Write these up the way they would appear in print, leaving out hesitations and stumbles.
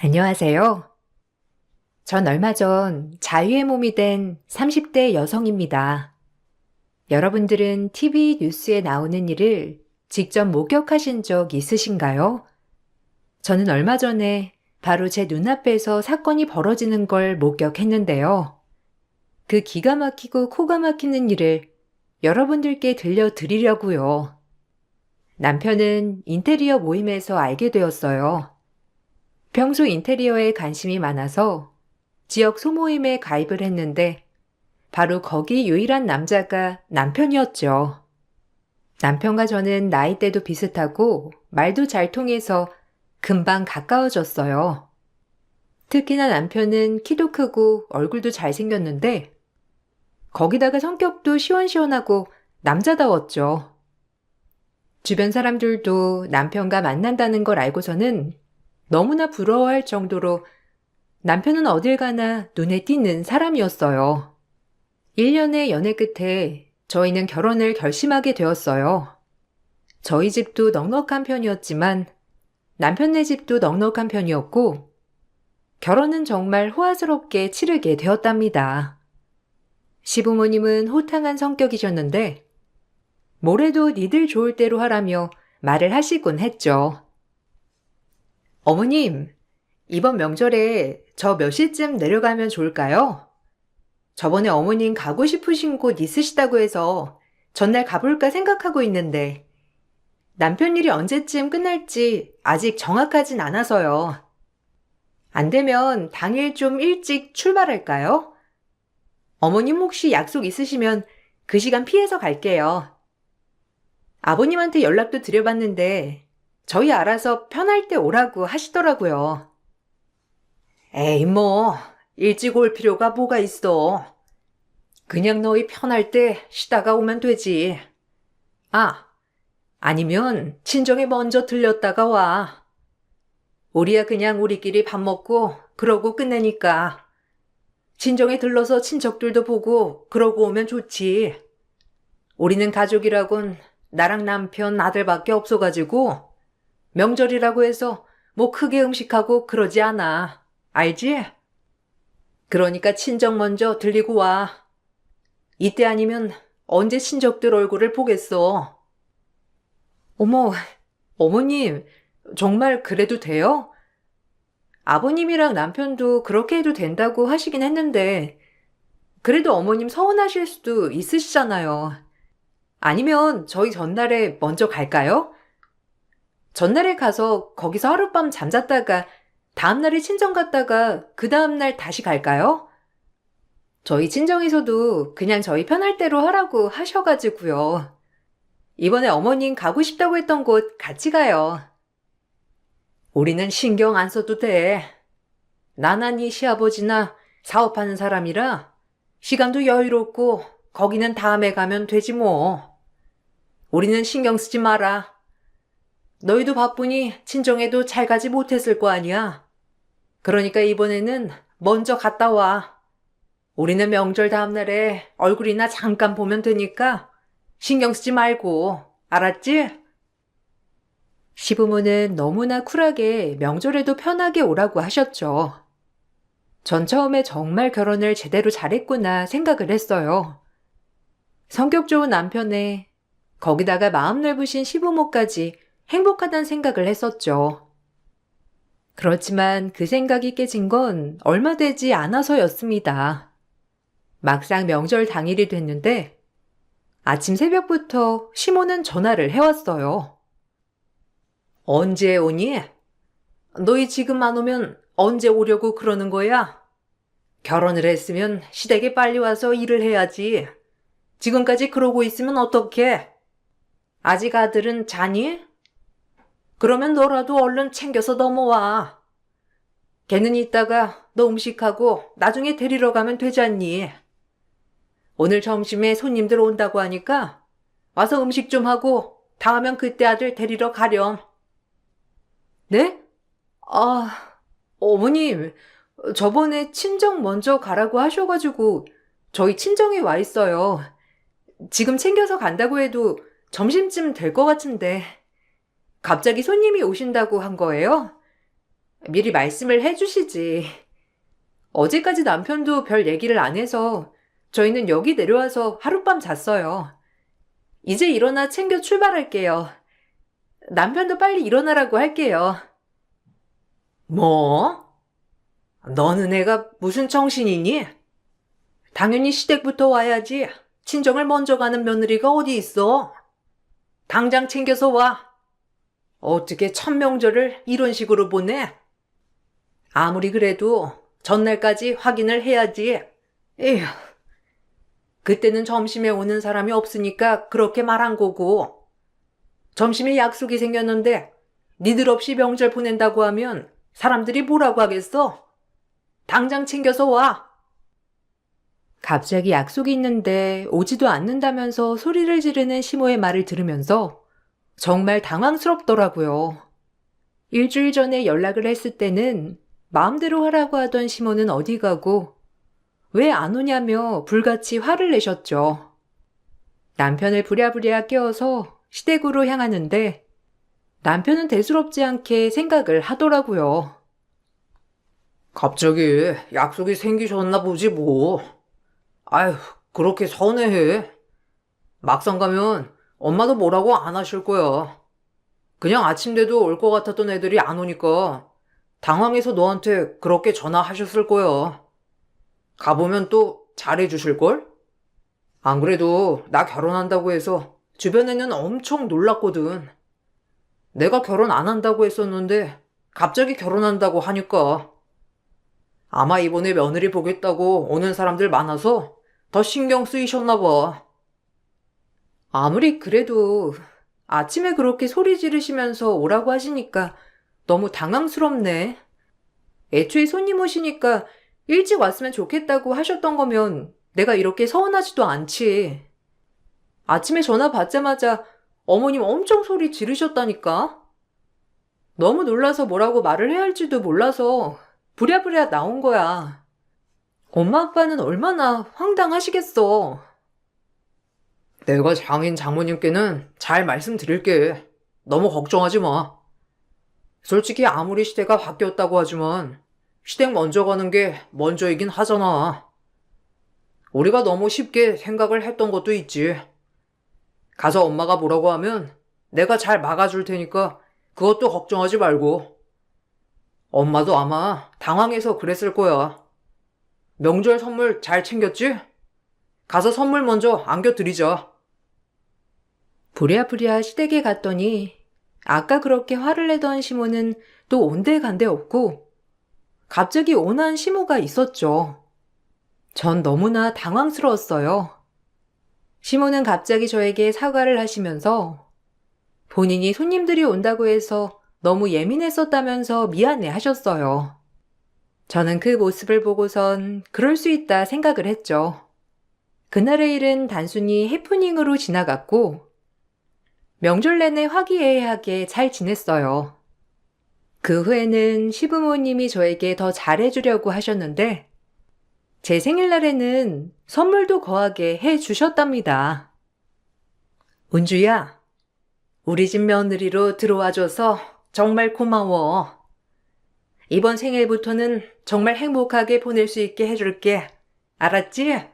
안녕하세요. 전 얼마 전 자유의 몸이 된 30대 여성입니다. 여러분들은 TV 뉴스에 나오는 일을 직접 목격하신 적 있으신가요? 저는 얼마 전에 바로 제 눈앞에서 사건이 벌어지는 걸 목격했는데요. 그 기가 막히고 코가 막히는 일을 여러분들께 들려드리려고요. 남편은 인테리어 모임에서 알게 되었어요. 평소 인테리어에 관심이 많아서 지역 소모임에 가입을 했는데 바로 거기 유일한 남자가 남편이었죠. 남편과 저는 나이대도 비슷하고 말도 잘 통해서 금방 가까워졌어요. 특히나 남편은 키도 크고 얼굴도 잘생겼는데 거기다가 성격도 시원시원하고 남자다웠죠. 주변 사람들도 남편과 만난다는 걸 알고서는 너무나 부러워할 정도로 남편은 어딜 가나 눈에 띄는 사람이었어요. 1년의 연애 끝에 저희는 결혼을 결심하게 되었어요. 저희 집도 넉넉한 편이었지만 남편네 집도 넉넉한 편이었고 결혼은 정말 호화스럽게 치르게 되었답니다. 시부모님은 호탕한 성격이셨는데 뭐래도 니들 좋을 대로 하라며 말을 하시곤 했죠. 어머님, 이번 명절에 저 몇 시쯤 내려가면 좋을까요? 저번에 어머님 가고 싶으신 곳 있으시다고 해서 전날 가볼까 생각하고 있는데 남편 일이 언제쯤 끝날지 아직 정확하진 않아서요. 안 되면 당일 좀 일찍 출발할까요? 어머님 혹시 약속 있으시면 그 시간 피해서 갈게요. 아버님한테 연락도 드려봤는데 저희 알아서 편할 때 오라고 하시더라고요. 에이 뭐 일찍 올 필요가 뭐가 있어. 그냥 너희 편할 때 쉬다가 오면 되지. 아니면 친정에 먼저 들렸다가 와. 우리야 그냥 우리끼리 밥 먹고 그러고 끝내니까. 친정에 들러서 친척들도 보고 그러고 오면 좋지. 우리는 가족이라곤 나랑 남편 아들밖에 없어가지고 명절이라고 해서 뭐 크게 음식하고 그러지 않아. 알지? 그러니까 친정 먼저 들리고 와. 이때 아니면 언제 친척들 얼굴을 보겠어. 어머, 어머님, 정말 그래도 돼요? 아버님이랑 남편도 그렇게 해도 된다고 하시긴 했는데, 그래도 어머님 서운하실 수도 있으시잖아요. 아니면 저희 전날에 먼저 갈까요? 전날에 가서 거기서 하룻밤 잠잤다가 다음날에 친정 갔다가 그 다음날 다시 갈까요? 저희 친정에서도 그냥 저희 편할 대로 하라고 하셔가지고요. 이번에 어머님 가고 싶다고 했던 곳 같이 가요. 우리는 신경 안 써도 돼. 나나 네 시아버지나 사업하는 사람이라 시간도 여유롭고 거기는 다음에 가면 되지 뭐. 우리는 신경 쓰지 마라. 너희도 바쁘니 친정에도 잘 가지 못했을 거 아니야. 그러니까 이번에는 먼저 갔다 와. 우리는 명절 다음날에 얼굴이나 잠깐 보면 되니까 신경 쓰지 말고, 알았지? 시부모는 너무나 쿨하게 명절에도 편하게 오라고 하셨죠. 전 처음에 정말 결혼을 제대로 잘했구나 생각을 했어요. 성격 좋은 남편에 거기다가 마음 넓으신 시부모까지 행복하다는 생각을 했었죠. 그렇지만 그 생각이 깨진 건 얼마 되지 않아서였습니다. 막상 명절 당일이 됐는데 아침 새벽부터 시모는 전화를 해왔어요. 언제 오니? 너희 지금 안 오면 언제 오려고 그러는 거야? 결혼을 했으면 시댁에 빨리 와서 일을 해야지. 지금까지 그러고 있으면 어떡해? 아직 아들은 자니? 그러면 너라도 얼른 챙겨서 넘어와. 걔는 이따가 너 음식하고 나중에 데리러 가면 되잖니. 오늘 점심에 손님들 온다고 하니까 와서 음식 좀 하고 다 하면 그때 아들 데리러 가렴. 네? 어머님, 저번에 친정 먼저 가라고 하셔가지고 저희 친정에 와 있어요. 지금 챙겨서 간다고 해도 점심쯤 될 것 같은데 갑자기 손님이 오신다고 한 거예요? 미리 말씀을 해주시지. 어제까지 남편도 별 얘기를 안 해서 저희는 여기 내려와서 하룻밤 잤어요. 이제 일어나 챙겨 출발할게요. 남편도 빨리 일어나라고 할게요. 뭐? 너는 애가 무슨 정신이니? 당연히 시댁부터 와야지. 친정을 먼저 가는 며느리가 어디 있어? 당장 챙겨서 와. 어떻게 첫 명절을 이런 식으로 보내? 아무리 그래도 전날까지 확인을 해야지. 에휴. 그때는 점심에 오는 사람이 없으니까 그렇게 말한 거고. 점심에 약속이 생겼는데 니들 없이 명절 보낸다고 하면 사람들이 뭐라고 하겠어? 당장 챙겨서 와. 갑자기 약속이 있는데 오지도 않는다면서 소리를 지르는 시모의 말을 들으면서 정말 당황스럽더라고요. 일주일 전에 연락을 했을 때는 마음대로 하라고 하던 시모는 어디 가고 왜 안 오냐며 불같이 화를 내셨죠. 남편을 부랴부랴 깨워서 시댁으로 향하는데 남편은 대수롭지 않게 생각을 하더라고요. 갑자기 약속이 생기셨나 보지 뭐. 아휴, 그렇게 서운해해. 막상 가면 엄마도 뭐라고 안 하실 거야. 그냥 아침대도 올 것 같았던 애들이 안 오니까 당황해서 너한테 그렇게 전화하셨을 거야. 가보면 또 잘해주실걸? 안 그래도 나 결혼한다고 해서 주변에는 엄청 놀랐거든. 내가 결혼 안 한다고 했었는데 갑자기 결혼한다고 하니까. 아마 이번에 며느리 보겠다고 오는 사람들 많아서 더 신경 쓰이셨나 봐. 아무리 그래도 아침에 그렇게 소리 지르시면서 오라고 하시니까 너무 당황스럽네. 애초에 손님 오시니까 일찍 왔으면 좋겠다고 하셨던 거면 내가 이렇게 서운하지도 않지. 아침에 전화 받자마자 어머님 엄청 소리 지르셨다니까. 너무 놀라서 뭐라고 말을 해야 할지도 몰라서 부랴부랴 나온 거야. 엄마 아빠는 얼마나 황당하시겠어. 내가 장인 장모님께는 잘 말씀드릴게. 너무 걱정하지 마. 솔직히 아무리 시대가 바뀌었다고 하지만 시댁 먼저 가는 게 먼저이긴 하잖아. 우리가 너무 쉽게 생각을 했던 것도 있지. 가서 엄마가 뭐라고 하면 내가 잘 막아줄 테니까 그것도 걱정하지 말고. 엄마도 아마 당황해서 그랬을 거야. 명절 선물 잘 챙겼지? 가서 선물 먼저 안겨드리자. 부랴부랴 시댁에 갔더니 아까 그렇게 화를 내던 시모는 또 온데간데 없고 갑자기 온한 시모가 있었죠. 전 너무나 당황스러웠어요. 시모는 갑자기 저에게 사과를 하시면서 본인이 손님들이 온다고 해서 너무 예민했었다면서 미안해 하셨어요. 저는 그 모습을 보고선 그럴 수 있다 생각을 했죠. 그날의 일은 단순히 해프닝으로 지나갔고 명절 내내 화기애애하게 잘 지냈어요. 그 후에는 시부모님이 저에게 더 잘해주려고 하셨는데 제 생일날에는 선물도 거하게 해주셨답니다. 은주야, 우리 집 며느리로 들어와줘서 정말 고마워. 이번 생일부터는 정말 행복하게 보낼 수 있게 해줄게. 알았지?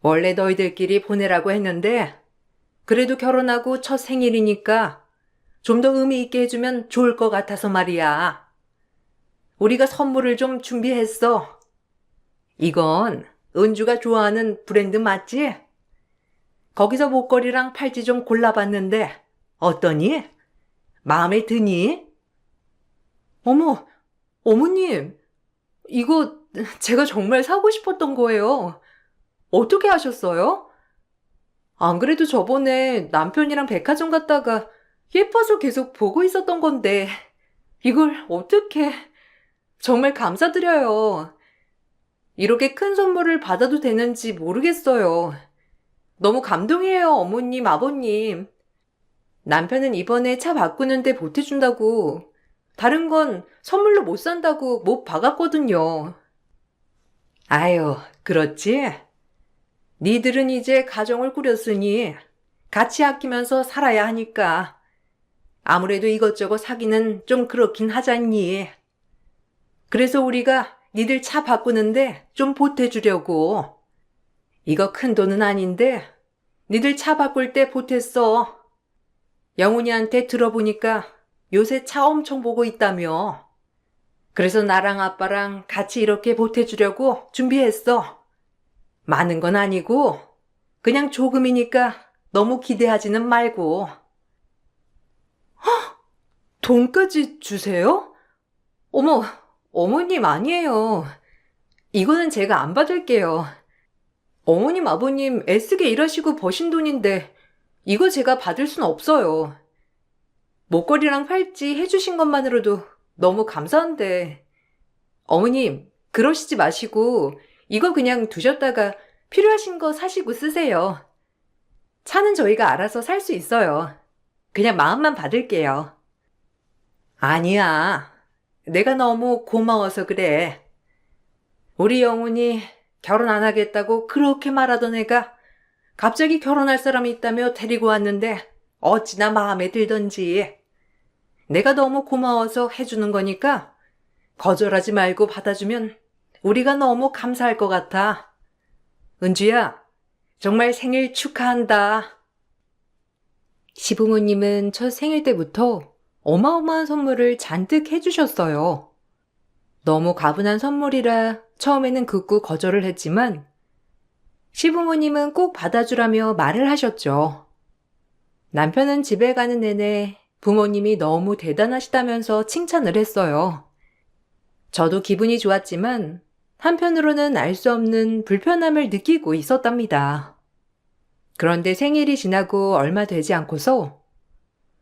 원래 너희들끼리 보내라고 했는데 그래도 결혼하고 첫 생일이니까 좀 더 의미 있게 해주면 좋을 것 같아서 말이야. 우리가 선물을 좀 준비했어. 이건 은주가 좋아하는 브랜드 맞지? 거기서 목걸이랑 팔찌 좀 골라봤는데 어떠니? 마음에 드니? 어머, 어머님, 이거 제가 정말 사고 싶었던 거예요. 어떻게 하셨어요? 안 그래도 저번에 남편이랑 백화점 갔다가 예뻐서 계속 보고 있었던 건데 이걸 어떻게... 정말 감사드려요. 이렇게 큰 선물을 받아도 되는지 모르겠어요. 너무 감동이에요, 어머님, 아버님. 남편은 이번에 차 바꾸는데 보태준다고 다른 건 선물로 못 산다고 못 박았거든요. 아유, 그렇지? 니들은 이제 가정을 꾸렸으니 같이 아끼면서 살아야 하니까 아무래도 이것저것 사기는 좀 그렇긴 하잖니. 그래서 우리가 니들 차 바꾸는데 좀 보태주려고. 이거 큰 돈은 아닌데 니들 차 바꿀 때 보탰어. 영훈이한테 들어보니까 요새 차 엄청 보고 있다며. 그래서 나랑 아빠랑 같이 이렇게 보태주려고 준비했어. 많은 건 아니고 그냥 조금이니까 너무 기대하지는 말고. 돈까지 주세요? 어머, 어머님 아니에요. 이거는 제가 안 받을게요. 어머님, 아버님 애쓰게 일하시고 버신 돈인데 이거 제가 받을 순 없어요. 목걸이랑 팔찌 해주신 것만으로도 너무 감사한데. 어머님, 그러시지 마시고 이거 그냥 두셨다가 필요하신 거 사시고 쓰세요. 차는 저희가 알아서 살 수 있어요. 그냥 마음만 받을게요. 아니야. 내가 너무 고마워서 그래. 우리 영훈이 결혼 안 하겠다고 그렇게 말하던 애가 갑자기 결혼할 사람이 있다며 데리고 왔는데 어찌나 마음에 들던지. 내가 너무 고마워서 해주는 거니까 거절하지 말고 받아주면 우리가 너무 감사할 것 같아. 은주야, 정말 생일 축하한다. 시부모님은 첫 생일 때부터 어마어마한 선물을 잔뜩 해주셨어요. 너무 가분한 선물이라 처음에는 극구 거절을 했지만 시부모님은 꼭 받아주라며 말을 하셨죠. 남편은 집에 가는 내내 부모님이 너무 대단하시다면서 칭찬을 했어요. 저도 기분이 좋았지만 한편으로는 알 수 없는 불편함을 느끼고 있었답니다. 그런데 생일이 지나고 얼마 되지 않고서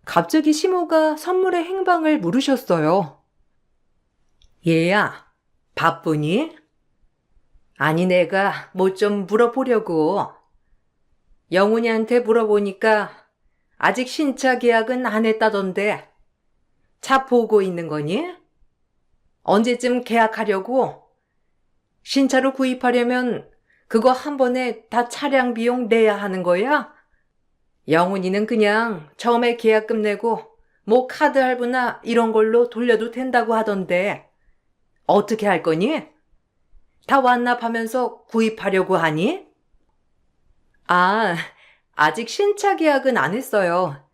갑자기 시모가 선물의 행방을 물으셨어요. 얘야, 바쁘니? 아니, 내가 뭐 좀 물어보려고. 영훈이한테 물어보니까 아직 신차 계약은 안 했다던데 차 보고 있는 거니? 언제쯤 계약하려고? 신차로 구입하려면 그거 한 번에 다 차량 비용 내야 하는 거야? 영훈이는 그냥 처음에 계약금 내고 뭐 카드 할부나 이런 걸로 돌려도 된다고 하던데 어떻게 할 거니? 다 완납하면서 구입하려고 하니? 아, 아직 신차 계약은 안 했어요.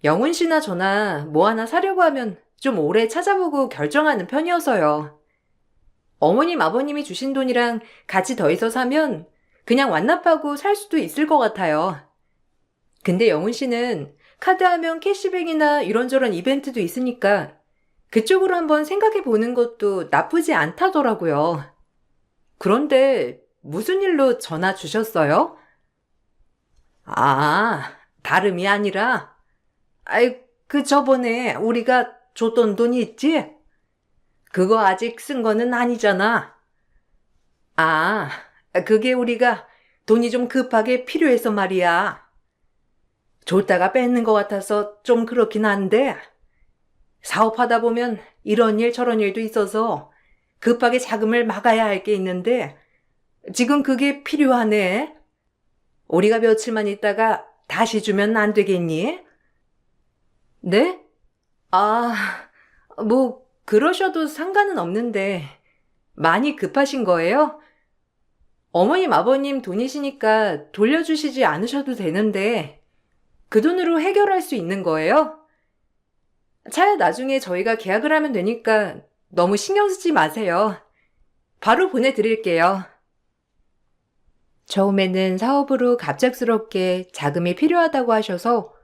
영훈 씨나 저나 뭐 하나 사려고 하면 좀 오래 찾아보고 결정하는 편이어서요. 어머님, 아버님이 주신 돈이랑 같이 더해서 사면 그냥 완납하고 살 수도 있을 것 같아요. 근데 영훈 씨는 카드하면 캐시백이나 이런저런 이벤트도 있으니까 그쪽으로 한번 생각해 보는 것도 나쁘지 않다더라고요. 그런데 무슨 일로 전화 주셨어요? 아, 다름이 아니라, 그 저번에 우리가 줬던 돈이 있지? 그거 아직 쓴 거는 아니잖아. 아, 그게 우리가 돈이 좀 급하게 필요해서 말이야. 줬다가 뺏는 것 같아서 좀 그렇긴 한데, 사업하다 보면 이런 일 저런 일도 있어서 급하게 자금을 막아야 할 게 있는데, 지금 그게 필요하네. 우리가 며칠만 있다가 다시 주면 안 되겠니? 네? 아, 뭐, 그러셔도 상관은 없는데, 많이 급하신 거예요? 어머님, 아버님 돈이시니까 돌려주시지 않으셔도 되는데, 그 돈으로 해결할 수 있는 거예요? 차야 나중에 저희가 계약을 하면 되니까 너무 신경 쓰지 마세요. 바로 보내드릴게요. 처음에는 사업으로 갑작스럽게 자금이 필요하다고 하셔서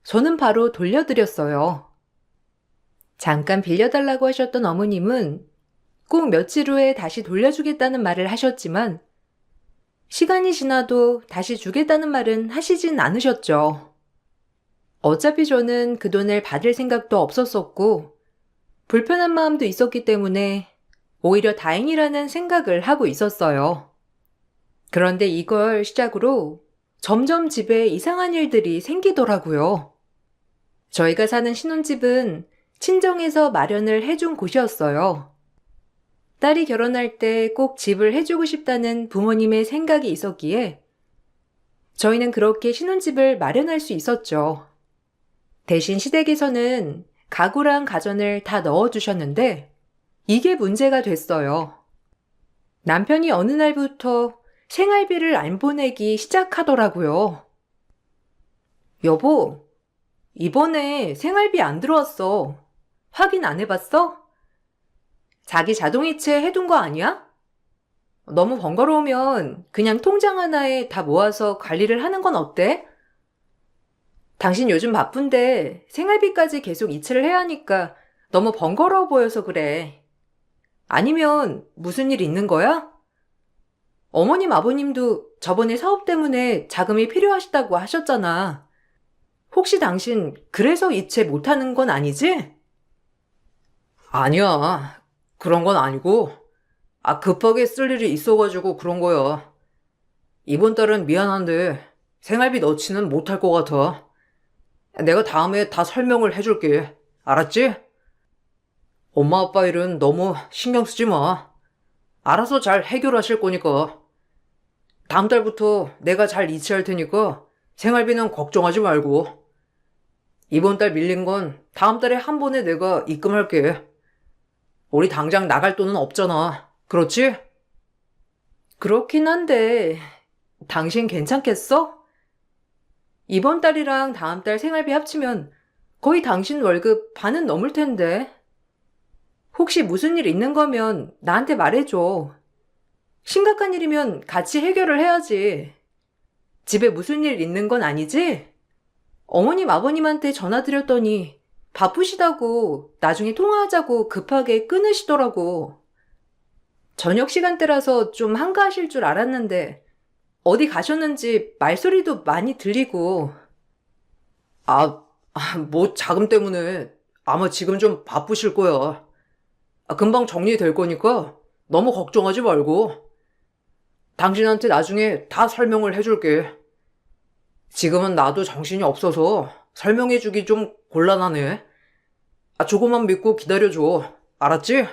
저는 바로 돌려드렸어요. 잠깐 빌려달라고 하셨던 어머님은 꼭 며칠 후에 다시 돌려주겠다는 말을 하셨지만 시간이 지나도 다시 주겠다는 말은 하시진 않으셨죠. 어차피 저는 그 돈을 받을 생각도 없었었고 불편한 마음도 있었기 때문에 오히려 다행이라는 생각을 하고 있었어요. 그런데 이걸 시작으로 점점 집에 이상한 일들이 생기더라고요. 저희가 사는 신혼집은 친정에서 마련을 해준 곳이었어요. 딸이 결혼할 때 꼭 집을 해주고 싶다는 부모님의 생각이 있었기에 저희는 그렇게 신혼집을 마련할 수 있었죠. 대신 시댁에서는 가구랑 가전을 다 넣어주셨는데 이게 문제가 됐어요. 남편이 어느 날부터 생활비를 안 보내기 시작하더라고요. 여보, 이번에 생활비 안 들어왔어. 확인 안 해봤어? 자기 자동이체 해둔 거 아니야? 너무 번거로우면 그냥 통장 하나에 다 모아서 관리를 하는 건 어때? 당신 요즘 바쁜데 생활비까지 계속 이체를 해야 하니까 너무 번거로워 보여서 그래. 아니면 무슨 일 있는 거야? 어머님 아버님도 저번에 사업 때문에 자금이 필요하시다고 하셨잖아. 혹시 당신 그래서 이체 못하는 건 아니지? 아니야. 그런 건 아니고. 급하게 쓸 일이 있어가지고 그런 거야. 이번 달은 미안한데 생활비 넣지는 못할 것 같아. 내가 다음에 다 설명을 해줄게. 알았지? 엄마 아빠 일은 너무 신경 쓰지 마. 알아서 잘 해결하실 거니까. 다음 달부터 내가 잘 이체할 테니까 생활비는 걱정하지 말고. 이번 달 밀린 건 다음 달에 한 번에 내가 입금할게. 우리 당장 나갈 돈은 없잖아. 그렇지? 그렇긴 한데 당신 괜찮겠어? 이번 달이랑 다음 달 생활비 합치면 거의 당신 월급 반은 넘을 텐데. 혹시 무슨 일 있는 거면 나한테 말해줘. 심각한 일이면 같이 해결을 해야지. 집에 무슨 일 있는 건 아니지? 어머님 아버님한테 전화드렸더니 바쁘시다고 나중에 통화하자고 급하게 끊으시더라고. 저녁 시간대라서 좀 한가하실 줄 알았는데 어디 가셨는지 말소리도 많이 들리고. 뭐 자금 때문에 아마 지금 좀 바쁘실 거야. 금방 정리될 거니까 너무 걱정하지 말고. 당신한테 나중에 다 설명을 해줄게. 지금은 나도 정신이 없어서 설명해주기 좀 곤란하네. 조금만 믿고 기다려줘. 알았지?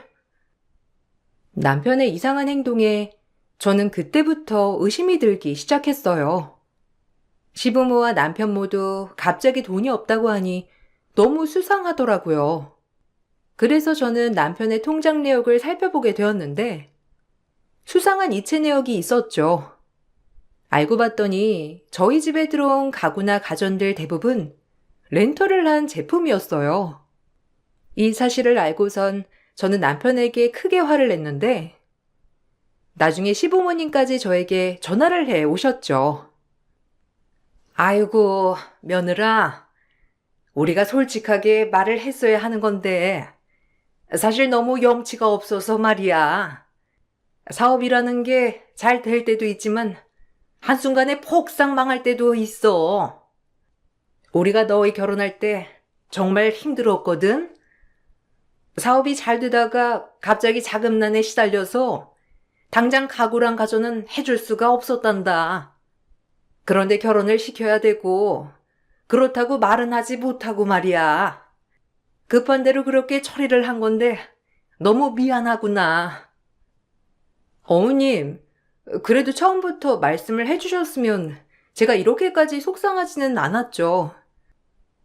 남편의 이상한 행동에 저는 그때부터 의심이 들기 시작했어요. 시부모와 남편 모두 갑자기 돈이 없다고 하니 너무 수상하더라고요. 그래서 저는 남편의 통장 내역을 살펴보게 되었는데 수상한 이체 내역이 있었죠. 알고 봤더니 저희 집에 들어온 가구나 가전들 대부분 렌터를 한 제품이었어요. 이 사실을 알고선 저는 남편에게 크게 화를 냈는데 나중에 시부모님까지 저에게 전화를 해 오셨죠. 아이고, 며느라. 우리가 솔직하게 말을 했어야 하는 건데 사실 너무 염치가 없어서 말이야. 사업이라는 게 잘 될 때도 있지만 한순간에 폭삭 망할 때도 있어. 우리가 너희 결혼할 때 정말 힘들었거든. 사업이 잘 되다가 갑자기 자금난에 시달려서 당장 가구랑 가전은 해줄 수가 없었단다. 그런데 결혼을 시켜야 되고 그렇다고 말은 하지 못하고 말이야. 급한 대로 그렇게 처리를 한 건데 너무 미안하구나. 어머님, 그래도 처음부터 말씀을 해주셨으면 제가 이렇게까지 속상하지는 않았죠.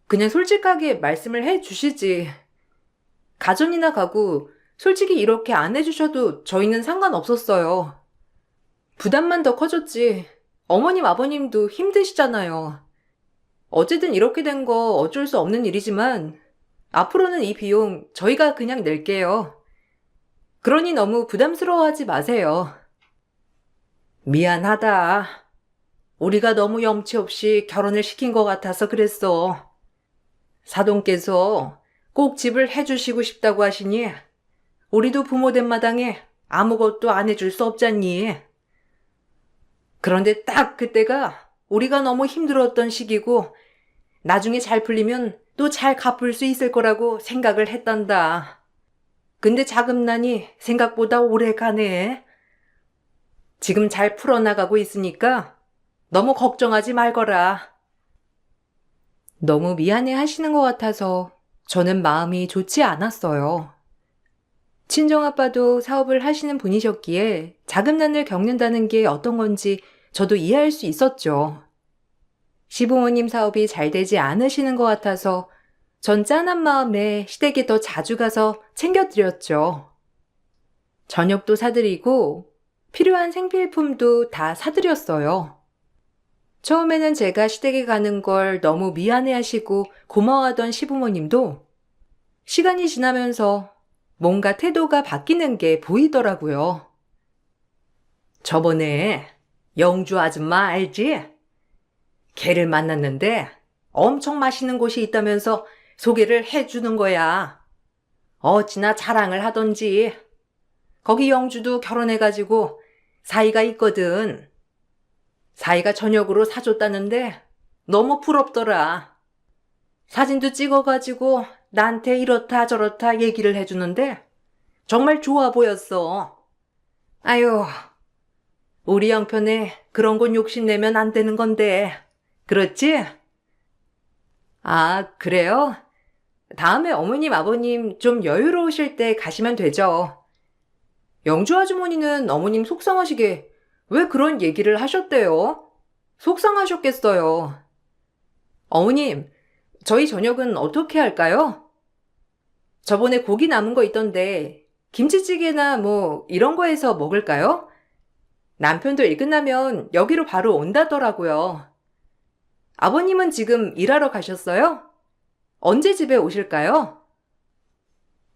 그냥 솔직하게 말씀을 해주시지. 가전이나 가구, 솔직히 이렇게 안 해주셔도 저희는 상관없었어요. 부담만 더 커졌지. 어머님, 아버님도 힘드시잖아요. 어쨌든 이렇게 된 거 어쩔 수 없는 일이지만 앞으로는 이 비용 저희가 그냥 낼게요. 그러니 너무 부담스러워하지 마세요. 미안하다. 우리가 너무 염치 없이 결혼을 시킨 것 같아서 그랬어. 사돈께서 꼭 집을 해주시고 싶다고 하시니 우리도 부모된 마당에 아무것도 안 해줄 수 없잖니. 그런데 딱 그때가 우리가 너무 힘들었던 시기고 나중에 잘 풀리면 또 잘 갚을 수 있을 거라고 생각을 했단다. 근데 자금난이 생각보다 오래 가네. 지금 잘 풀어나가고 있으니까 너무 걱정하지 말거라. 너무 미안해 하시는 것 같아서 저는 마음이 좋지 않았어요. 친정아빠도 사업을 하시는 분이셨기에 자금난을 겪는다는 게 어떤 건지 저도 이해할 수 있었죠. 시부모님 사업이 잘 되지 않으시는 것 같아서 전 짠한 마음에 시댁에 더 자주 가서 챙겨드렸죠. 저녁도 사드리고 필요한 생필품도 다 사드렸어요. 처음에는 제가 시댁에 가는 걸 너무 미안해하시고 고마워하던 시부모님도 시간이 지나면서 뭔가 태도가 바뀌는 게 보이더라고요. 저번에 영주 아줌마 알지? 걔를 만났는데 엄청 맛있는 곳이 있다면서 소개를 해주는 거야. 어찌나 자랑을 하던지. 거기 영주도 결혼해가지고 사이가 있거든. 사이가 저녁으로 사줬다는데 너무 부럽더라. 사진도 찍어가지고 나한테 이렇다 저렇다 얘기를 해주는데 정말 좋아 보였어. 아유, 우리 형편에 그런 건 욕심내면 안 되는 건데. 그렇지? 아, 그래요? 다음에 어머님, 아버님 좀 여유로우실 때 가시면 되죠. 영주 아주머니는 어머님 속상하시게 왜 그런 얘기를 하셨대요? 속상하셨겠어요. 어머님, 저희 저녁은 어떻게 할까요? 저번에 고기 남은 거 있던데 김치찌개나 뭐 이런 거 해서 먹을까요? 남편도 일 끝나면 여기로 바로 온다더라고요. 아버님은 지금 일하러 가셨어요? 언제 집에 오실까요?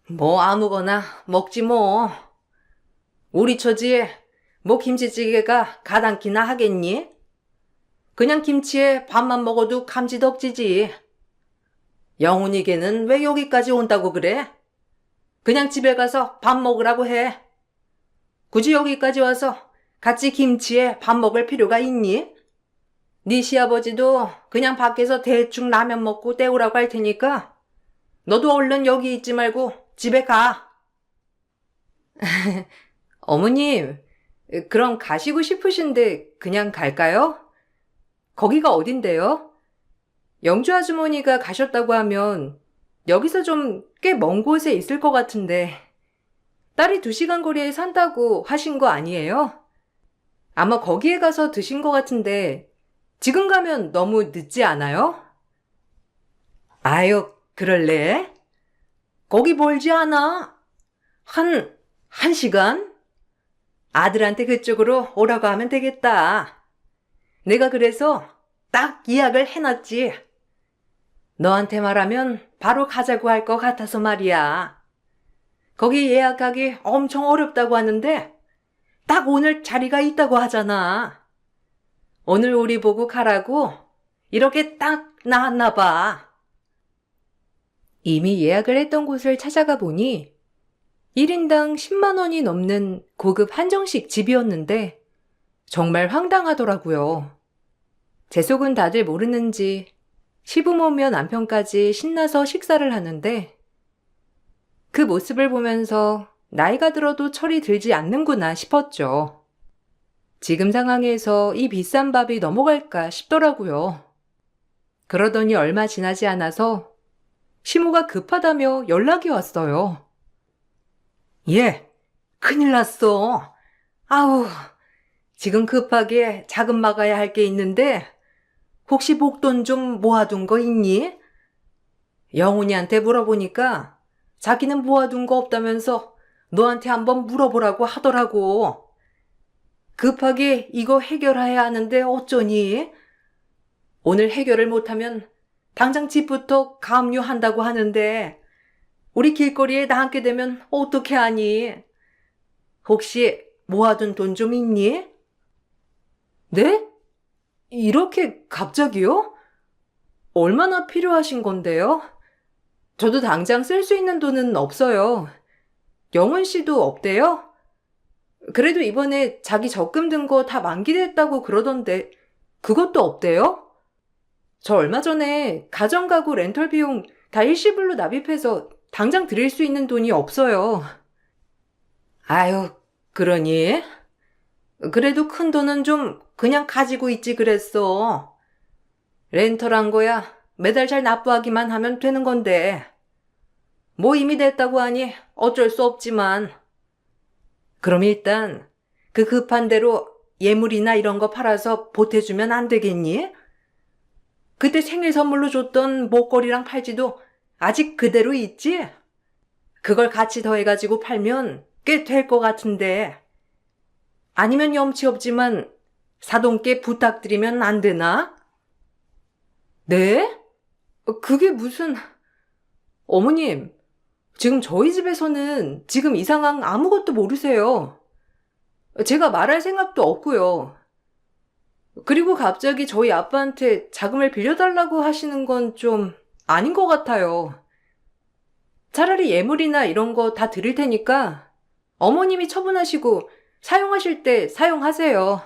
뭐 아무거나 먹지 뭐. 우리 처지에 뭐 김치찌개가 가당키나 하겠니? 그냥 김치에 밥만 먹어도 감지덕지지. 영훈이 걔는 왜 여기까지 온다고 그래? 그냥 집에 가서 밥 먹으라고 해. 굳이 여기까지 와서 같이 김치에 밥 먹을 필요가 있니? 네 시아버지도 그냥 밖에서 대충 라면 먹고 때우라고 할 테니까 너도 얼른 여기 있지 말고 집에 가. 어머님, 그럼 가시고 싶으신데 그냥 갈까요? 거기가 어딘데요? 영주 아주머니가 가셨다고 하면 여기서 좀 꽤 먼 곳에 있을 것 같은데 딸이 2시간 거리에 산다고 하신 거 아니에요? 아마 거기에 가서 드신 것 같은데 지금 가면 너무 늦지 않아요? 아유, 그럴래? 거기 멀지 않아. 한 시간? 아들한테 그쪽으로 오라고 하면 되겠다. 내가 그래서 딱 예약을 해놨지. 너한테 말하면 바로 가자고 할 것 같아서 말이야. 거기 예약하기 엄청 어렵다고 하는데 딱 오늘 자리가 있다고 하잖아. 오늘 우리 보고 가라고 이렇게 딱 나왔나 봐. 이미 예약을 했던 곳을 찾아가 보니 1인당 10만 원이 넘는 고급 한정식 집이었는데 정말 황당하더라고요. 제 속은 다들 모르는지 시부모며 남편까지 신나서 식사를 하는데 그 모습을 보면서 나이가 들어도 철이 들지 않는구나 싶었죠. 지금 상황에서 이 비싼 밥이 넘어갈까 싶더라고요. 그러더니 얼마 지나지 않아서 시모가 급하다며 연락이 왔어요. 예, 큰일 났어. 아우, 지금 급하게 자금 막아야 할 게 있는데 혹시 목돈 좀 모아둔 거 있니? 영훈이한테 물어보니까 자기는 모아둔 거 없다면서 너한테 한번 물어보라고 하더라고. 급하게 이거 해결해야 하는데 어쩌니? 오늘 해결을 못하면 당장 집부터 감유한다고 하는데 우리 길거리에 나앉게 되면 어떻게 하니? 혹시 모아둔 돈 좀 있니? 네? 이렇게 갑자기요? 얼마나 필요하신 건데요? 저도 당장 쓸 수 있는 돈은 없어요. 영훈 씨도 없대요? 그래도 이번에 자기 적금 든 거 다 만기됐다고 그러던데 그것도 없대요? 저 얼마 전에 가정가구 렌털 비용 다 일시불로 납입해서 당장 드릴 수 있는 돈이 없어요. 아유, 그러니? 그래도 큰 돈은 좀 그냥 가지고 있지 그랬어. 렌털한 거야 매달 잘 납부하기만 하면 되는 건데. 뭐 이미 됐다고 하니 어쩔 수 없지만. 그럼 일단 그 급한 대로 예물이나 이런 거 팔아서 보태주면 안 되겠니? 그때 생일 선물로 줬던 목걸이랑 팔찌도 아직 그대로 있지? 그걸 같이 더해가지고 팔면 꽤 될 것 같은데. 아니면 염치 없지만 사돈께 부탁드리면 안 되나? 네? 그게 무슨... 어머님, 지금 저희 집에서는 지금 이 상황 아무것도 모르세요. 제가 말할 생각도 없고요. 그리고 갑자기 저희 아빠한테 자금을 빌려달라고 하시는 건 좀 아닌 것 같아요. 차라리 예물이나 이런 거 다 드릴 테니까 어머님이 처분하시고 사용하실 때 사용하세요.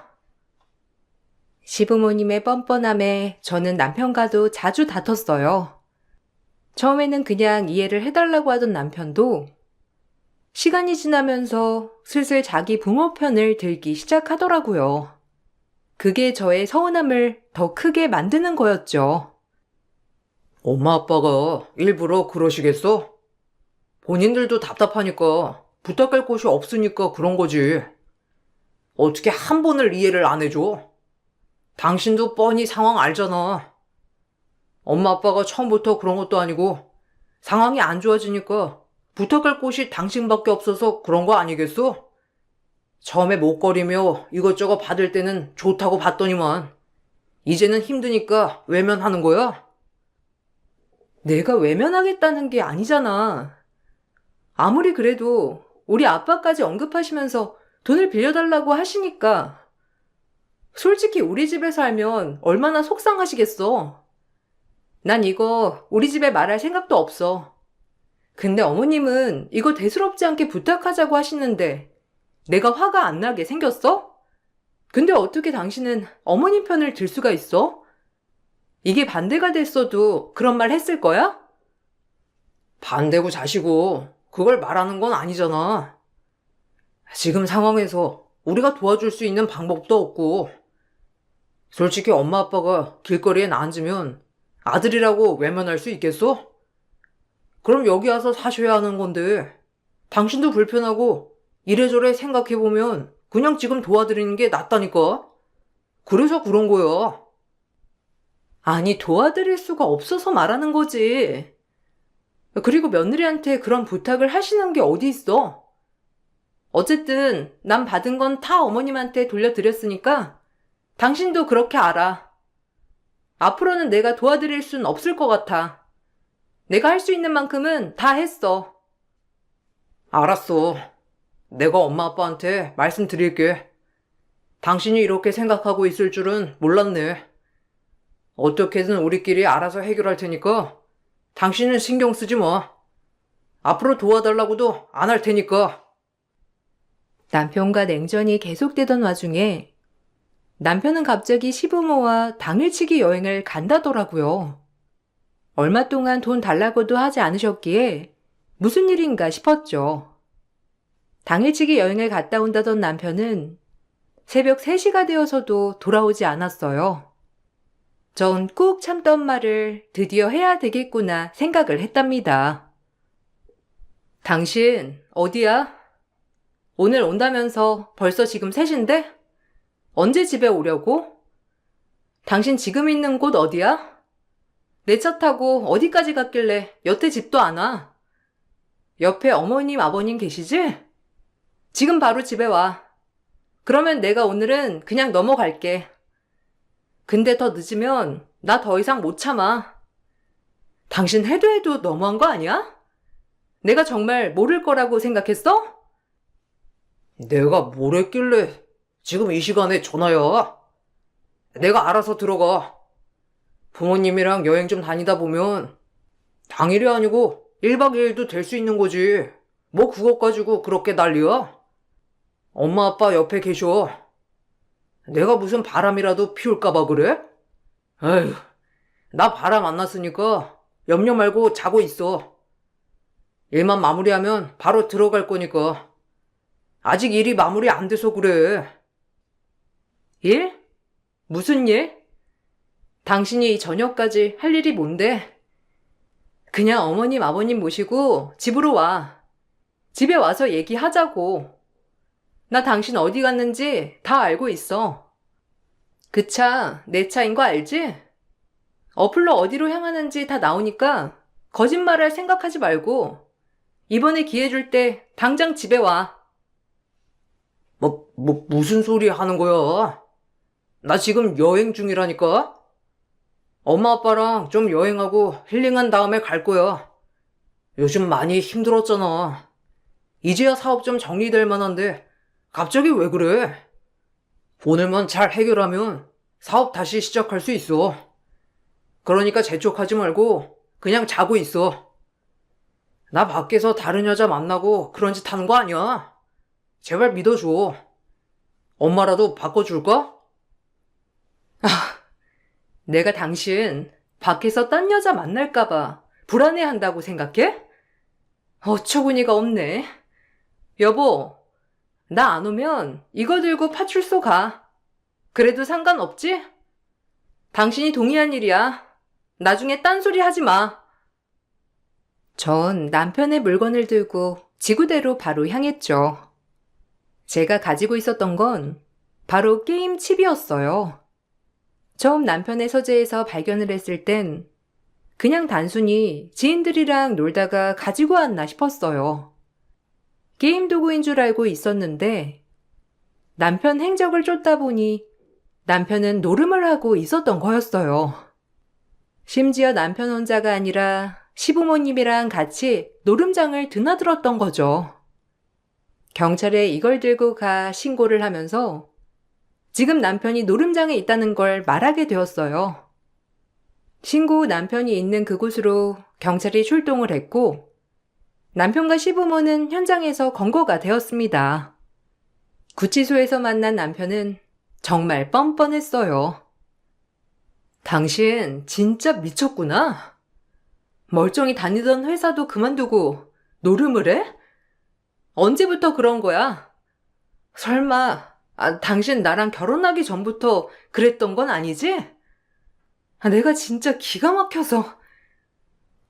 시부모님의 뻔뻔함에 저는 남편과도 자주 다퉜어요. 처음에는 그냥 이해를 해달라고 하던 남편도 시간이 지나면서 슬슬 자기 부모 편을 들기 시작하더라고요. 그게 저의 서운함을 더 크게 만드는 거였죠. 엄마 아빠가 일부러 그러시겠어? 본인들도 답답하니까 부탁할 곳이 없으니까 그런 거지. 어떻게 한 번을 이해를 안 해줘? 당신도 뻔히 상황 알잖아. 엄마 아빠가 처음부터 그런 것도 아니고 상황이 안 좋아지니까 부탁할 곳이 당신밖에 없어서 그런 거 아니겠어? 처음에 목걸이며 이것저것 받을 때는 좋다고 봤더니만 이제는 힘드니까 외면하는 거야? 내가 외면하겠다는 게 아니잖아. 아무리 그래도 우리 아빠까지 언급하시면서 돈을 빌려달라고 하시니까 솔직히 우리 집에 살면 얼마나 속상하시겠어. 난 이거 우리 집에 말할 생각도 없어. 근데 어머님은 이거 대수롭지 않게 부탁하자고 하시는데 내가 화가 안 나게 생겼어? 근데 어떻게 당신은 어머님 편을 들 수가 있어? 이게 반대가 됐어도 그런 말 했을 거야? 반대고 자시고 그걸 말하는 건 아니잖아. 지금 상황에서 우리가 도와줄 수 있는 방법도 없고 솔직히 엄마 아빠가 길거리에 앉으면 아들이라고 외면할 수 있겠어? 그럼 여기 와서 사셔야 하는 건데 당신도 불편하고 이래저래 생각해보면 그냥 지금 도와드리는 게 낫다니까. 그래서 그런 거야. 아니, 도와드릴 수가 없어서 말하는 거지. 그리고 며느리한테 그런 부탁을 하시는 게 어디 있어? 어쨌든 난 받은 건 다 어머님한테 돌려드렸으니까 당신도 그렇게 알아. 앞으로는 내가 도와드릴 순 없을 것 같아. 내가 할 수 있는 만큼은 다 했어. 알았어. 내가 엄마 아빠한테 말씀드릴게. 당신이 이렇게 생각하고 있을 줄은 몰랐네. 어떻게든 우리끼리 알아서 해결할 테니까 당신은 신경 쓰지 마. 앞으로 도와달라고도 안 할 테니까. 남편과 냉전이 계속되던 와중에 남편은 갑자기 시부모와 당일치기 여행을 간다더라고요. 얼마 동안 돈 달라고도 하지 않으셨기에 무슨 일인가 싶었죠. 당일치기 여행을 갔다 온다던 남편은 새벽 3시가 되어서도 돌아오지 않았어요. 전 꾹 참던 말을 드디어 해야 되겠구나 생각을 했답니다. 당신 어디야? 오늘 온다면서 벌써 지금 3시인데? 언제 집에 오려고? 당신 지금 있는 곳 어디야? 내 차 타고 어디까지 갔길래 여태 집도 안 와? 옆에 어머님 아버님 계시지? 지금 바로 집에 와. 그러면 내가 오늘은 그냥 넘어갈게. 근데 더 늦으면 나 더 이상 못 참아. 당신 해도 너무한 거 아니야? 내가 정말 모를 거라고 생각했어? 내가 뭘 했길래 지금 이 시간에 전화야? 내가 알아서 들어가. 부모님이랑 여행 좀 다니다 보면 당일이 아니고 1박 2일도 될 수 있는 거지. 뭐 그것 가지고 그렇게 난리야? 엄마 아빠 옆에 계셔. 내가 무슨 바람이라도 피울까봐 그래? 에휴, 나 바람 안 났으니까 염려 말고 자고 있어. 일만 마무리하면 바로 들어갈 거니까. 아직 일이 마무리 안 돼서 그래. 일? 무슨 일? 당신이 저녁까지 할 일이 뭔데? 그냥 어머님 아버님 모시고 집으로 와. 집에 와서 얘기하자고. 나 당신 어디 갔는지 다 알고 있어. 그 차 내 차인 거 알지? 어플로 어디로 향하는지 다 나오니까 거짓말할 생각하지 말고 이번에 기회 줄 때 당장 집에 와. 무슨 소리 하는 거야? 나 지금 여행 중이라니까? 엄마 아빠랑 좀 여행하고 힐링한 다음에 갈 거야. 요즘 많이 힘들었잖아. 이제야 사업 좀 정리될 만한데 갑자기 왜 그래? 오늘만 잘 해결하면 사업 다시 시작할 수 있어. 그러니까 재촉하지 말고 그냥 자고 있어. 나 밖에서 다른 여자 만나고 그런 짓 하는 거 아니야. 제발 믿어줘. 엄마라도 바꿔줄까? 내가 당신 밖에서 딴 여자 만날까봐 불안해한다고 생각해? 어처구니가 없네. 여보, 나 안 오면 이거 들고 파출소 가. 그래도 상관없지? 당신이 동의한 일이야. 나중에 딴소리 하지 마. 전 남편의 물건을 들고 지구대로 바로 향했죠. 제가 가지고 있었던 건 바로 게임 칩이었어요. 처음 남편의 서재에서 발견을 했을 땐 그냥 단순히 지인들이랑 놀다가 가지고 왔나 싶었어요. 게임 도구인 줄 알고 있었는데 남편 행적을 쫓다 보니 남편은 노름을 하고 있었던 거였어요. 심지어 남편 혼자가 아니라 시부모님이랑 같이 노름장을 드나들었던 거죠. 경찰에 이걸 들고 가 신고를 하면서 지금 남편이 노름장에 있다는 걸 말하게 되었어요. 신고 후 남편이 있는 그곳으로 경찰이 출동을 했고 남편과 시부모는 현장에서 검거가 되었습니다. 구치소에서 만난 남편은 정말 뻔뻔했어요. 당신 진짜 미쳤구나. 멀쩡히 다니던 회사도 그만두고 노름을 해? 언제부터 그런 거야? 설마 당신 나랑 결혼하기 전부터 그랬던 건 아니지? 내가 진짜 기가 막혀서.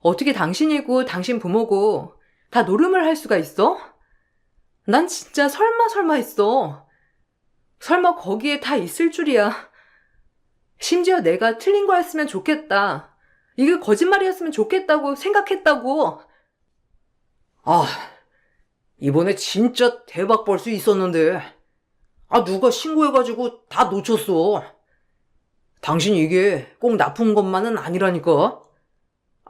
어떻게 당신이고 당신 부모고 다 노름을 할 수가 있어? 난 진짜 설마 했어. 설마 거기에 다 있을 줄이야. 심지어 내가 틀린 거였으면 좋겠다. 이게 거짓말이었으면 좋겠다고 생각했다고. 이번에 진짜 대박 벌 수 있었는데. 누가 신고해가지고 다 놓쳤어. 당신 이게 꼭 나쁜 것만은 아니라니까.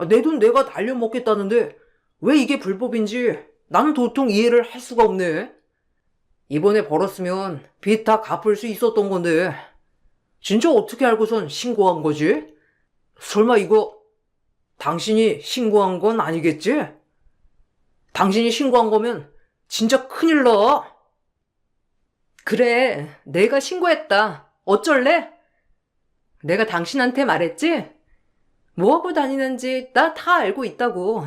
내 돈 내가 날려먹겠다는데 왜 이게 불법인지 나는 도통 이해를 할 수가 없네. 이번에 벌었으면 빚 다 갚을 수 있었던 건데 진짜 어떻게 알고선 신고한 거지? 설마 이거 당신이 신고한 건 아니겠지? 당신이 신고한 거면 진짜 큰일 나. 그래, 내가 신고했다. 어쩔래? 내가 당신한테 말했지? 뭐하고 다니는지 나 다 알고 있다고.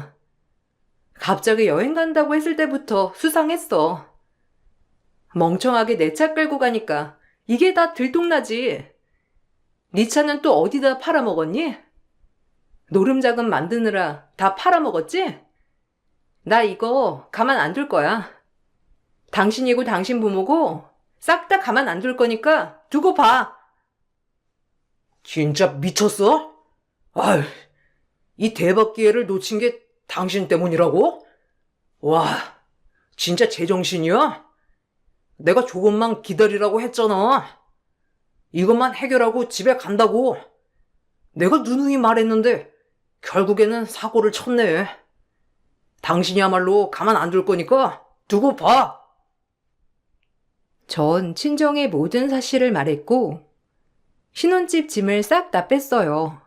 갑자기 여행 간다고 했을 때부터 수상했어. 멍청하게 내 차 끌고 가니까 이게 다 들통나지. 네 차는 또 어디다 팔아먹었니? 노름자금 만드느라 다 팔아먹었지? 나 이거 가만 안 둘 거야. 당신이고 당신 부모고 싹 다 가만 안 둘 거니까 두고 봐. 진짜 미쳤어? 이 대박 기회를 놓친 게 당신 때문이라고? 와, 진짜 제정신이야? 내가 조금만 기다리라고 했잖아. 이것만 해결하고 집에 간다고. 내가 누누이 말했는데 결국에는 사고를 쳤네. 당신이야말로 가만 안 둘 거니까 두고 봐. 전 친정의 모든 사실을 말했고 신혼집 짐을 싹 다 뺐어요.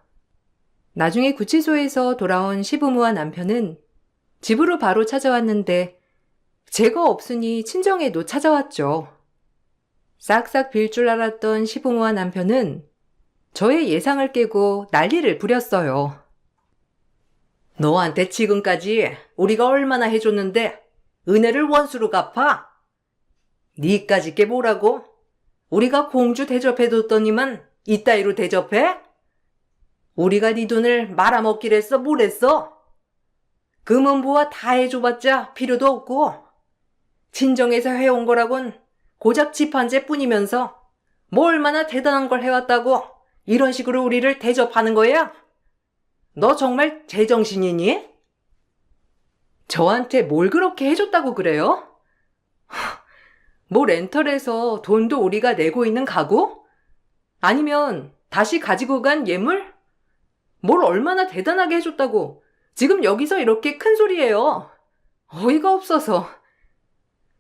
나중에 구치소에서 돌아온 시부모와 남편은 집으로 바로 찾아왔는데 제가 없으니 친정에도 찾아왔죠. 싹싹 빌 줄 알았던 시부모와 남편은 저의 예상을 깨고 난리를 부렸어요. 너한테 지금까지 우리가 얼마나 해줬는데 은혜를 원수로 갚아? 니까짓 게 뭐라고? 우리가 공주 대접해뒀더니만 이따위로 대접해? 우리가 네 돈을 말아먹기랬어 뭐랬어? 금은보화 다 해줘봤자 필요도 없고 친정에서 해온 거라곤 고작 집 한 채뿐이면서 뭐 얼마나 대단한 걸 해왔다고 이런 식으로 우리를 대접하는 거야? 너 정말 제정신이니? 저한테 뭘 그렇게 해줬다고 그래요? 뭐 렌털해서 돈도 우리가 내고 있는 가구? 아니면 다시 가지고 간 예물? 뭘 얼마나 대단하게 해줬다고 지금 여기서 이렇게 큰 소리예요. 어이가 없어서.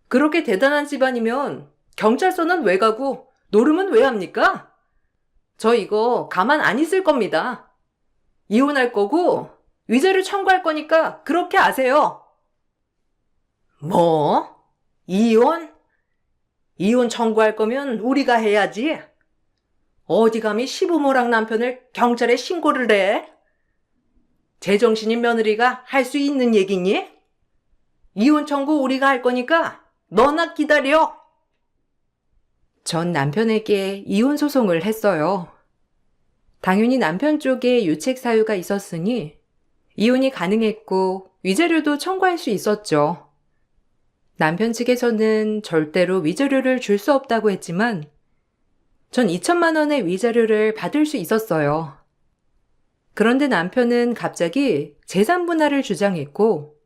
그렇게 대단한 집안이면 경찰서는 왜 가고 노름은 왜 합니까? 저 이거 가만 안 있을 겁니다. 이혼할 거고 위자료 청구할 거니까 그렇게 아세요. 뭐? 이혼? 이혼 청구할 거면 우리가 해야지. 어디 감히 시부모랑 남편을 경찰에 신고를 해? 제정신인 며느리가 할 수 있는 얘기니? 이혼 청구 우리가 할 거니까 너나 기다려. 전 남편에게 이혼 소송을 했어요. 당연히 남편 쪽에 유책 사유가 있었으니 이혼이 가능했고 위자료도 청구할 수 있었죠. 남편 측에서는 절대로 위자료를 줄 수 없다고 했지만 전 2천만 원의 위자료를 받을 수 있었어요. 그런데 남편은 갑자기 재산 분할을 주장했고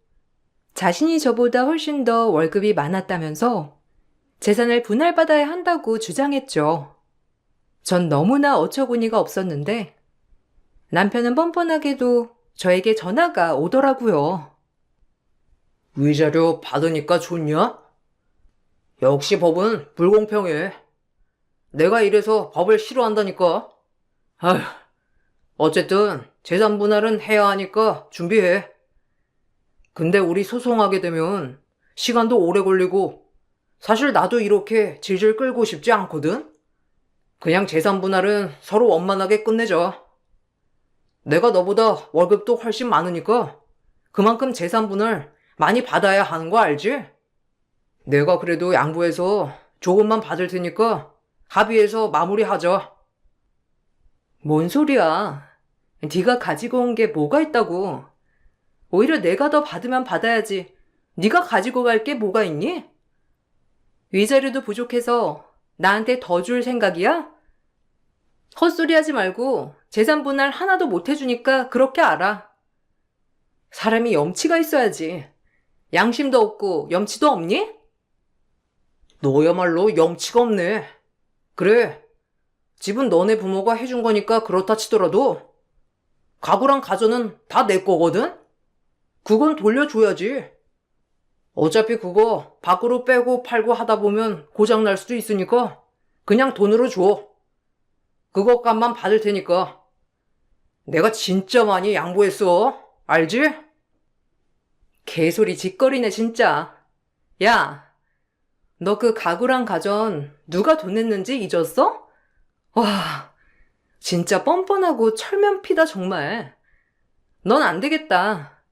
자신이 저보다 훨씬 더 월급이 많았다면서 재산을 분할받아야 한다고 주장했죠. 전 너무나 어처구니가 없었는데 남편은 뻔뻔하게도 저에게 전화가 오더라고요. 위자료 받으니까 좋냐? 역시 법은 불공평해. 내가 이래서 법을 싫어한다니까. 아휴, 어쨌든 재산 분할은 해야 하니까 준비해. 근데 우리 소송하게 되면 시간도 오래 걸리고 사실 나도 이렇게 질질 끌고 싶지 않거든? 그냥 재산 분할은 서로 원만하게 끝내자. 내가 너보다 월급도 훨씬 많으니까 그만큼 재산 분할 많이 받아야 하는 거 알지? 내가 그래도 양보해서 조금만 받을 테니까 합의해서 마무리하자. 뭔 소리야. 네가 가지고 온 게 뭐가 있다고. 오히려 내가 더 받으면 받아야지. 네가 가지고 갈 게 뭐가 있니? 위자료도 부족해서 나한테 더 줄 생각이야? 헛소리 하지 말고 재산 분할 하나도 못 해주니까 그렇게 알아. 사람이 염치가 있어야지. 양심도 없고 염치도 없니? 너야말로 염치가 없네. 그래, 집은 너네 부모가 해준 거니까 그렇다 치더라도 가구랑 가전은 다 내 거거든? 그건 돌려줘야지. 어차피 그거 밖으로 빼고 팔고 하다 보면 고장 날 수도 있으니까 그냥 돈으로 줘. 그거 값만 받을 테니까. 내가 진짜 많이 양보했어. 알지? 개소리 짓거리네 진짜. 야, 너 그 가구랑 가전 누가 돈 냈는지 잊었어? 와, 진짜 뻔뻔하고 철면피다 정말. 넌 안 되겠다.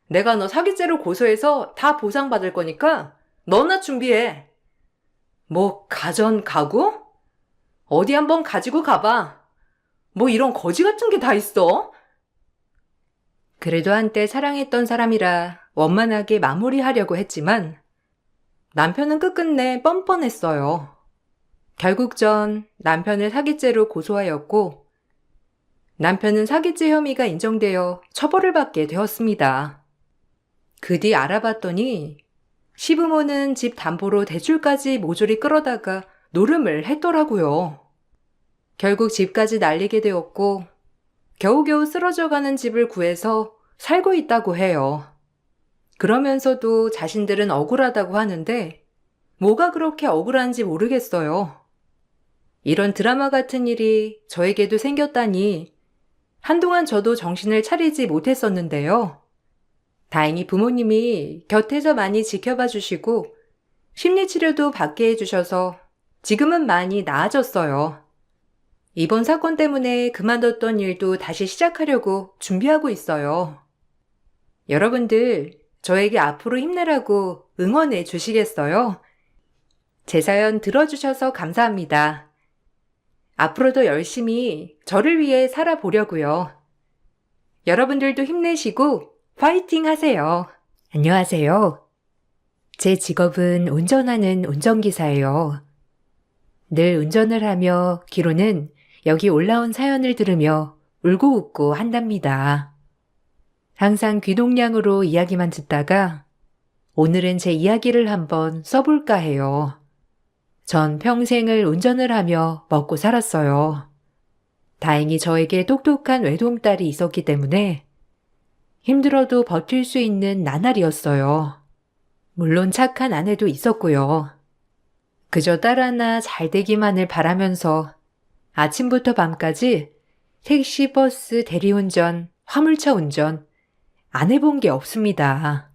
내가 너 사기죄로 고소해서 다 보상받을 거니까 너나 준비해. 뭐 가전, 가구? 어디 한번 가지고 가봐. 뭐 이런 거지 같은 게 다 있어? 그래도 한때 사랑했던 사람이라 원만하게 마무리하려고 했지만 남편은 끝끝내 뻔뻔했어요. 결국 전 남편을 사기죄로 고소하였고 남편은 사기죄 혐의가 인정되어 처벌을 받게 되었습니다. 그 뒤 알아봤더니 시부모는 집 담보로 대출까지 모조리 끌어다가 노름을 했더라고요. 결국 집까지 날리게 되었고 겨우겨우 쓰러져가는 집을 구해서 살고 있다고 해요. 그러면서도 자신들은 억울하다고 하는데 뭐가 그렇게 억울한지 모르겠어요. 이런 드라마 같은 일이 저에게도 생겼다니 한동안 저도 정신을 차리지 못했었는데요. 다행히 부모님이 곁에서 많이 지켜봐 주시고 심리치료도 받게 해주셔서 지금은 많이 나아졌어요. 이번 사건 때문에 그만뒀던 일도 다시 시작하려고 준비하고 있어요. 여러분들 저에게 앞으로 힘내라고 응원해 주시겠어요? 제 사연 들어주셔서 감사합니다. 앞으로도 열심히 저를 위해 살아보려고요. 여러분들도 힘내시고 파이팅 하세요. 안녕하세요. 제 직업은 운전하는 운전기사예요. 늘 운전을 하며 귀로는 여기 올라온 사연을 들으며 울고 웃고 한답니다. 항상 귀동냥으로 이야기만 듣다가 오늘은 제 이야기를 한번 써볼까 해요. 전 평생을 운전을 하며 먹고 살았어요. 다행히 저에게 똑똑한 외동딸이 있었기 때문에 힘들어도 버틸 수 있는 나날이었어요. 물론 착한 아내도 있었고요. 그저 딸 하나 잘 되기만을 바라면서 아침부터 밤까지 택시, 버스, 대리운전, 화물차 운전 안 해본 게 없습니다.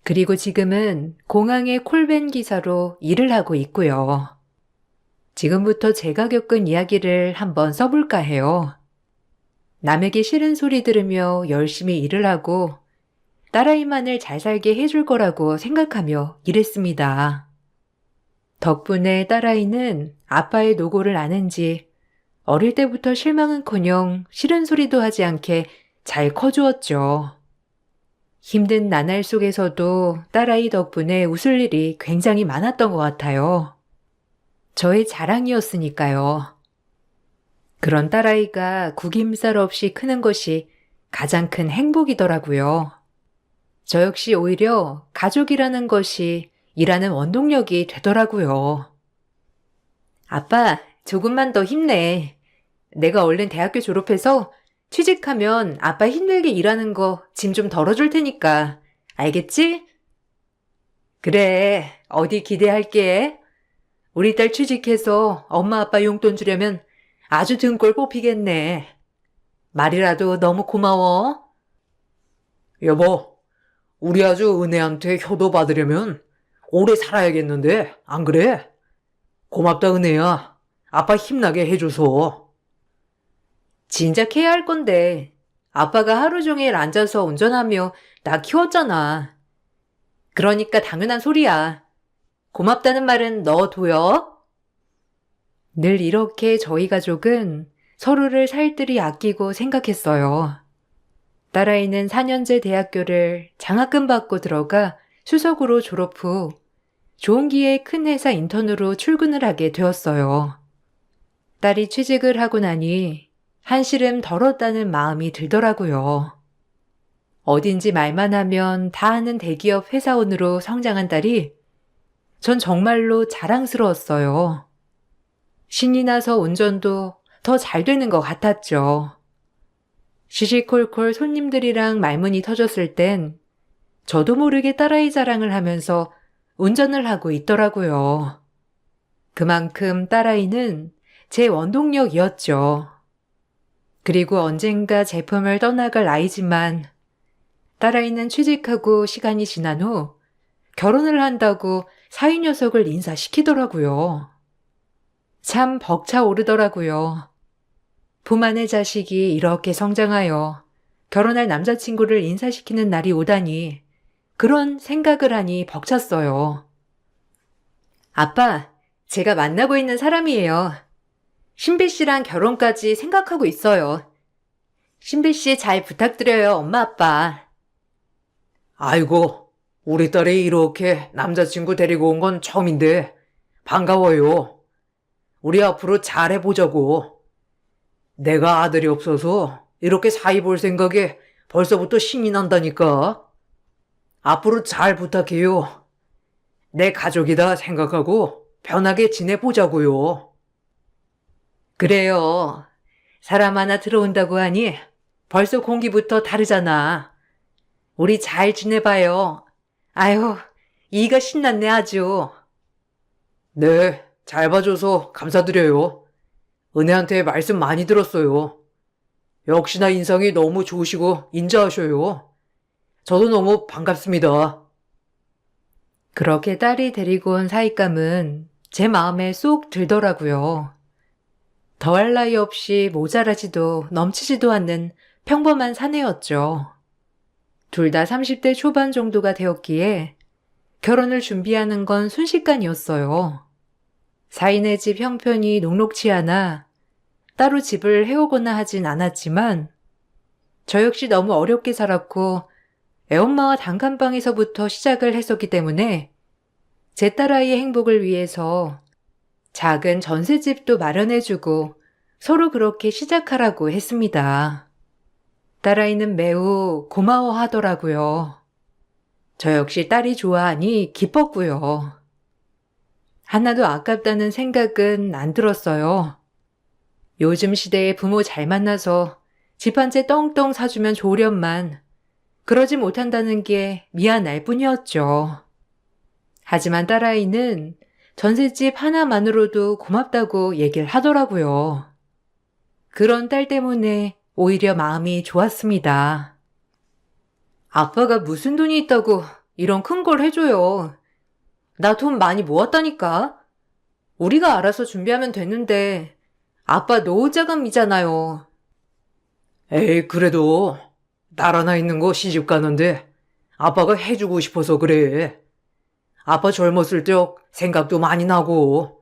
그리고 지금은 공항의 콜밴 기사로 일을 하고 있고요. 지금부터 제가 겪은 이야기를 한번 써볼까 해요. 남에게 싫은 소리 들으며 열심히 일을 하고 딸아이만을 잘 살게 해줄 거라고 생각하며 일했습니다. 덕분에 딸아이는 아빠의 노고를 아는지 어릴 때부터 실망은커녕 싫은 소리도 하지 않게 잘 커주었죠. 힘든 나날 속에서도 딸아이 덕분에 웃을 일이 굉장히 많았던 것 같아요. 저의 자랑이었으니까요. 그런 딸아이가 구김살 없이 크는 것이 가장 큰 행복이더라고요. 저 역시 오히려 가족이라는 것이 일하는 원동력이 되더라고요. 아빠, 조금만 더 힘내. 내가 얼른 대학교 졸업해서 취직하면 아빠 힘들게 일하는 거 짐 좀 덜어줄 테니까. 알겠지? 그래, 어디 기대할게. 우리 딸 취직해서 엄마 아빠 용돈 주려면 아주 등골 뽑히겠네. 말이라도 너무 고마워. 여보, 우리 아주 은혜한테 효도 받으려면 오래 살아야겠는데, 안 그래? 고맙다, 은혜야. 아빠 힘나게 해줘서. 진작 해야 할 건데 아빠가 하루 종일 앉아서 운전하며 나 키웠잖아. 그러니까 당연한 소리야. 고맙다는 말은 넣어둬요. 늘 이렇게 저희 가족은 서로를 살뜰히 아끼고 생각했어요. 딸아이는 4년제 대학교를 장학금 받고 들어가 수석으로 졸업 후 좋은 기회에 큰 회사 인턴으로 출근을 하게 되었어요. 딸이 취직을 하고 나니 한시름 덜었다는 마음이 들더라고요. 어딘지 말만 하면 다 아는 대기업 회사원으로 성장한 딸이 전 정말로 자랑스러웠어요. 신이 나서 운전도 더 잘 되는 것 같았죠. 시시콜콜 손님들이랑 말문이 터졌을 땐 저도 모르게 딸아이 자랑을 하면서 운전을 하고 있더라고요. 그만큼 딸아이는 제 원동력이었죠. 그리고 언젠가 제품을 떠나갈 아이지만 딸아이는 취직하고 시간이 지난 후 결혼을 한다고 사위 녀석을 인사시키더라고요. 참 벅차오르더라고요. 부만의 자식이 이렇게 성장하여 결혼할 남자친구를 인사시키는 날이 오다니 그런 생각을 하니 벅찼어요. 아빠, 제가 만나고 있는 사람이에요. 신비 씨랑 결혼까지 생각하고 있어요. 신비 씨 잘 부탁드려요, 엄마 아빠. 아이고, 우리 딸이 이렇게 남자친구 데리고 온 건 처음인데, 반가워요. 우리 앞으로 잘해보자고. 내가 아들이 없어서 이렇게 사이 볼 생각에 벌써부터 신이 난다니까. 앞으로 잘 부탁해요. 내 가족이다 생각하고 편하게 지내보자고요. 그래요. 사람 하나 들어온다고 하니 벌써 공기부터 다르잖아. 우리 잘 지내봐요. 아유, 이가 신났네 아주. 네, 잘 봐줘서 감사드려요. 은혜한테 말씀 많이 들었어요. 역시나 인상이 너무 좋으시고 인자하셔요. 저도 너무 반갑습니다. 그렇게 딸이 데리고 온 사윗감은 제 마음에 쏙 들더라고요. 더할 나위 없이 모자라지도 넘치지도 않는 평범한 사내였죠. 둘 다 30대 초반 정도가 되었기에 결혼을 준비하는 건 순식간이었어요. 사인의 집 형편이 녹록치 않아 따로 집을 해오거나 하진 않았지만 저 역시 너무 어렵게 살았고 애엄마와 단칸방에서부터 시작을 했었기 때문에 제 딸아이의 행복을 위해서 작은 전셋집도 마련해주고 서로 그렇게 시작하라고 했습니다. 딸아이는 매우 고마워하더라고요. 저 역시 딸이 좋아하니 기뻤고요. 하나도 아깝다는 생각은 안 들었어요. 요즘 시대에 부모 잘 만나서 집 한 채 떵떵 사주면 좋으련만 그러지 못한다는 게 미안할 뿐이었죠. 하지만 딸아이는 전셋집 하나만으로도 고맙다고 얘기를 하더라고요. 그런 딸 때문에 오히려 마음이 좋았습니다. 아빠가 무슨 돈이 있다고 이런 큰 걸 해줘요. 나 돈 많이 모았다니까. 우리가 알아서 준비하면 되는데 아빠 노후자금이잖아요. 에이, 그래도 딸 하나 있는 거 시집 가는데 아빠가 해주고 싶어서 그래. 아빠 젊었을 적 생각도 많이 나고.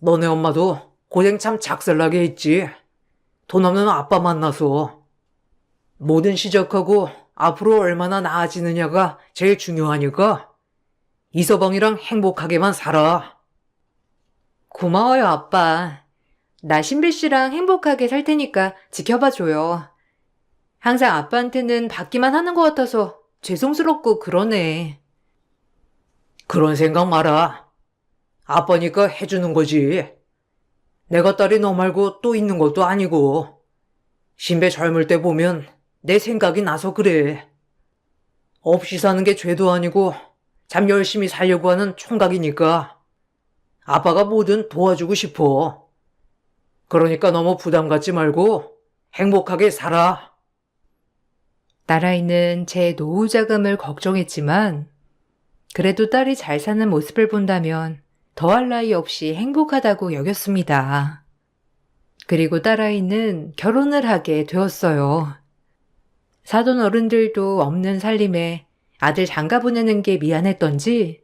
너네 엄마도 고생 참 작살나게 했지. 돈 없는 아빠 만나서. 뭐든 시작하고 앞으로 얼마나 나아지느냐가 제일 중요하니까 이서방이랑 행복하게만 살아. 고마워요, 아빠. 나 신비 씨랑 행복하게 살 테니까 지켜봐줘요. 항상 아빠한테는 받기만 하는 것 같아서 죄송스럽고 그러네. 그런 생각 마라. 아빠니까 해주는 거지. 내가 딸이 너 말고 또 있는 것도 아니고. 신배 젊을 때 보면 내 생각이 나서 그래. 없이 사는 게 죄도 아니고 참 열심히 살려고 하는 총각이니까 아빠가 뭐든 도와주고 싶어. 그러니까 너무 부담 갖지 말고 행복하게 살아. 딸아이는 제 노후 자금을 걱정했지만 그래도 딸이 잘 사는 모습을 본다면 더할 나위 없이 행복하다고 여겼습니다. 그리고 딸아이는 결혼을 하게 되었어요. 사돈 어른들도 없는 살림에 아들 장가 보내는 게 미안했던지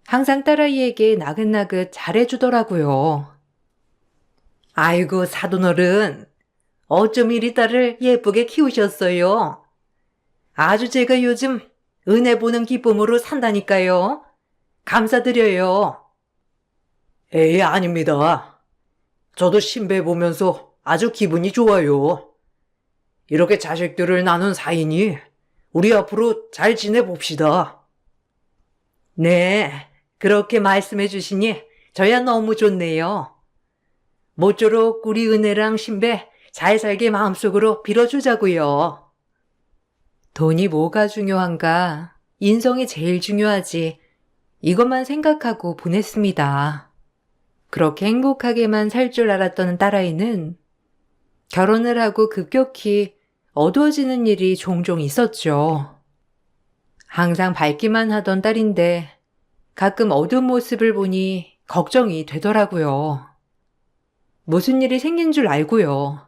항상 딸아이에게 나긋나긋 잘해주더라고요. 아이고 사돈어른, 어쩜 이리 딸을 예쁘게 키우셨어요. 아주 제가 요즘 은혜 보는 기쁨으로 산다니까요. 감사드려요. 에이, 아닙니다. 저도 신배 보면서 아주 기분이 좋아요. 이렇게 자식들을 나눈 사이니 우리 앞으로 잘 지내봅시다. 네, 그렇게 말씀해 주시니 저야 너무 좋네요. 모쪼록 우리 은혜랑 신배 잘 살게 마음속으로 빌어주자고요. 돈이 뭐가 중요한가? 인성이 제일 중요하지. 이것만 생각하고 보냈습니다. 그렇게 행복하게만 살 줄 알았던 딸아이는 결혼을 하고 급격히 어두워지는 일이 종종 있었죠. 항상 밝기만 하던 딸인데 가끔 어두운 모습을 보니 걱정이 되더라고요. 무슨 일이 생긴 줄 알고요.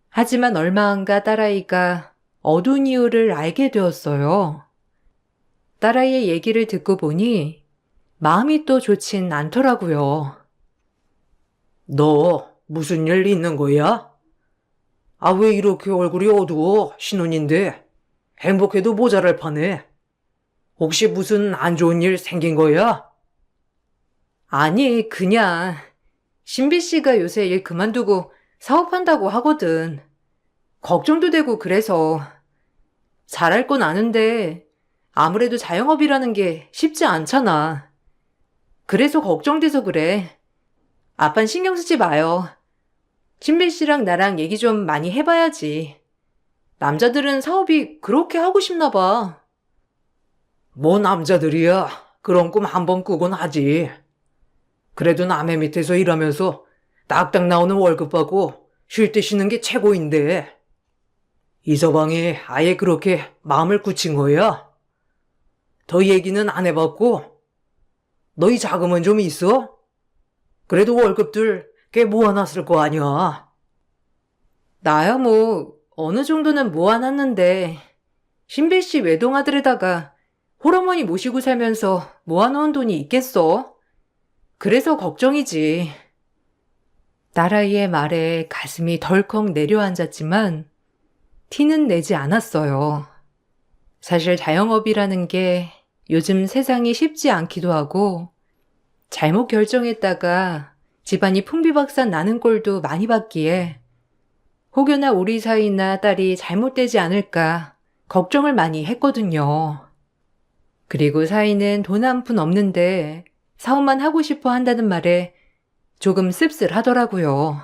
하지만 얼마 안 가 딸아이가 어두운 이유를 알게 되었어요. 딸아이의 얘기를 듣고 보니 마음이 또 좋진 않더라고요. 너 무슨 일 있는 거야? 아, 왜 이렇게 얼굴이 어두워? 신혼인데 행복해도 모자랄 판에. 혹시 무슨 안 좋은 일 생긴 거야? 아니, 그냥 신비 씨가 요새 일 그만두고 사업한다고 하거든. 걱정도 되고 그래서 잘할 건 아는데 아무래도 자영업이라는 게 쉽지 않잖아. 그래서 걱정돼서 그래. 아빤 신경 쓰지 마요. 신비 씨랑 나랑 얘기 좀 많이 해봐야지. 남자들은 사업이 그렇게 하고 싶나 봐. 뭐 남자들이야. 그런 꿈 한 번 꾸곤 하지. 그래도 남의 밑에서 일하면서 딱딱 나오는 월급 받고 쉴 때 쉬는 게 최고인데. 이서방이 아예 그렇게 마음을 굳힌 거야? 더 얘기는 안 해봤고? 너희 자금은 좀 있어? 그래도 월급들 꽤 모아놨을 거 아니야. 나야 뭐 어느 정도는 모아놨는데 신비 씨 외동아들에다가 홀어머니 모시고 살면서 모아놓은 돈이 있겠어? 그래서 걱정이지. 딸아이의 말에 가슴이 덜컥 내려앉았지만 티는 내지 않았어요. 사실 자영업이라는 게 요즘 세상이 쉽지 않기도 하고 잘못 결정했다가 집안이 풍비박산 나는 꼴도 많이 봤기에 혹여나 우리 사이나 딸이 잘못되지 않을까 걱정을 많이 했거든요. 그리고 사이는 돈 한 푼 없는데 사업만 하고 싶어 한다는 말에 조금 씁쓸하더라고요.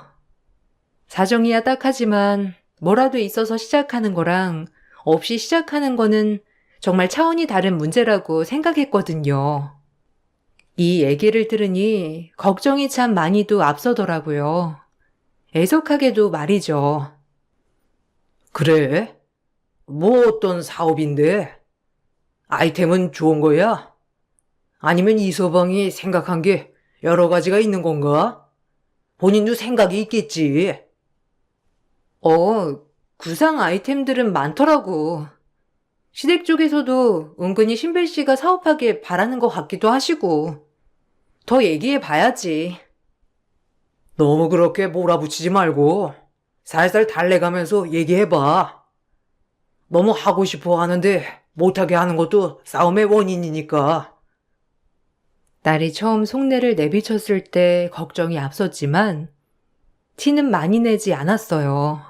사정이야 딱하지만 뭐라도 있어서 시작하는 거랑 없이 시작하는 거는 정말 차원이 다른 문제라고 생각했거든요. 이 얘기를 들으니 걱정이 참 많이도 앞서더라고요. 애석하게도 말이죠. 그래? 뭐 어떤 사업인데? 아이템은 좋은 거야? 아니면 이서방이 생각한 게 여러 가지가 있는 건가? 본인도 생각이 있겠지. 구상 아이템들은 많더라고. 시댁 쪽에서도 은근히 신별 씨가 사업하길 바라는 것 같기도 하시고. 더 얘기해 봐야지. 너무 그렇게 몰아붙이지 말고 살살 달래가면서 얘기해봐. 너무 하고 싶어 하는데 못하게 하는 것도 싸움의 원인이니까. 딸이 처음 속내를 내비쳤을 때 걱정이 앞섰지만 티는 많이 내지 않았어요.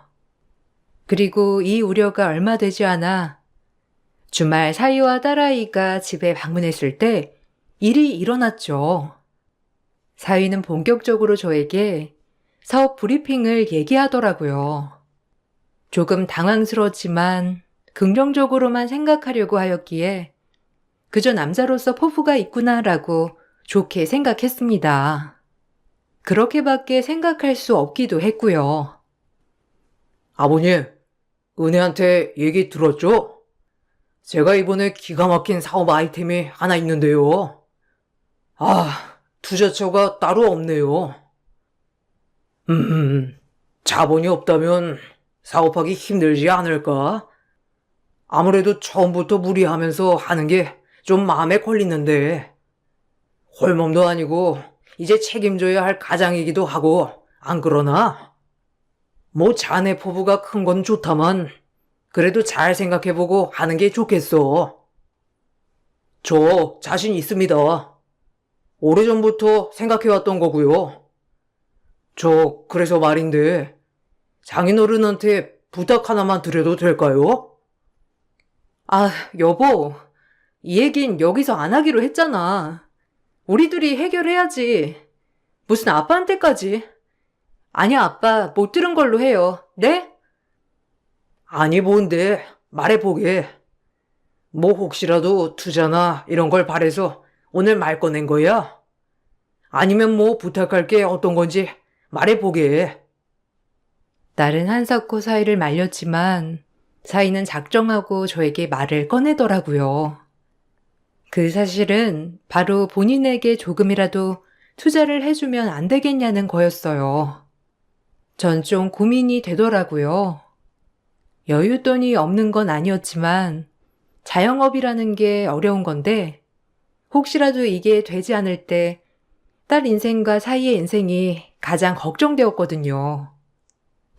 그리고 이 우려가 얼마 되지 않아 주말 사위와 딸아이가 집에 방문했을 때 일이 일어났죠. 사위는 본격적으로 저에게 사업 브리핑을 얘기하더라고요. 조금 당황스러웠지만 긍정적으로만 생각하려고 하였기에 그저 남자로서 포부가 있구나라고 좋게 생각했습니다. 그렇게밖에 생각할 수 없기도 했고요. 아버님, 은혜한테 얘기 들었죠? 제가 이번에 기가 막힌 사업 아이템이 하나 있는데요. 투자처가 따로 없네요. 자본이 없다면 사업하기 힘들지 않을까? 아무래도 처음부터 무리하면서 하는 게 좀 마음에 걸리는데, 홀몸도 아니고 이제 책임져야 할 가장이기도 하고, 안 그러나? 뭐 자네 포부가 큰 건 좋다만, 그래도 잘 생각해보고 하는 게 좋겠어. 저 자신 있습니다. 오래전부터 생각해왔던 거고요. 그래서 말인데, 장인어른한테 부탁 하나만 드려도 될까요? 여보, 이 얘긴 여기서 안 하기로 했잖아. 우리 둘이 해결해야지. 무슨 아빠한테까지. 아니야, 아빠, 못 들은 걸로 해요. 네? 아니 뭔데, 말해보게. 뭐 혹시라도 투자나 이런 걸 바래서 오늘 말 꺼낸 거야? 아니면 뭐 부탁할 게 어떤 건지 말해보게. 딸은 한사코 사이를 말렸지만 사이는 작정하고 저에게 말을 꺼내더라고요. 그 사실은 바로 본인에게 조금이라도 투자를 해주면 안 되겠냐는 거였어요. 전 좀 고민이 되더라고요. 여윳돈이 없는 건 아니었지만 자영업이라는 게 어려운 건데 혹시라도 이게 되지 않을 때 딸 인생과 사이의 인생이 가장 걱정되었거든요.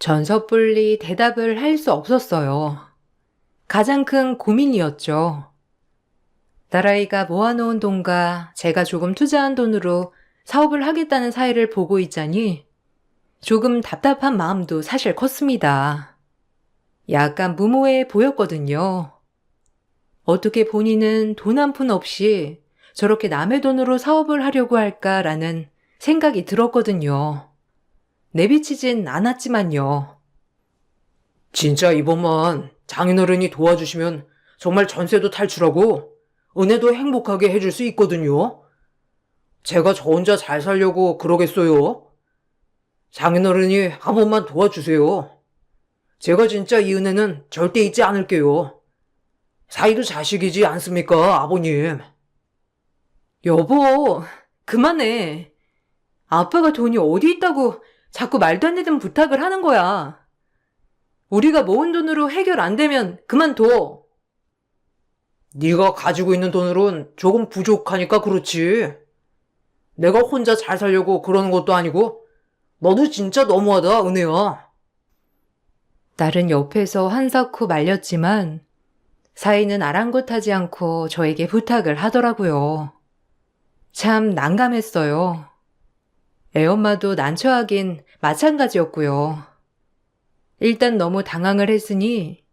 전 섣불리 대답을 할 수 없었어요. 가장 큰 고민이었죠. 딸아이가 모아놓은 돈과 제가 조금 투자한 돈으로 사업을 하겠다는 사이를 보고 있자니 조금 답답한 마음도 사실 컸습니다. 약간 무모해 보였거든요. 어떻게 본인은 돈 한 푼 없이 저렇게 남의 돈으로 사업을 하려고 할까라는 생각이 들었거든요. 내비치진 않았지만요. 진짜 이번만 장인어른이 도와주시면 정말 전세도 탈출하고 은혜도 행복하게 해줄 수 있거든요. 제가 저 혼자 잘 살려고 그러겠어요. 장인어른이 한 번만 도와주세요. 제가 진짜 이 은혜는 절대 잊지 않을게요. 사이도 자식이지 않습니까, 아버님? 여보, 그만해. 아빠가 돈이 어디 있다고 자꾸 말도 안 되는 부탁을 하는 거야. 우리가 모은 돈으로 해결 안 되면 그만둬. 네가 가지고 있는 돈으론 조금 부족하니까 그렇지. 내가 혼자 잘 살려고 그러는 것도 아니고 너도 진짜 너무하다, 은혜야. 딸은 옆에서 한사코 말렸지만 사이는 아랑곳하지 않고 저에게 부탁을 하더라고요. 참 난감했어요. 애엄마도 난처하긴 마찬가지였고요. 일단 너무 당황을 했으니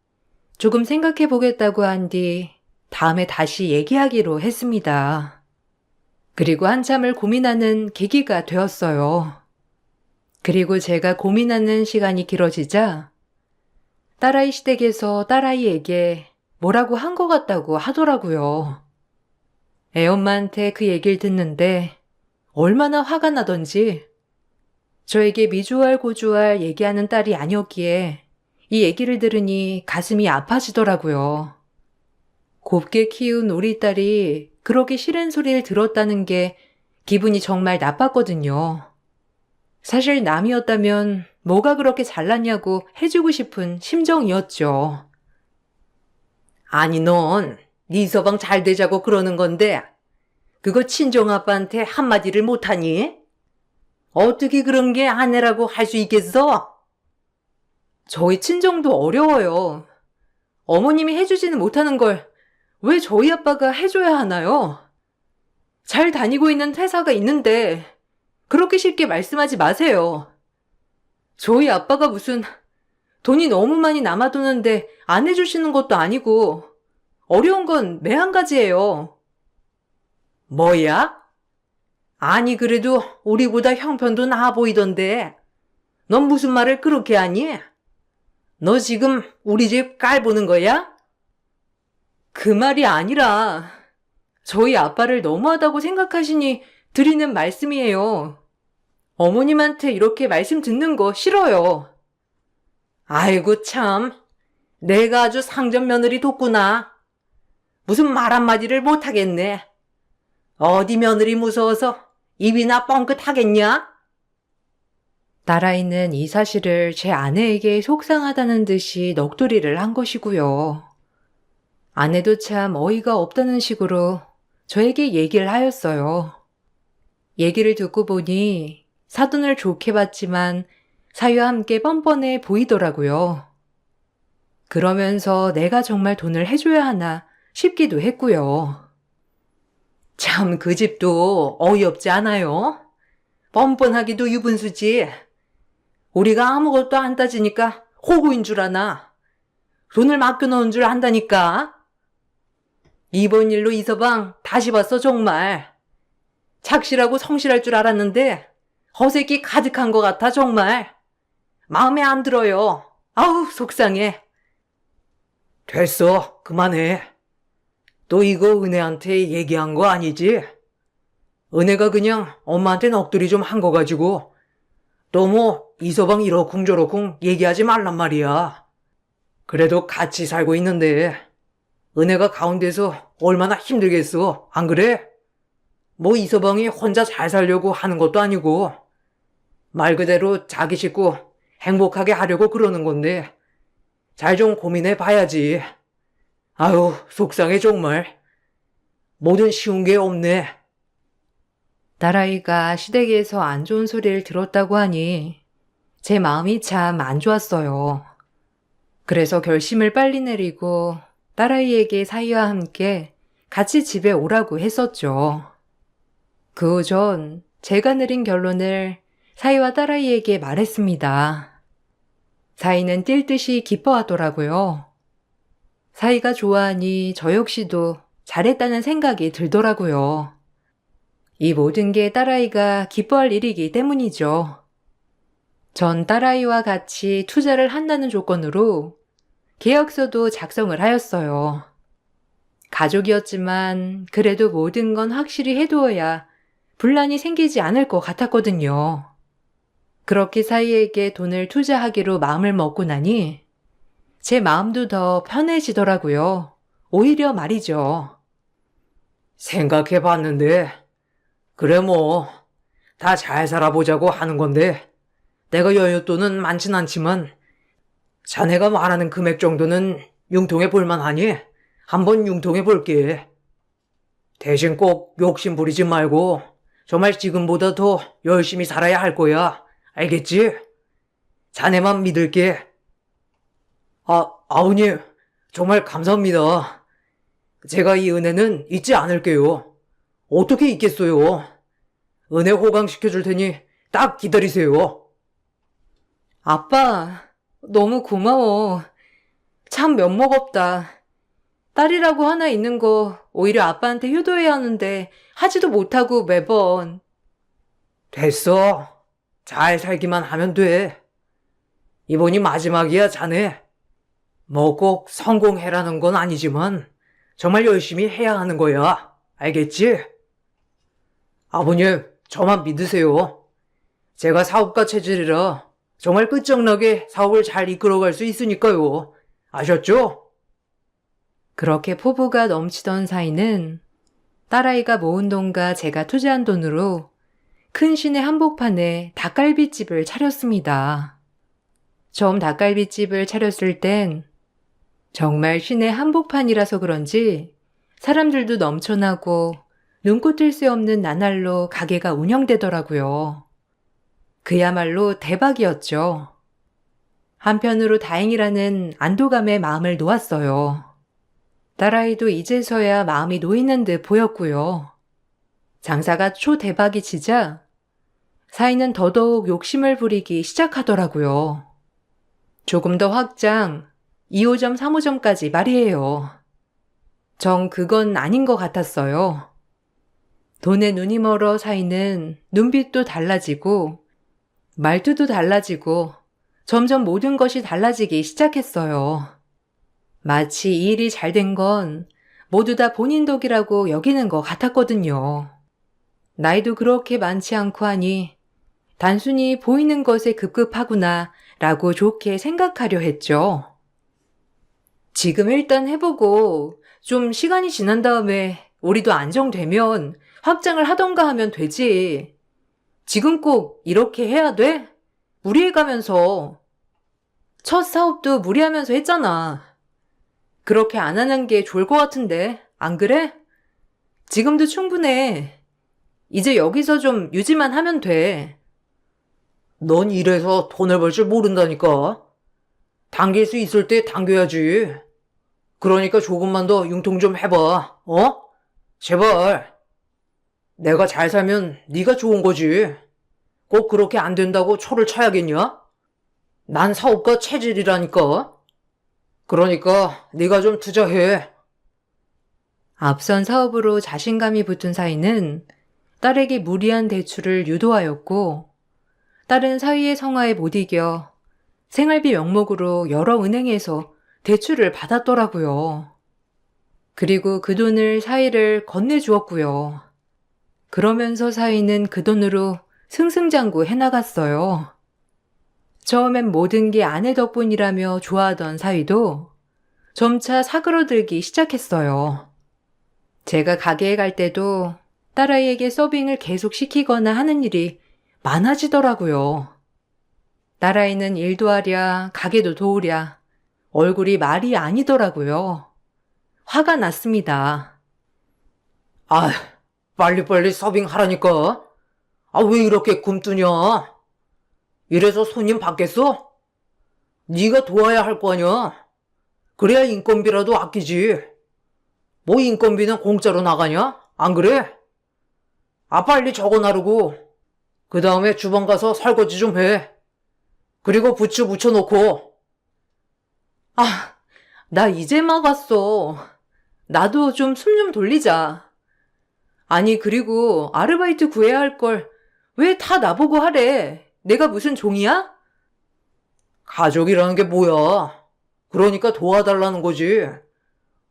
조금 생각해 보겠다고 한 뒤 다음에 다시 얘기하기로 했습니다. 그리고 한참을 고민하는 계기가 되었어요. 그리고 제가 고민하는 시간이 길어지자 딸아이 시댁에서 딸아이에게 뭐라고 한 것 같다고 하더라고요. 애엄마한테 그 얘기를 듣는데 얼마나 화가 나던지 저에게 미주알 고주알 얘기하는 딸이 아니었기에 이 얘기를 들으니 가슴이 아파지더라고요. 곱게 키운 우리 딸이 그렇게 싫은 소리를 들었다는 게 기분이 정말 나빴거든요. 사실 남이었다면 뭐가 그렇게 잘났냐고 해주고 싶은 심정이었죠. 아니 넌 네 서방 잘 되자고 그러는 건데 그거 친정아빠한테 한마디를 못하니? 어떻게 그런 게 아내라고 할 수 있겠어? 저희 친정도 어려워요. 어머님이 해주지는 못하는 걸 왜 저희 아빠가 해줘야 하나요? 잘 다니고 있는 회사가 있는데 그렇게 쉽게 말씀하지 마세요. 저희 아빠가 무슨 돈이 너무 많이 남아도는데 안 해주시는 것도 아니고 어려운 건 매 한 가지예요. 뭐야? 아니 그래도 우리보다 형편도 나아 보이던데 넌 무슨 말을 그렇게 하니? 너 지금 우리 집 깔보는 거야? 그 말이 아니라 저희 아빠를 너무하다고 생각하시니 드리는 말씀이에요. 어머님한테 이렇게 말씀 듣는 거 싫어요. 아이고 참, 내가 아주 상전 며느리 뒀구나. 무슨 말 한마디를 못하겠네. 어디 며느리 무서워서 입이나 뻥끗 하겠냐? 딸아이는 이 사실을 제 아내에게 속상하다는 듯이 넋두리를 한 것이고요. 아내도 참 어이가 없다는 식으로 저에게 얘기를 하였어요. 얘기를 듣고 보니 사돈을 좋게 봤지만 사위와 함께 뻔뻔해 보이더라고요. 그러면서 내가 정말 돈을 해줘야 하나 싶기도 했고요. 참 그 집도 어이없지 않아요? 뻔뻔하기도 유분수지. 우리가 아무것도 안 따지니까 호구인 줄 아나. 돈을 맡겨놓은 줄 안다니까. 이번 일로 이 서방 다시 봤어 정말. 착실하고 성실할 줄 알았는데 허세끼 가득한 것 같아 정말. 마음에 안 들어요. 아우 속상해. 됐어 그만해. 또 이거 은혜한테 얘기한 거 아니지? 은혜가 그냥 엄마한테 넋두리 좀 한 거 가지고 또 뭐 이서방 이러쿵저러쿵 얘기하지 말란 말이야. 그래도 같이 살고 있는데 은혜가 가운데서 얼마나 힘들겠어, 안 그래? 뭐 이서방이 혼자 잘 살려고 하는 것도 아니고 말 그대로 자기 식구 행복하게 하려고 그러는 건데 잘 좀 고민해 봐야지. 아유 속상해 정말. 뭐든 쉬운 게 없네. 딸아이가 시댁에서 안 좋은 소리를 들었다고 하니 제 마음이 참 안 좋았어요. 그래서 결심을 빨리 내리고 딸아이에게 사위와 함께 같이 집에 오라고 했었죠. 그 오전 제가 내린 결론을 사위와 딸아이에게 말했습니다. 사위는 뛸 듯이 기뻐하더라고요. 사위가 좋아하니 저 역시도 잘했다는 생각이 들더라고요. 이 모든 게 딸아이가 기뻐할 일이기 때문이죠. 전 딸아이와 같이 투자를 한다는 조건으로 계약서도 작성을 하였어요. 가족이었지만 그래도 모든 건 확실히 해두어야 분란이 생기지 않을 것 같았거든요. 그렇게 사위에게 돈을 투자하기로 마음을 먹고 나니 제 마음도 더 편해지더라고요. 오히려 말이죠. 생각해봤는데 그래 뭐 다 잘 살아보자고 하는 건데 내가 여윳돈은 많진 않지만 자네가 말하는 금액 정도는 융통해 볼만하니 한번 융통해 볼게. 대신 꼭 욕심 부리지 말고 정말 지금보다 더 열심히 살아야 할 거야. 알겠지? 자네만 믿을게. 아우님 정말 감사합니다. 제가 이 은혜는 잊지 않을게요. 어떻게 잊겠어요? 은혜 호강시켜줄 테니 딱 기다리세요. 아빠, 너무 고마워. 참 면목 없다. 딸이라고 하나 있는 거 오히려 아빠한테 효도해야 하는데 하지도 못하고 매번. 됐어. 잘 살기만 하면 돼. 이번이 마지막이야, 자네. 뭐 꼭 성공해라는 건 아니지만 정말 열심히 해야 하는 거야. 알겠지? 아버님, 저만 믿으세요. 제가 사업가 체질이라 정말 끝장나게 사업을 잘 이끌어갈 수 있으니까요. 아셨죠? 그렇게 포부가 넘치던 사이는 딸아이가 모은 돈과 제가 투자한 돈으로 큰 시내 한복판에 닭갈비집을 차렸습니다. 처음 닭갈비집을 차렸을 땐 정말 시내 한복판이라서 그런지 사람들도 넘쳐나고 눈코 뜰 새 없는 나날로 가게가 운영되더라고요. 그야말로 대박이었죠. 한편으로 다행이라는 안도감에 마음을 놓았어요. 딸아이도 이제서야 마음이 놓이는 듯 보였고요. 장사가 초대박이 치자 사이는 더더욱 욕심을 부리기 시작하더라고요. 조금 더 확장, 2호점, 3호점까지 말이에요. 정 그건 아닌 것 같았어요. 돈에 눈이 멀어 사이는 눈빛도 달라지고 말투도 달라지고 점점 모든 것이 달라지기 시작했어요. 마치 이 일이 잘 된 건 모두 다 본인 덕이라고 여기는 것 같았거든요. 나이도 그렇게 많지 않고 하니 단순히 보이는 것에 급급하구나 라고 좋게 생각하려 했죠. 지금 일단 해보고 좀 시간이 지난 다음에 우리도 안정되면 확장을 하던가 하면 되지. 지금 꼭 이렇게 해야 돼? 무리해가면서. 첫 사업도 무리하면서 했잖아. 그렇게 안 하는 게 좋을 것 같은데, 안 그래? 지금도 충분해. 이제 여기서 좀 유지만 하면 돼. 넌 이래서 돈을 벌 줄 모른다니까. 당길 수 있을 때 당겨야지. 그러니까 조금만 더 융통 좀 해봐. 어? 제발. 내가 잘 살면 네가 좋은 거지. 꼭 그렇게 안 된다고 초를 쳐야겠냐? 난 사업가 체질이라니까. 그러니까 네가 좀 투자해. 앞선 사업으로 자신감이 붙은 사이는 딸에게 무리한 대출을 유도하였고, 딸은 사위의 성화에 못 이겨 생활비 명목으로 여러 은행에서 대출을 받았더라고요. 그리고 그 돈을 사위를 건네주었고요. 그러면서 사위는 그 돈으로 승승장구 해나갔어요. 처음엔 모든 게 아내 덕분이라며 좋아하던 사위도 점차 사그러들기 시작했어요. 제가 가게에 갈 때도 딸아이에게 서빙을 계속 시키거나 하는 일이 많아지더라고요. 딸아이는 일도 하랴, 가게도 도우랴, 얼굴이 말이 아니더라고요. 화가 났습니다. 아, 빨리빨리 서빙하라니까. 아, 왜 이렇게 굼뜨냐? 이래서 손님 받겠어? 네가 도와야 할 거 아니야. 그래야 인건비라도 아끼지. 뭐 인건비는 공짜로 나가냐? 안 그래? 아, 빨리 적어놔르고 그 다음에 주방 가서 설거지 좀 해. 그리고 부추 묻혀놓고. 아, 나 이제 막 왔어. 나도 좀 숨 좀 돌리자. 아니, 그리고 아르바이트 구해야 할 걸 왜 다 나보고 하래? 내가 무슨 종이야? 가족이라는 게 뭐야? 그러니까 도와달라는 거지.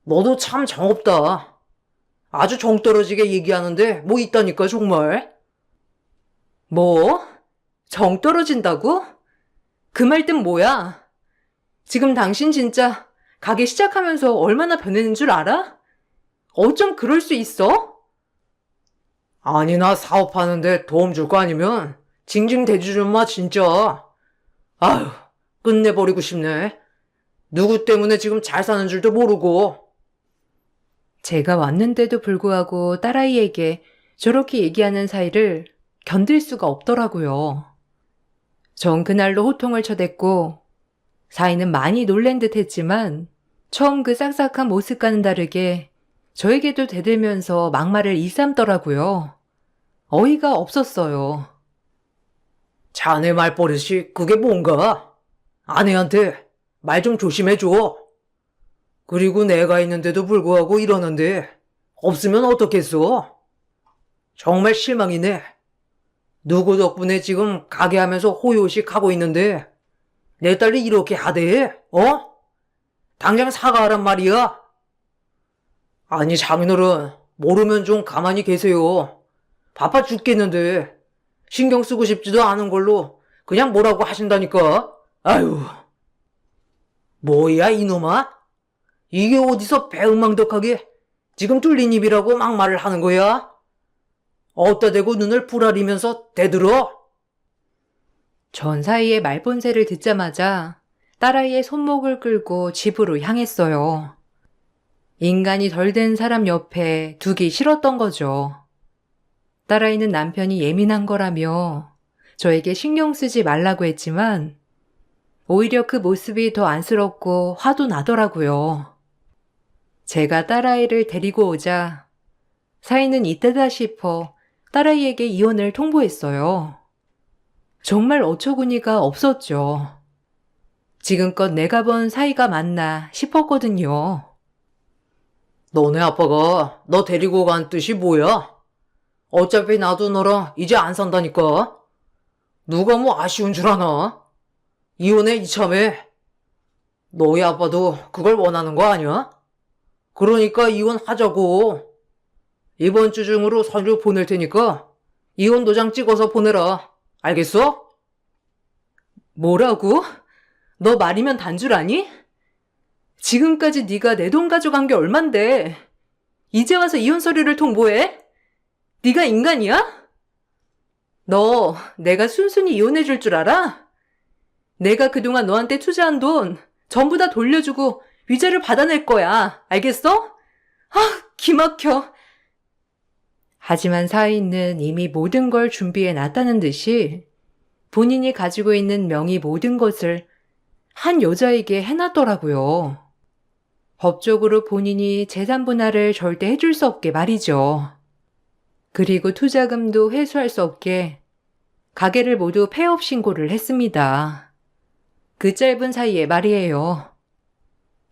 너도 참 정없다. 아주 정떨어지게 얘기하는데 뭐 있다니까 정말. 뭐? 정 떨어진다고? 그 말 땐 뭐야? 지금 당신 진짜 가게 시작하면서 얼마나 변했는 줄 알아? 어쩜 그럴 수 있어? 아니 나 사업하는데 도움 줄 거 아니면 징징대지 좀 마 진짜. 아휴 끝내버리고 싶네. 누구 때문에 지금 잘 사는 줄도 모르고. 제가 왔는데도 불구하고 딸아이에게 저렇게 얘기하는 사이를 견딜 수가 없더라고요. 전 그날로 호통을 쳐댔고 사이는 많이 놀란 듯 했지만 처음 그 싹싹한 모습과는 다르게 저에게도 대들면서 막말을 일삼더라고요. 어이가 없었어요. 자네 말버릇이 그게 뭔가? 아내한테 말 좀 조심해줘. 그리고 내가 있는데도 불구하고 이러는데 없으면 어떻겠어? 정말 실망이네. 누구 덕분에 지금 가게 하면서 호요식 하고 있는데 내 딸이 이렇게 하대? 어? 당장 사과하란 말이야. 아니 장인어른 모르면 좀 가만히 계세요. 바빠 죽겠는데 신경 쓰고 싶지도 않은 걸로 그냥 뭐라고 하신다니까. 아유. 뭐야 이놈아? 이게 어디서 배은망덕하게 지금 뚫린 입이라고 막말을 하는 거야? 어디다 대고 눈을 부라리면서 대들어? 전 사이에 말본새를 듣자마자 딸아이의 손목을 끌고 집으로 향했어요. 인간이 덜 된 사람 옆에 두기 싫었던 거죠. 딸아이는 남편이 예민한 거라며 저에게 신경 쓰지 말라고 했지만 오히려 그 모습이 더 안쓰럽고 화도 나더라고요. 제가 딸아이를 데리고 오자 사이는 이때다 싶어 딸아이에게 이혼을 통보했어요. 정말 어처구니가 없었죠. 지금껏 내가 본 사이가 맞나 싶었거든요. 너네 아빠가 너 데리고 간 뜻이 뭐야? 어차피 나도 너랑 이제 안 산다니까. 누가 뭐 아쉬운 줄 아나? 이혼해 이참에. 너희 아빠도 그걸 원하는 거 아니야? 그러니까 이혼하자고. 이번 주 중으로 서류 보낼 테니까 이혼 도장 찍어서 보내라. 알겠어? 뭐라고? 너 말이면 단줄 아니? 지금까지 네가 내 돈 가져간 게 얼만데 이제 와서 이혼 서류를 통보해? 네가 인간이야? 너 내가 순순히 이혼해 줄 줄 알아? 내가 그동안 너한테 투자한 돈 전부 다 돌려주고 위자료 받아낼 거야. 알겠어? 아, 기막혀. 하지만 사위는 이미 모든 걸 준비해 놨다는 듯이 본인이 가지고 있는 명의 모든 것을 한 여자에게 해놨더라고요. 법적으로 본인이 재산 분할을 절대 해줄 수 없게 말이죠. 그리고 투자금도 회수할 수 없게 가게를 모두 폐업 신고를 했습니다. 그 짧은 사이에 말이에요.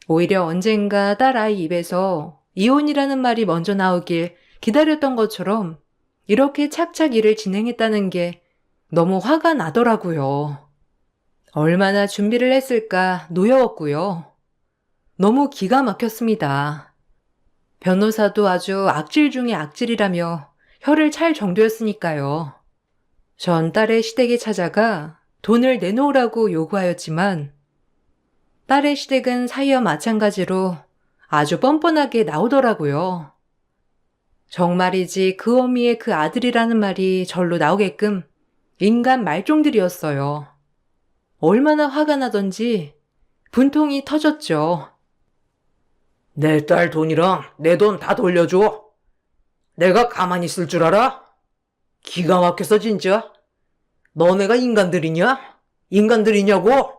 오히려 언젠가 딸아이 입에서 이혼이라는 말이 먼저 나오길 기다렸던 것처럼 이렇게 착착 일을 진행했다는 게 너무 화가 나더라고요. 얼마나 준비를 했을까 노여웠고요. 너무 기가 막혔습니다. 변호사도 아주 악질 중에 악질이라며 혀를 찰 정도였으니까요. 전 딸의 시댁에 찾아가 돈을 내놓으라고 요구하였지만 딸의 시댁은 사이와 마찬가지로 아주 뻔뻔하게 나오더라고요. 정말이지 그 어미의 그 아들이라는 말이 절로 나오게끔 인간 말종들이었어요. 얼마나 화가 나던지 분통이 터졌죠. 내 딸 돈이랑 내 돈 다 돌려줘. 내가 가만히 있을 줄 알아? 기가 막혀서 진짜. 너네가 인간들이냐? 인간들이냐고?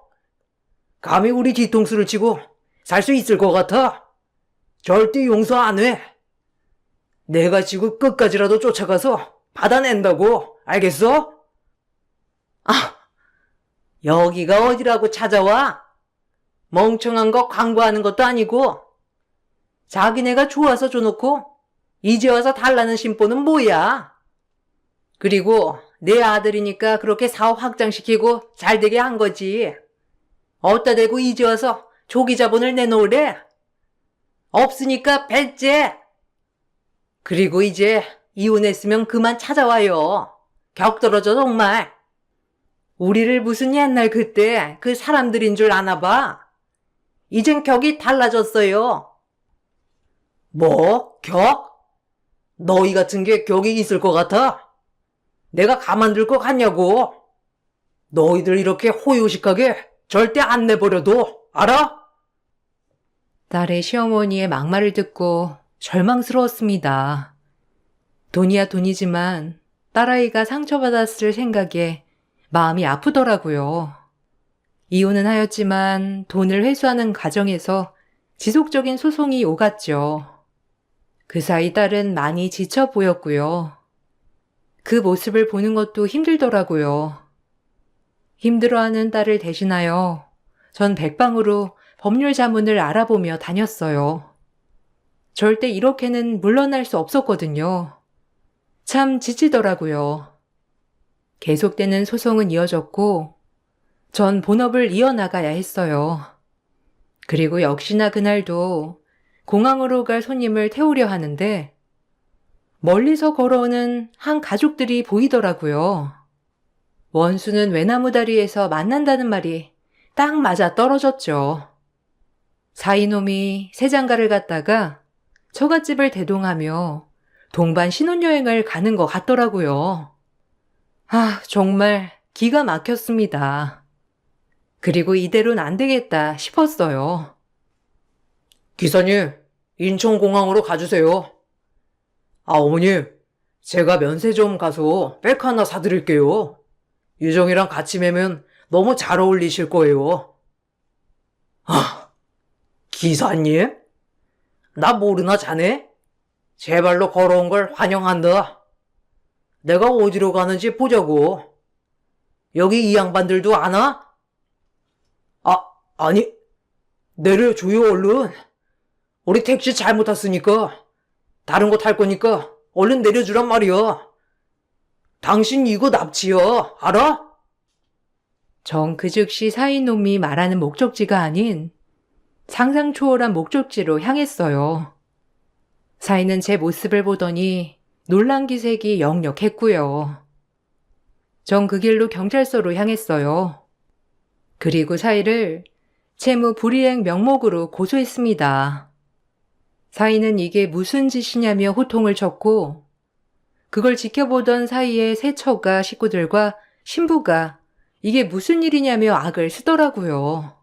감히 우리 뒤통수를 치고 살 수 있을 것 같아? 절대 용서 안 해. 내가 지구 끝까지라도 쫓아가서 받아낸다고. 알겠어? 아, 여기가 어디라고 찾아와? 멍청한 거 광고하는 것도 아니고 자기네가 좋아서 줘놓고 이제 와서 달라는 심보는 뭐야? 그리고 내 아들이니까 그렇게 사업 확장시키고 잘되게 한 거지. 어디다 대고 이제 와서 조기 자본을 내놓으래? 없으니까 배째. 그리고 이제 이혼했으면 그만 찾아와요. 격 떨어져 정말. 우리를 무슨 옛날 그때 그 사람들인 줄 아나 봐. 이젠 격이 달라졌어요. 뭐? 격? 너희 같은 게 격이 있을 것 같아? 내가 가만둘 것 같냐고. 너희들 이렇게 호요식하게 절대 안 내버려둬. 알아? 딸의 시어머니의 막말을 듣고 절망스러웠습니다. 돈이야 돈이지만 딸아이가 상처받았을 생각에 마음이 아프더라고요. 이혼은 하였지만 돈을 회수하는 과정에서 지속적인 소송이 오갔죠. 그 사이 딸은 많이 지쳐 보였고요. 그 모습을 보는 것도 힘들더라고요. 힘들어하는 딸을 대신하여 전 백방으로 법률 자문을 알아보며 다녔어요. 절대 이렇게는 물러날 수 없었거든요. 참 지치더라고요. 계속되는 소송은 이어졌고 전 본업을 이어나가야 했어요. 그리고 역시나 그날도 공항으로 갈 손님을 태우려 하는데 멀리서 걸어오는 한 가족들이 보이더라고요. 원수는 외나무 다리에서 만난다는 말이 딱 맞아 떨어졌죠. 사이놈이 새장가를 갔다가 처갓집을 대동하며 동반 신혼여행을 가는 것 같더라고요. 아, 정말 기가 막혔습니다. 그리고 이대로는 안 되겠다 싶었어요. 기사님, 인천공항으로 가주세요. 아, 어머님, 제가 면세 점 가서 백 하나 사드릴게요. 유정이랑 같이 매면 너무 잘 어울리실 거예요. 아, 기사님? 나 모르나 자네? 제 발로 걸어온 걸 환영한다. 내가 어디로 가는지 보자고. 여기 이 양반들도 아나? 아니, 내려줘요, 얼른. 우리 택시 잘못 탔으니까 다른 거 탈 거니까 얼른 내려주란 말이야. 당신 이거 납치야, 알아? 정 그 즉시 사이놈이 말하는 목적지가 아닌 상상 초월한 목적지로 향했어요. 사이는 제 모습을 보더니 놀란 기색이 역력했고요. 전 그 길로 경찰서로 향했어요. 그리고 사이를 채무 불이행 명목으로 고소했습니다. 사이는 이게 무슨 짓이냐며 호통을 쳤고 그걸 지켜보던 사이의 세처가 식구들과 신부가 이게 무슨 일이냐며 악을 쓰더라고요.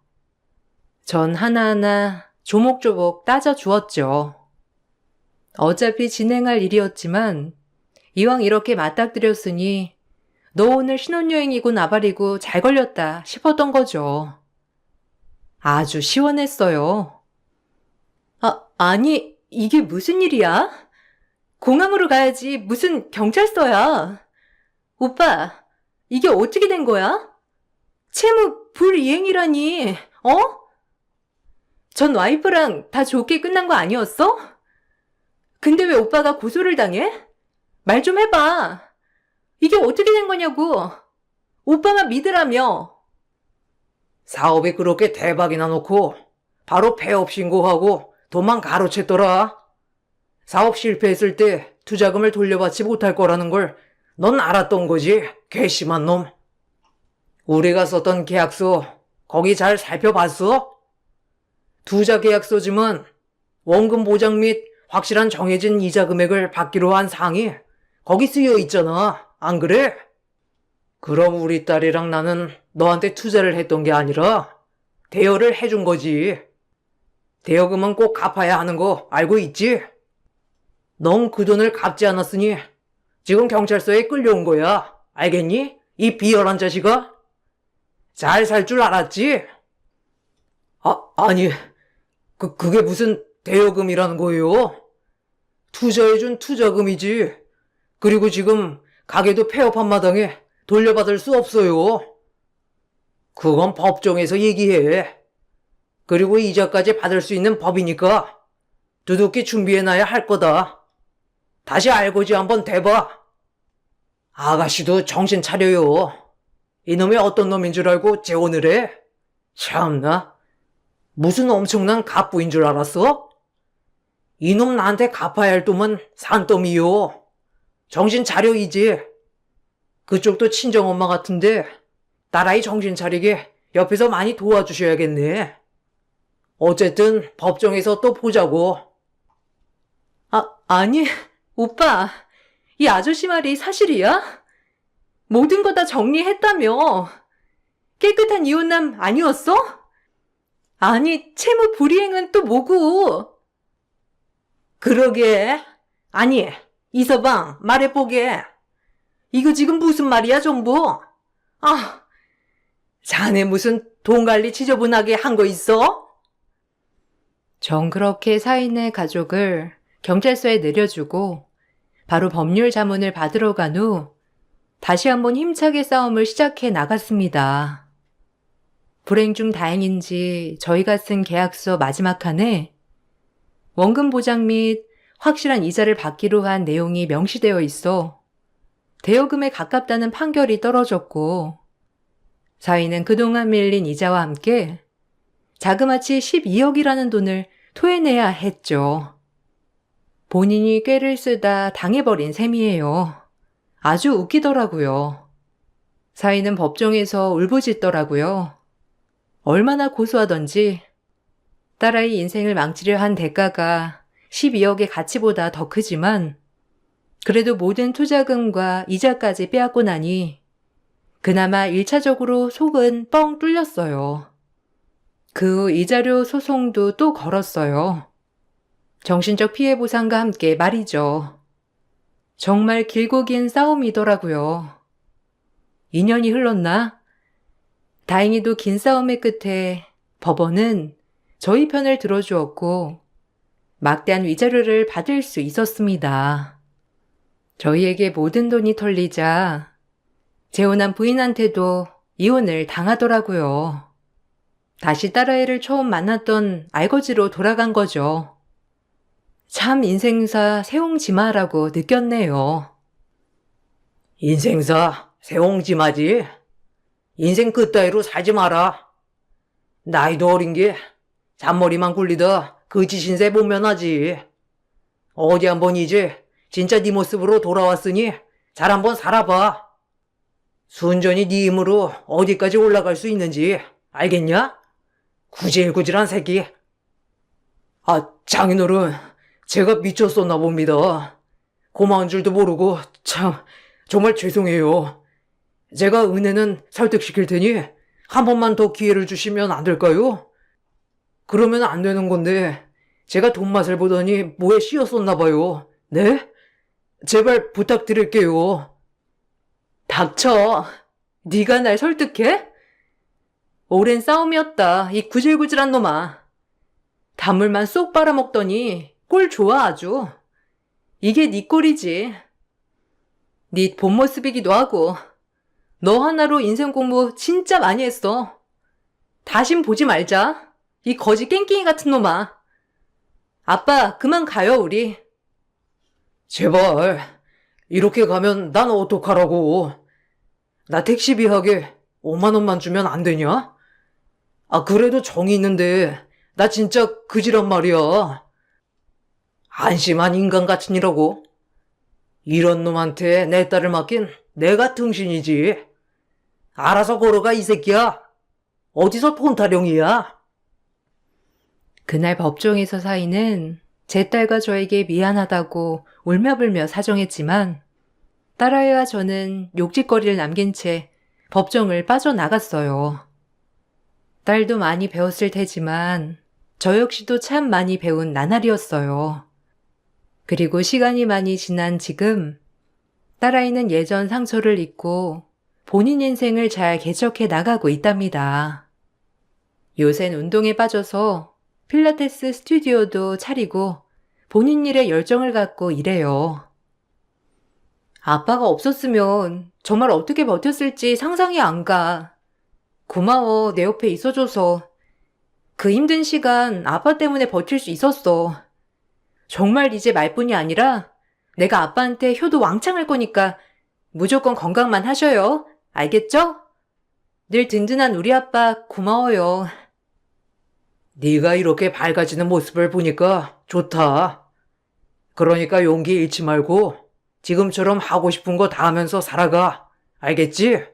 전 하나하나 조목조목 따져주었죠. 어차피 진행할 일이었지만 이왕 이렇게 맞닥뜨렸으니 너 오늘 신혼여행이고 나발이고 잘 걸렸다 싶었던 거죠. 아주 시원했어요. 아니, 이게 무슨 일이야? 공항으로 가야지 무슨 경찰서야. 오빠, 이게 어떻게 된 거야? 채무 불이행이라니, 어? 전 와이프랑 다 좋게 끝난 거 아니었어? 근데 왜 오빠가 고소를 당해? 말 좀 해봐. 이게 어떻게 된 거냐고. 오빠만 믿으라며. 사업이 그렇게 대박이나 놓고 바로 폐업 신고하고 도망 가로챘더라. 사업 실패했을 때 투자금을 돌려받지 못할 거라는 걸 넌 알았던 거지, 괘씸한 놈. 우리가 썼던 계약서 거기 잘 살펴봤어? 투자 계약서지만 원금 보장 및 확실한 정해진 이자 금액을 받기로 한 사항이 거기 쓰여 있잖아, 안 그래? 그럼 우리 딸이랑 나는 너한테 투자를 했던 게 아니라 대여를 해준 거지. 대여금은 꼭 갚아야 하는 거 알고 있지? 넌 그 돈을 갚지 않았으니 지금 경찰서에 끌려온 거야. 알겠니? 이 비열한 자식아. 잘 살 줄 알았지? 아니, 그게 무슨 대여금이라는 거예요? 투자해준 투자금이지. 그리고 지금 가게도 폐업한 마당에 돌려받을 수 없어요. 그건 법정에서 얘기해. 그리고 이자까지 받을 수 있는 법이니까 두둑히 준비해놔야 할 거다. 다시 알고지 한번 대봐. 아가씨도 정신 차려요. 이놈이 어떤 놈인 줄 알고 재혼을 해? 참나. 무슨 엄청난 갑부인 줄 알았어? 이놈 나한테 갚아야 할 돈은 산더미요. 정신 차려 이제. 그쪽도 친정엄마 같은데 딸아이 정신 차리게 옆에서 많이 도와주셔야겠네. 어쨌든 법정에서 또 보자고. 아니, 오빠. 이 아저씨 말이 사실이야? 모든 거 다 정리했다며. 깨끗한 이혼남 아니었어? 아니, 채무 불이행은 또 뭐고? 그러게. 아니, 이서방, 말해보게. 이거 지금 무슨 말이야, 정부? 자네 무슨 돈 관리 지저분하게 한 거 있어? 전 그렇게 사인의 가족을 경찰서에 내려주고 바로 법률 자문을 받으러 간 후 다시 한번 힘차게 싸움을 시작해 나갔습니다. 불행 중 다행인지 저희가 쓴 계약서 마지막 칸에 원금 보장 및 확실한 이자를 받기로 한 내용이 명시되어 있어 대여금에 가깝다는 판결이 떨어졌고 사위는 그동안 밀린 이자와 함께 자그마치 12억이라는 돈을 토해내야 했죠. 본인이 꾀를 쓰다 당해버린 셈이에요. 아주 웃기더라고요. 사위는 법정에서 울부짖더라고요. 얼마나 고소하던지 딸아이 인생을 망치려 한 대가가 12억의 가치보다 더 크지만 그래도 모든 투자금과 이자까지 빼앗고 나니 그나마 1차적으로 속은 뻥 뚫렸어요. 그 후 이자료 소송도 또 걸었어요. 정신적 피해 보상과 함께 말이죠. 정말 길고 긴 싸움이더라고요. 2년이 흘렀나? 다행히도 긴 싸움의 끝에 법원은 저희 편을 들어주었고 막대한 위자료를 받을 수 있었습니다. 저희에게 모든 돈이 털리자 재혼한 부인한테도 이혼을 당하더라고요. 다시 딸아이를 처음 만났던 알거지로 돌아간 거죠. 참 인생사 세옹지마라고 느꼈네요. 인생사 세옹지마지. 인생 그따위로 살지 마라. 나이도 어린 게 잔머리만 굴리다 거지 신세 보면하지. 어디 한번 이제 진짜 네 모습으로 돌아왔으니 잘 한번 살아봐. 순전히 네 힘으로 어디까지 올라갈 수 있는지 알겠냐? 구질구질한 새끼. 아, 장인어른, 제가 미쳤었나 봅니다. 고마운 줄도 모르고 참 정말 죄송해요. 제가 은혜는 설득시킬 테니 한 번만 더 기회를 주시면 안 될까요? 그러면 안 되는 건데 제가 돈 맛을 보더니 뭐에 씌었었나 봐요. 네? 제발 부탁드릴게요. 닥쳐. 네가 날 설득해? 오랜 싸움이었다. 이 구질구질한 놈아. 단물만 쏙 빨아먹더니 꼴 좋아 아주. 이게 네 꼴이지. 네 본 모습이기도 하고 너 하나로 인생 공부 진짜 많이 했어. 다신 보지 말자. 이 거지 깽깽이 같은 놈아. 아빠 그만 가요 우리. 제발 이렇게 가면 난 어떡하라고. 나 택시비 하게 5만 원만 주면 안 되냐? 아, 그래도 정이 있는데 나 진짜 그지란 말이야. 안심한 인간 같으니라고. 이런 놈한테 내 딸을 맡긴 내가 등신이지. 알아서 걸어가 이 새끼야. 어디서 돈 타령이야. 그날 법정에서 사위는 제 딸과 저에게 미안하다고 울며불며 사정했지만 딸아이와 저는 욕짓거리를 남긴 채 법정을 빠져나갔어요. 딸도 많이 배웠을 테지만 저 역시도 참 많이 배운 나날이었어요. 그리고 시간이 많이 지난 지금 딸아이는 예전 상처를 잊고 본인 인생을 잘 개척해 나가고 있답니다. 요샌 운동에 빠져서 필라테스 스튜디오도 차리고 본인 일에 열정을 갖고 일해요. 아빠가 없었으면 정말 어떻게 버텼을지 상상이 안 가. 고마워, 내 옆에 있어줘서. 그 힘든 시간 아빠 때문에 버틸 수 있었어. 정말 이제 말뿐이 아니라 내가 아빠한테 효도 왕창 할 거니까 무조건 건강만 하셔요. 알겠죠? 늘 든든한 우리 아빠 고마워요. 네가 이렇게 밝아지는 모습을 보니까 좋다. 그러니까 용기 잃지 말고 지금처럼 하고 싶은 거 다 하면서 살아가. 알겠지?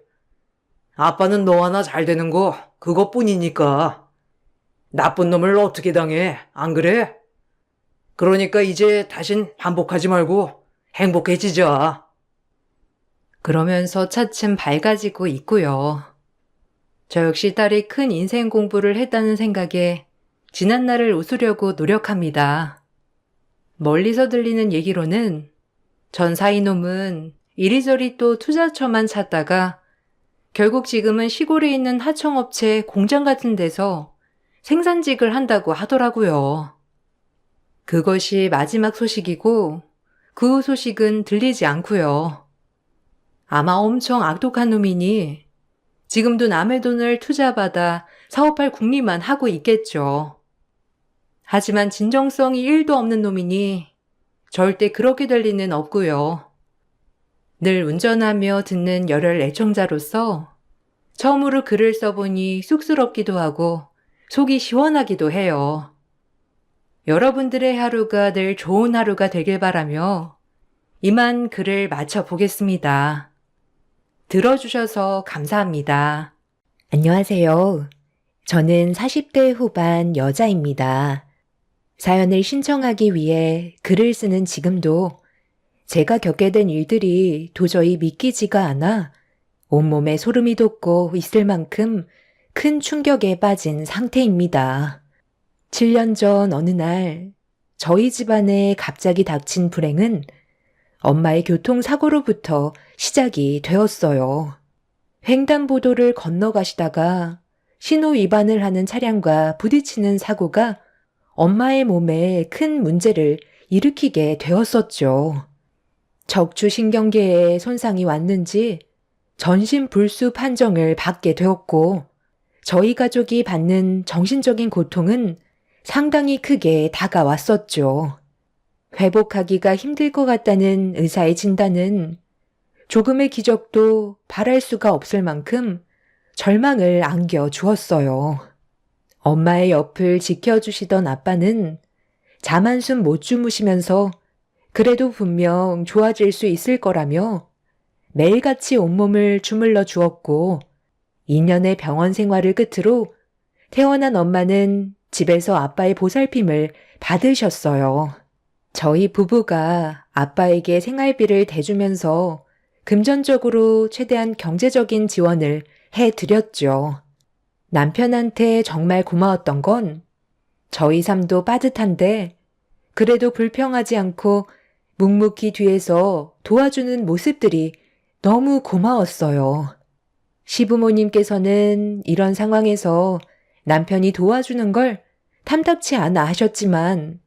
아빠는 너 하나 잘 되는 거 그것뿐이니까. 나쁜 놈을 어떻게 당해, 안 그래? 그러니까 이제 다신 반복하지 말고 행복해지자. 그러면서 차츰 밝아지고 있고요. 저 역시 딸이 큰 인생 공부를 했다는 생각에 지난날을 웃으려고 노력합니다. 멀리서 들리는 얘기로는 전 사이놈은 이리저리 또 투자처만 찾다가 결국 지금은 시골에 있는 하청업체 공장 같은 데서 생산직을 한다고 하더라고요. 그것이 마지막 소식이고 그 후 소식은 들리지 않고요. 아마 엄청 악독한 놈이니 지금도 남의 돈을 투자받아 사업할 궁리만 하고 있겠죠. 하지만 진정성이 1도 없는 놈이니 절대 그렇게 될 리는 없고요. 늘 운전하며 듣는 열혈 애청자로서 처음으로 글을 써보니 쑥스럽기도 하고 속이 시원하기도 해요. 여러분들의 하루가 늘 좋은 하루가 되길 바라며 이만 글을 마쳐보겠습니다. 들어주셔서 감사합니다. 안녕하세요. 저는 40대 후반 여자입니다. 사연을 신청하기 위해 글을 쓰는 지금도 제가 겪게 된 일들이 도저히 믿기지가 않아 온몸에 소름이 돋고 있을 만큼 큰 충격에 빠진 상태입니다. 7년 전 어느 날 저희 집안에 갑자기 닥친 불행은 엄마의 교통사고로부터 시작이 되었어요. 횡단보도를 건너가시다가 신호 위반을 하는 차량과 부딪히는 사고가 엄마의 몸에 큰 문제를 일으키게 되었었죠. 척추신경계에 손상이 왔는지 전신불수 판정을 받게 되었고 저희 가족이 받는 정신적인 고통은 상당히 크게 다가왔었죠. 회복하기가 힘들 것 같다는 의사의 진단은 조금의 기적도 바랄 수가 없을 만큼 절망을 안겨주었어요. 엄마의 옆을 지켜주시던 아빠는 잠 한숨 못 주무시면서 그래도 분명 좋아질 수 있을 거라며 매일같이 온몸을 주물러 주었고 2년의 병원 생활을 끝으로 태어난 엄마는 집에서 아빠의 보살핌을 받으셨어요. 저희 부부가 아빠에게 생활비를 대주면서 금전적으로 최대한 경제적인 지원을 해드렸죠. 남편한테 정말 고마웠던 건 저희 삶도 빠듯한데 그래도 불평하지 않고 묵묵히 뒤에서 도와주는 모습들이 너무 고마웠어요. 시부모님께서는 이런 상황에서 남편이 도와주는 걸 탐탁치 않아 하셨지만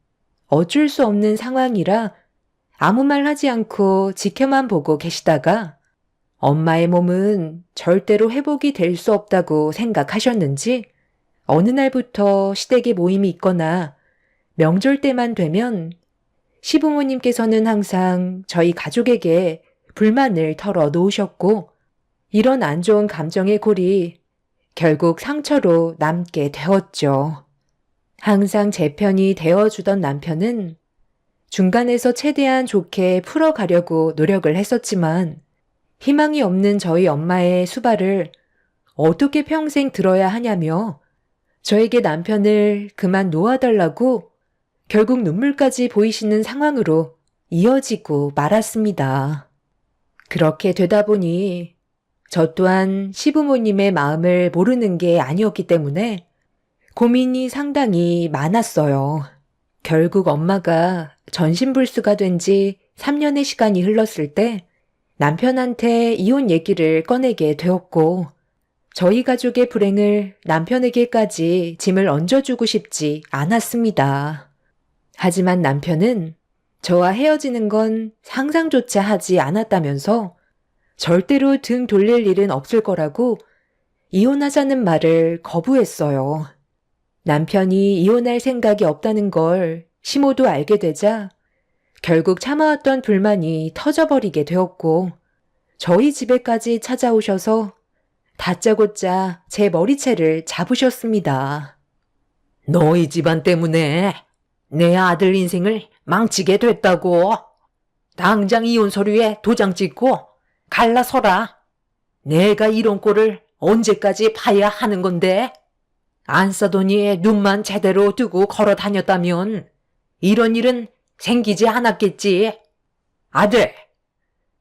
어쩔 수 없는 상황이라 아무 말 하지 않고 지켜만 보고 계시다가 엄마의 몸은 절대로 회복이 될 수 없다고 생각하셨는지 어느 날부터 시댁에 모임이 있거나 명절 때만 되면 시부모님께서는 항상 저희 가족에게 불만을 털어 놓으셨고 이런 안 좋은 감정의 골이 결국 상처로 남게 되었죠. 항상 제 편이 되어주던 남편은 중간에서 최대한 좋게 풀어가려고 노력을 했었지만 희망이 없는 저희 엄마의 수발을 어떻게 평생 들어야 하냐며 저에게 남편을 그만 놓아달라고 결국 눈물까지 보이시는 상황으로 이어지고 말았습니다. 그렇게 되다 보니 저 또한 시부모님의 마음을 모르는 게 아니었기 때문에 고민이 상당히 많았어요. 결국 엄마가 전신불수가 된 지 3년의 시간이 흘렀을 때 남편한테 이혼 얘기를 꺼내게 되었고 저희 가족의 불행을 남편에게까지 짐을 얹어주고 싶지 않았습니다. 하지만 남편은 저와 헤어지는 건 상상조차 하지 않았다면서 절대로 등 돌릴 일은 없을 거라고 이혼하자는 말을 거부했어요. 남편이 이혼할 생각이 없다는 걸 시모도 알게 되자 결국 참아왔던 불만이 터져버리게 되었고 저희 집에까지 찾아오셔서 다짜고짜 제 머리채를 잡으셨습니다. 너희 집안 때문에 내 아들 인생을 망치게 됐다고. 당장 이혼 서류에 도장 찍고 갈라서라. 내가 이런 꼴을 언제까지 봐야 하는 건데? 안 싸더니 눈만 제대로 뜨고 걸어 다녔다면 이런 일은 생기지 않았겠지. 아들,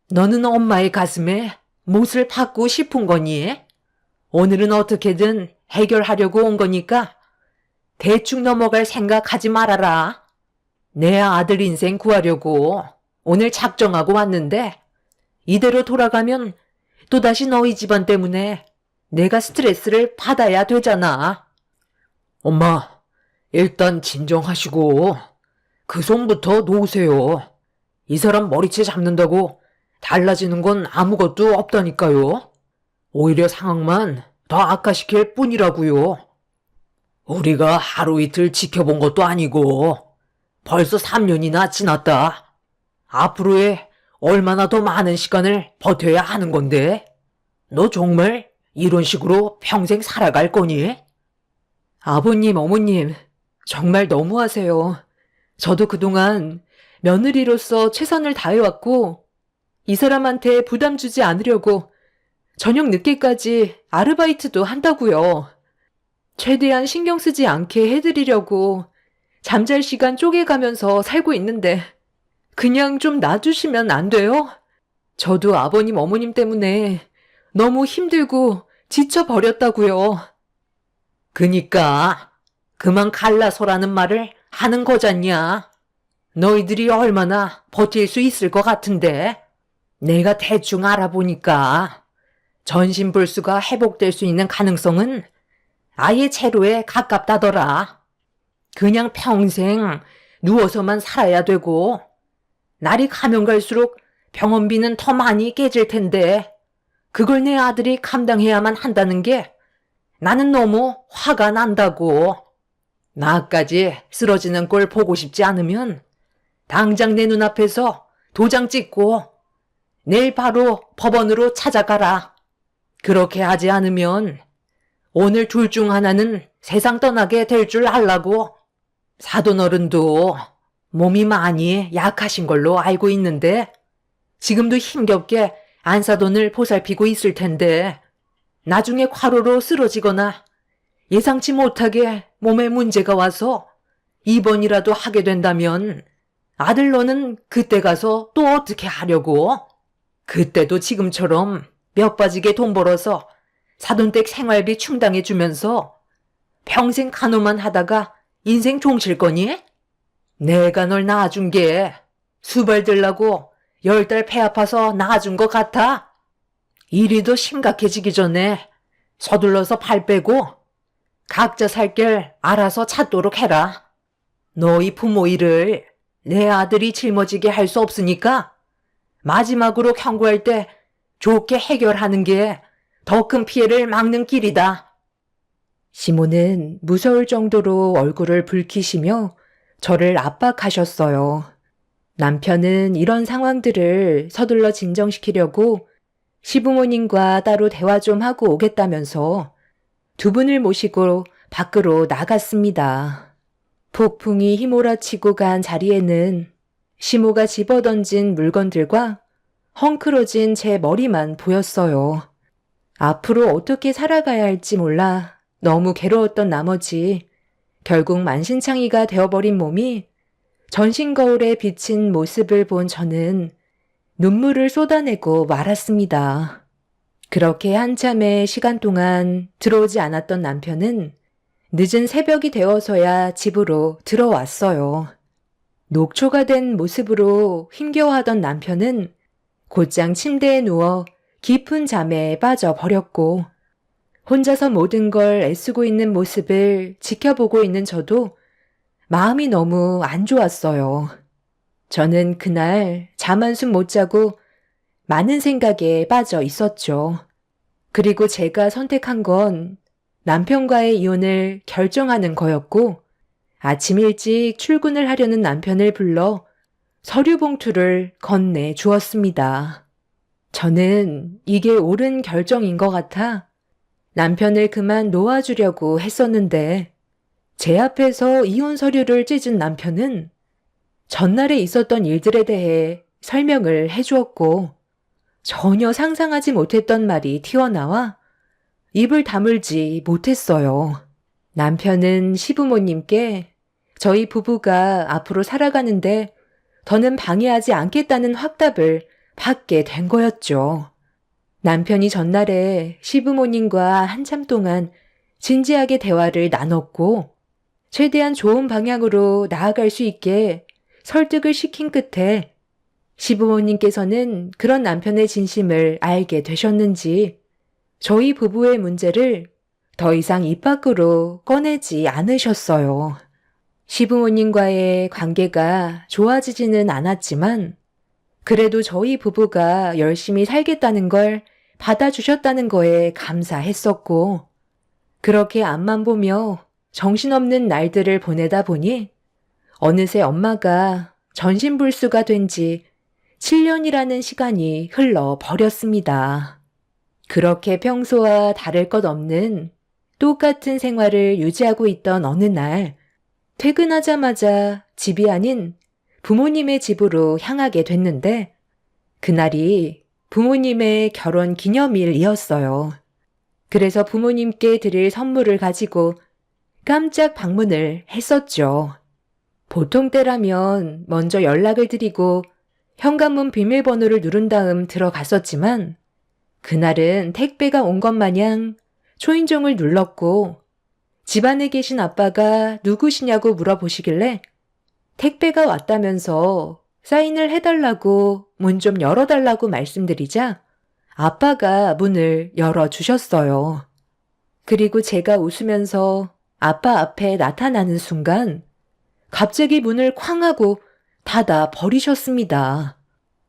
너는 엄마의 가슴에 못을 박고 싶은 거니? 오늘은 어떻게든 해결하려고 온 거니까 대충 넘어갈 생각하지 말아라. 내 아들 인생 구하려고 오늘 작정하고 왔는데 이대로 돌아가면 또다시 너희 집안 때문에 내가 스트레스를 받아야 되잖아. 엄마, 일단 진정하시고 그 손부터 놓으세요. 이 사람 머리채 잡는다고 달라지는 건 아무것도 없다니까요. 오히려 상황만 더 악화시킬 뿐이라고요. 우리가 하루 이틀 지켜본 것도 아니고 벌써 3년이나 지났다. 앞으로의 얼마나 더 많은 시간을 버텨야 하는 건데? 너 정말 이런 식으로 평생 살아갈 거니? 아버님, 어머님, 정말 너무하세요. 저도 그동안 며느리로서 최선을 다해왔고, 이 사람한테 부담 주지 않으려고 저녁 늦게까지 아르바이트도 한다고요. 최대한 신경 쓰지 않게 해드리려고 잠잘 시간 쪼개가면서 살고 있는데 그냥 좀 놔주시면 안 돼요? 저도 아버님, 어머님 때문에 너무 힘들고 지쳐버렸다고요. 그니까 그만 갈라서라는 말을 하는 거잖냐. 너희들이 얼마나 버틸 수 있을 것 같은데? 내가 대충 알아보니까 전신불수가 회복될 수 있는 가능성은 아예 제로에 가깝다더라. 그냥 평생 누워서만 살아야 되고 날이 가면 갈수록 병원비는 더 많이 깨질 텐데 그걸 내 아들이 감당해야만 한다는 게 나는 너무 화가 난다고. 나까지 쓰러지는 꼴 보고 싶지 않으면 당장 내 눈앞에서 도장 찍고 내일 바로 법원으로 찾아가라. 그렇게 하지 않으면 오늘 둘 중 하나는 세상 떠나게 될 줄 알라고. 사돈 어른도 몸이 많이 약하신 걸로 알고 있는데 지금도 힘겹게 안사돈을 보살피고 있을 텐데 나중에 과로로 쓰러지거나 예상치 못하게 몸에 문제가 와서 입원이라도 하게 된다면 아들 너는 그때 가서 또 어떻게 하려고? 그때도 지금처럼 몇 빠지게 돈 벌어서 사돈댁 생활비 충당해주면서 평생 간호만 하다가 인생 종칠 거니? 내가 널 낳아준 게 수발 들라고 10달 배 아파서 낳아준 것 같아? 일이 더 심각해지기 전에 서둘러서 발 빼고 각자 살 길 알아서 찾도록 해라. 너희 부모 일을 내 아들이 짊어지게 할 수 없으니까 마지막으로 경고할 때 좋게 해결하는 게 더 큰 피해를 막는 길이다. 시모는 무서울 정도로 얼굴을 붉히시며 저를 압박하셨어요. 남편은 이런 상황들을 서둘러 진정시키려고 시부모님과 따로 대화 좀 하고 오겠다면서 두 분을 모시고 밖으로 나갔습니다. 폭풍이 휘몰아치고 간 자리에는 시모가 집어던진 물건들과 헝클어진 제 머리만 보였어요. 앞으로 어떻게 살아가야 할지 몰라 너무 괴로웠던 나머지 결국 만신창이가 되어버린 몸이 전신 거울에 비친 모습을 본 저는 눈물을 쏟아내고 말았습니다. 그렇게 한참의 시간 동안 들어오지 않았던 남편은 늦은 새벽이 되어서야 집으로 들어왔어요. 녹초가 된 모습으로 힘겨워하던 남편은 곧장 침대에 누워 깊은 잠에 빠져버렸고 혼자서 모든 걸 애쓰고 있는 모습을 지켜보고 있는 저도 마음이 너무 안 좋았어요. 저는 그날 잠 한숨 못 자고 많은 생각에 빠져 있었죠. 그리고 제가 선택한 건 남편과의 이혼을 결정하는 거였고 아침 일찍 출근을 하려는 남편을 불러 서류 봉투를 건네 주었습니다. 저는 이게 옳은 결정인 것 같아 남편을 그만 놓아주려고 했었는데 제 앞에서 이혼 서류를 찢은 남편은 전날에 있었던 일들에 대해 설명을 해주었고 전혀 상상하지 못했던 말이 튀어나와 입을 다물지 못했어요. 남편은 시부모님께 저희 부부가 앞으로 살아가는데 더는 방해하지 않겠다는 확답을 받게 된 거였죠. 남편이 전날에 시부모님과 한참 동안 진지하게 대화를 나눴고 최대한 좋은 방향으로 나아갈 수 있게 설득을 시킨 끝에 시부모님께서는 그런 남편의 진심을 알게 되셨는지 저희 부부의 문제를 더 이상 입 밖으로 꺼내지 않으셨어요. 시부모님과의 관계가 좋아지지는 않았지만 그래도 저희 부부가 열심히 살겠다는 걸 받아주셨다는 거에 감사했었고, 그렇게 앞만 보며 정신없는 날들을 보내다 보니 어느새 엄마가 전신불수가 된 지 7년이라는 시간이 흘러 버렸습니다. 그렇게 평소와 다를 것 없는 똑같은 생활을 유지하고 있던 어느 날, 퇴근하자마자 집이 아닌 부모님의 집으로 향하게 됐는데, 그날이 부모님의 결혼 기념일이었어요. 그래서 부모님께 드릴 선물을 가지고 깜짝 방문을 했었죠. 보통 때라면 먼저 연락을 드리고 현관문 비밀번호를 누른 다음 들어갔었지만, 그날은 택배가 온 것 마냥 초인종을 눌렀고 집안에 계신 아빠가 누구시냐고 물어보시길래 택배가 왔다면서 사인을 해달라고 문 좀 열어달라고 말씀드리자 아빠가 문을 열어주셨어요. 그리고 제가 웃으면서 아빠 앞에 나타나는 순간 갑자기 문을 쾅 하고 닫아 버리셨습니다.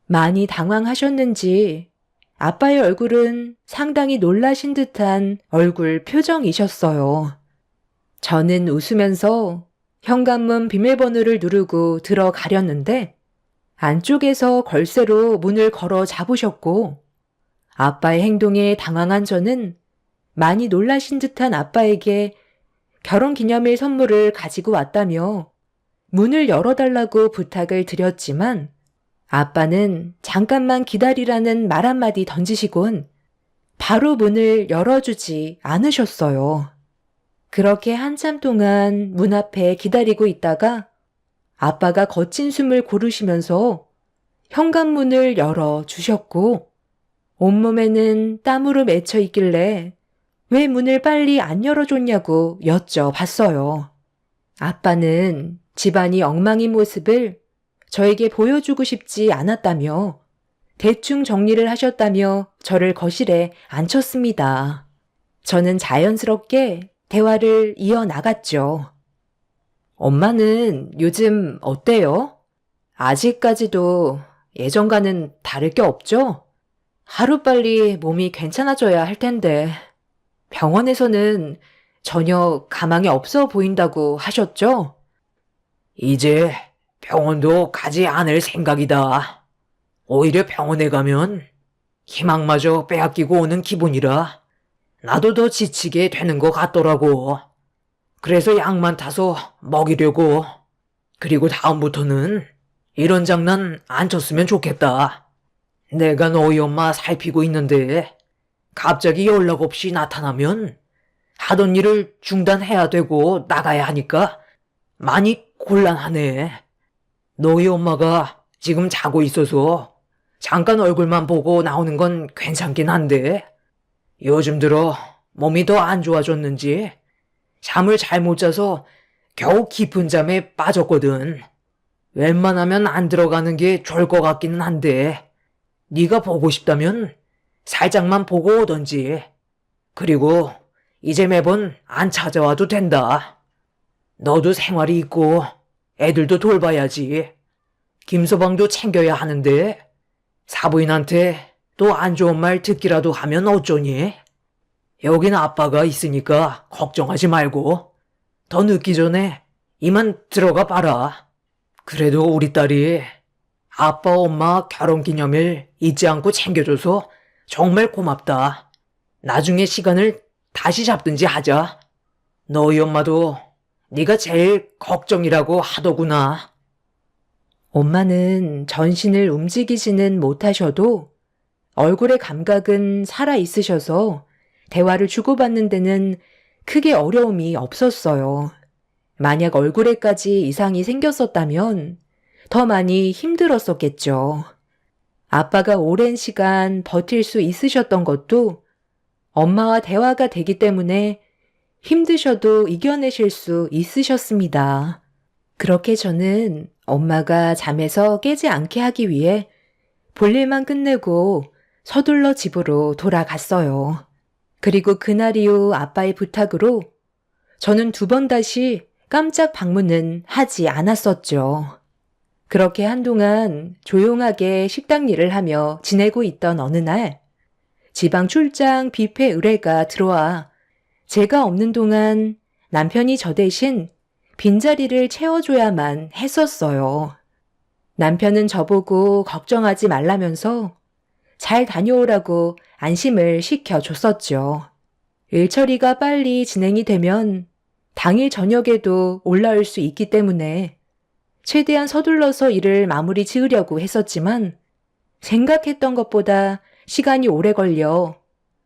많이 당황하셨는지 아빠의 얼굴은 상당히 놀라신 듯한 얼굴 표정이셨어요. 저는 웃으면서 현관문 비밀번호를 누르고 들어가려는데 안쪽에서 걸쇠로 문을 걸어 잡으셨고, 아빠의 행동에 당황한 저는 많이 놀라신 듯한 아빠에게 결혼기념일 선물을 가지고 왔다며 문을 열어달라고 부탁을 드렸지만 아빠는 잠깐만 기다리라는 말 한마디 던지시곤 바로 문을 열어주지 않으셨어요. 그렇게 한참 동안 문 앞에 기다리고 있다가 아빠가 거친 숨을 고르시면서 현관문을 열어주셨고 온몸에는 땀으로 맺혀 있길래 왜 문을 빨리 안 열어줬냐고 여쭤봤어요. 아빠는 집안이 엉망인 모습을 저에게 보여주고 싶지 않았다며 대충 정리를 하셨다며 저를 거실에 앉혔습니다. 저는 자연스럽게 대화를 이어나갔죠. 엄마는 요즘 어때요? 아직까지도 예전과는 다를 게 없죠? 하루빨리 몸이 괜찮아져야 할 텐데 병원에서는 전혀 가망이 없어 보인다고 하셨죠? 이제 병원도 가지 않을 생각이다. 오히려 병원에 가면 희망마저 빼앗기고 오는 기분이라 나도 더 지치게 되는 것 같더라고. 그래서 약만 타서 먹이려고. 그리고 다음부터는 이런 장난 안 쳤으면 좋겠다. 내가 너희 엄마 살피고 있는데 갑자기 연락 없이 나타나면 하던 일을 중단해야 되고 나가야 하니까 많이 곤란하네. 너희 엄마가 지금 자고 있어서 잠깐 얼굴만 보고 나오는 건 괜찮긴 한데 요즘 들어 몸이 더 안 좋아졌는지 잠을 잘 못 자서 겨우 깊은 잠에 빠졌거든. 웬만하면 안 들어가는 게 좋을 것 같기는 한데 네가 보고 싶다면 살짝만 보고 오던지. 그리고 이제 매번 안 찾아와도 된다. 너도 생활이 있고 애들도 돌봐야지. 김서방도 챙겨야 하는데 사부인한테 또 안 좋은 말 듣기라도 하면 어쩌니? 여긴 아빠가 있으니까 걱정하지 말고 더 늦기 전에 이만 들어가 봐라. 그래도 우리 딸이 아빠 엄마 결혼기념일 잊지 않고 챙겨줘서 정말 고맙다. 나중에 시간을 다시 잡든지 하자. 너희 엄마도 네가 제일 걱정이라고 하더구나. 엄마는 전신을 움직이지는 못하셔도 얼굴의 감각은 살아있으셔서 대화를 주고받는 데는 크게 어려움이 없었어요. 만약 얼굴에까지 이상이 생겼었다면 더 많이 힘들었었겠죠. 아빠가 오랜 시간 버틸 수 있으셨던 것도 엄마와 대화가 되기 때문에 힘드셔도 이겨내실 수 있으셨습니다. 그렇게 저는 엄마가 잠에서 깨지 않게 하기 위해 볼일만 끝내고 서둘러 집으로 돌아갔어요. 그리고 그날 이후 아빠의 부탁으로 저는 2번 다시 깜짝 방문은 하지 않았었죠. 그렇게 한동안 조용하게 식당 일을 하며 지내고 있던 어느 날 지방 출장 뷔페 의뢰가 들어와 제가 없는 동안 남편이 저 대신 빈자리를 채워줘야만 했었어요. 남편은 저보고 걱정하지 말라면서 잘 다녀오라고 안심을 시켜줬었죠. 일 처리가 빨리 진행이 되면 당일 저녁에도 올라올 수 있기 때문에 최대한 서둘러서 일을 마무리 지으려고 했었지만 생각했던 것보다 시간이 오래 걸려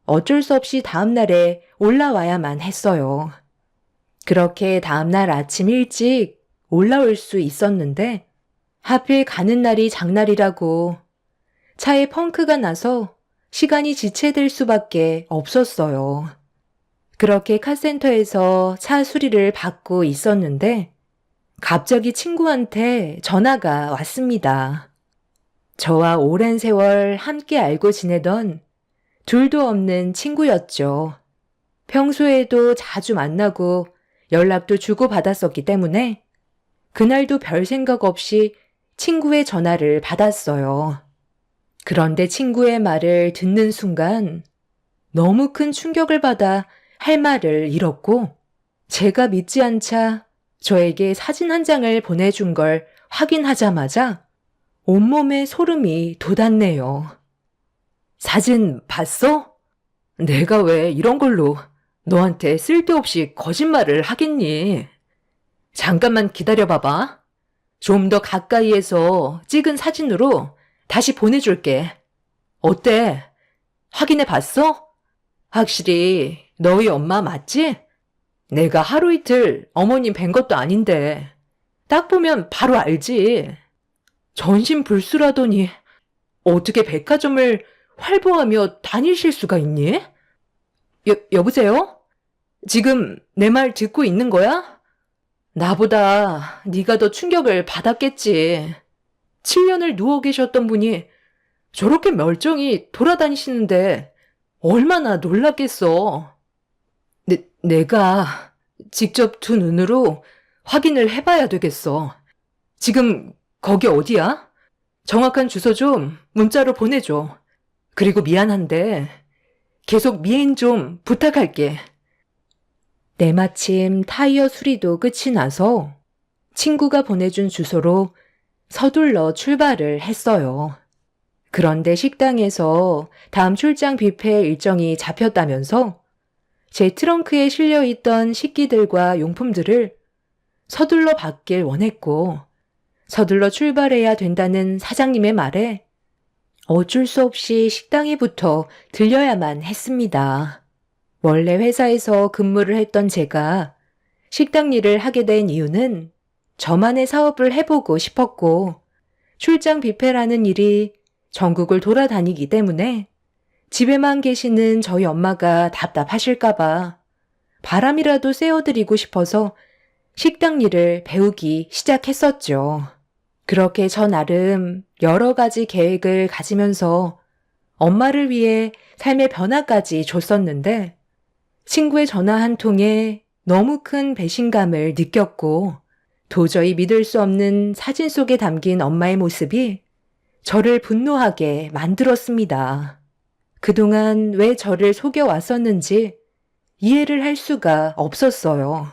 어쩔 수 없이 다음날에 올라와야만 했어요. 그렇게 다음날 아침 일찍 올라올 수 있었는데 하필 가는 날이 장날이라고 차에 펑크가 나서 시간이 지체될 수밖에 없었어요. 그렇게 카센터에서 차 수리를 받고 있었는데 갑자기 친구한테 전화가 왔습니다. 저와 오랜 세월 함께 알고 지내던 둘도 없는 친구였죠. 평소에도 자주 만나고 연락도 주고받았었기 때문에 그날도 별 생각 없이 친구의 전화를 받았어요. 그런데 친구의 말을 듣는 순간 너무 큰 충격을 받아 할 말을 잃었고 제가 믿지 않자 저에게 사진 한 장을 보내준 걸 확인하자마자 온몸에 소름이 돋았네요. 사진 봤어? 내가 왜 이런 걸로 너한테 쓸데없이 거짓말을 하겠니? 잠깐만 기다려봐봐. 좀 더 가까이에서 찍은 사진으로 다시 보내줄게. 어때? 확인해 봤어? 확실히 너희 엄마 맞지? 내가 하루 이틀 어머님 뵌 것도 아닌데 딱 보면 바로 알지. 전신불수라더니 어떻게 백화점을 활보하며 다니실 수가 있니? 여보세요? 지금 내 말 듣고 있는 거야? 나보다 네가 더 충격을 받았겠지. 7년을 누워 계셨던 분이 저렇게 멀쩡히 돌아다니시는데 얼마나 놀랐겠어. 내가 직접 두 눈으로 확인을 해봐야 되겠어. 지금 거기 어디야? 정확한 주소 좀 문자로 보내줘. 그리고 미안한데 계속 미행 좀 부탁할게. 때마침 타이어 수리도 끝이 나서 친구가 보내준 주소로 서둘러 출발을 했어요. 그런데 식당에서 다음 출장 뷔페 일정이 잡혔다면서 제 트렁크에 실려있던 식기들과 용품들을 서둘러 받길 원했고 서둘러 출발해야 된다는 사장님의 말에 어쩔 수 없이 식당에부터 들려야만 했습니다. 원래 회사에서 근무를 했던 제가 식당 일을 하게 된 이유는 저만의 사업을 해보고 싶었고 출장 뷔페라는 일이 전국을 돌아다니기 때문에 집에만 계시는 저희 엄마가 답답하실까봐 바람이라도 쐬어드리고 싶어서 식당 일을 배우기 시작했었죠. 그렇게 저 나름 여러 가지 계획을 가지면서 엄마를 위해 삶의 변화까지 줬었는데 친구의 전화 한 통에 너무 큰 배신감을 느꼈고 도저히 믿을 수 없는 사진 속에 담긴 엄마의 모습이 저를 분노하게 만들었습니다. 그동안 왜 저를 속여왔었는지 이해를 할 수가 없었어요.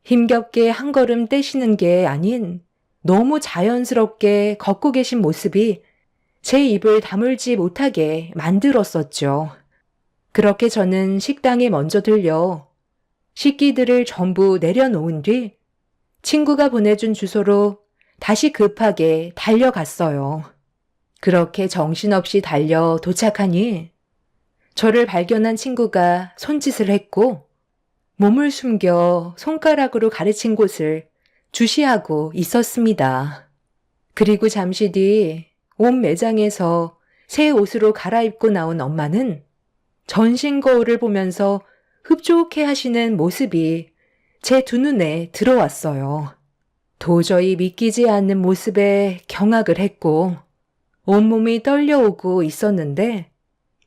힘겹게 한 걸음 떼시는 게 아닌 너무 자연스럽게 걷고 계신 모습이 제 입을 다물지 못하게 만들었었죠. 그렇게 저는 식당에 먼저 들려 식기들을 전부 내려놓은 뒤 친구가 보내준 주소로 다시 급하게 달려갔어요. 그렇게 정신없이 달려 도착하니 저를 발견한 친구가 손짓을 했고 몸을 숨겨 손가락으로 가르친 곳을 주시하고 있었습니다. 그리고 잠시 뒤 온 매장에서 새 옷으로 갈아입고 나온 엄마는 전신 거울을 보면서 흡족해 하시는 모습이 제 두 눈에 들어왔어요. 도저히 믿기지 않는 모습에 경악을 했고 온몸이 떨려오고 있었는데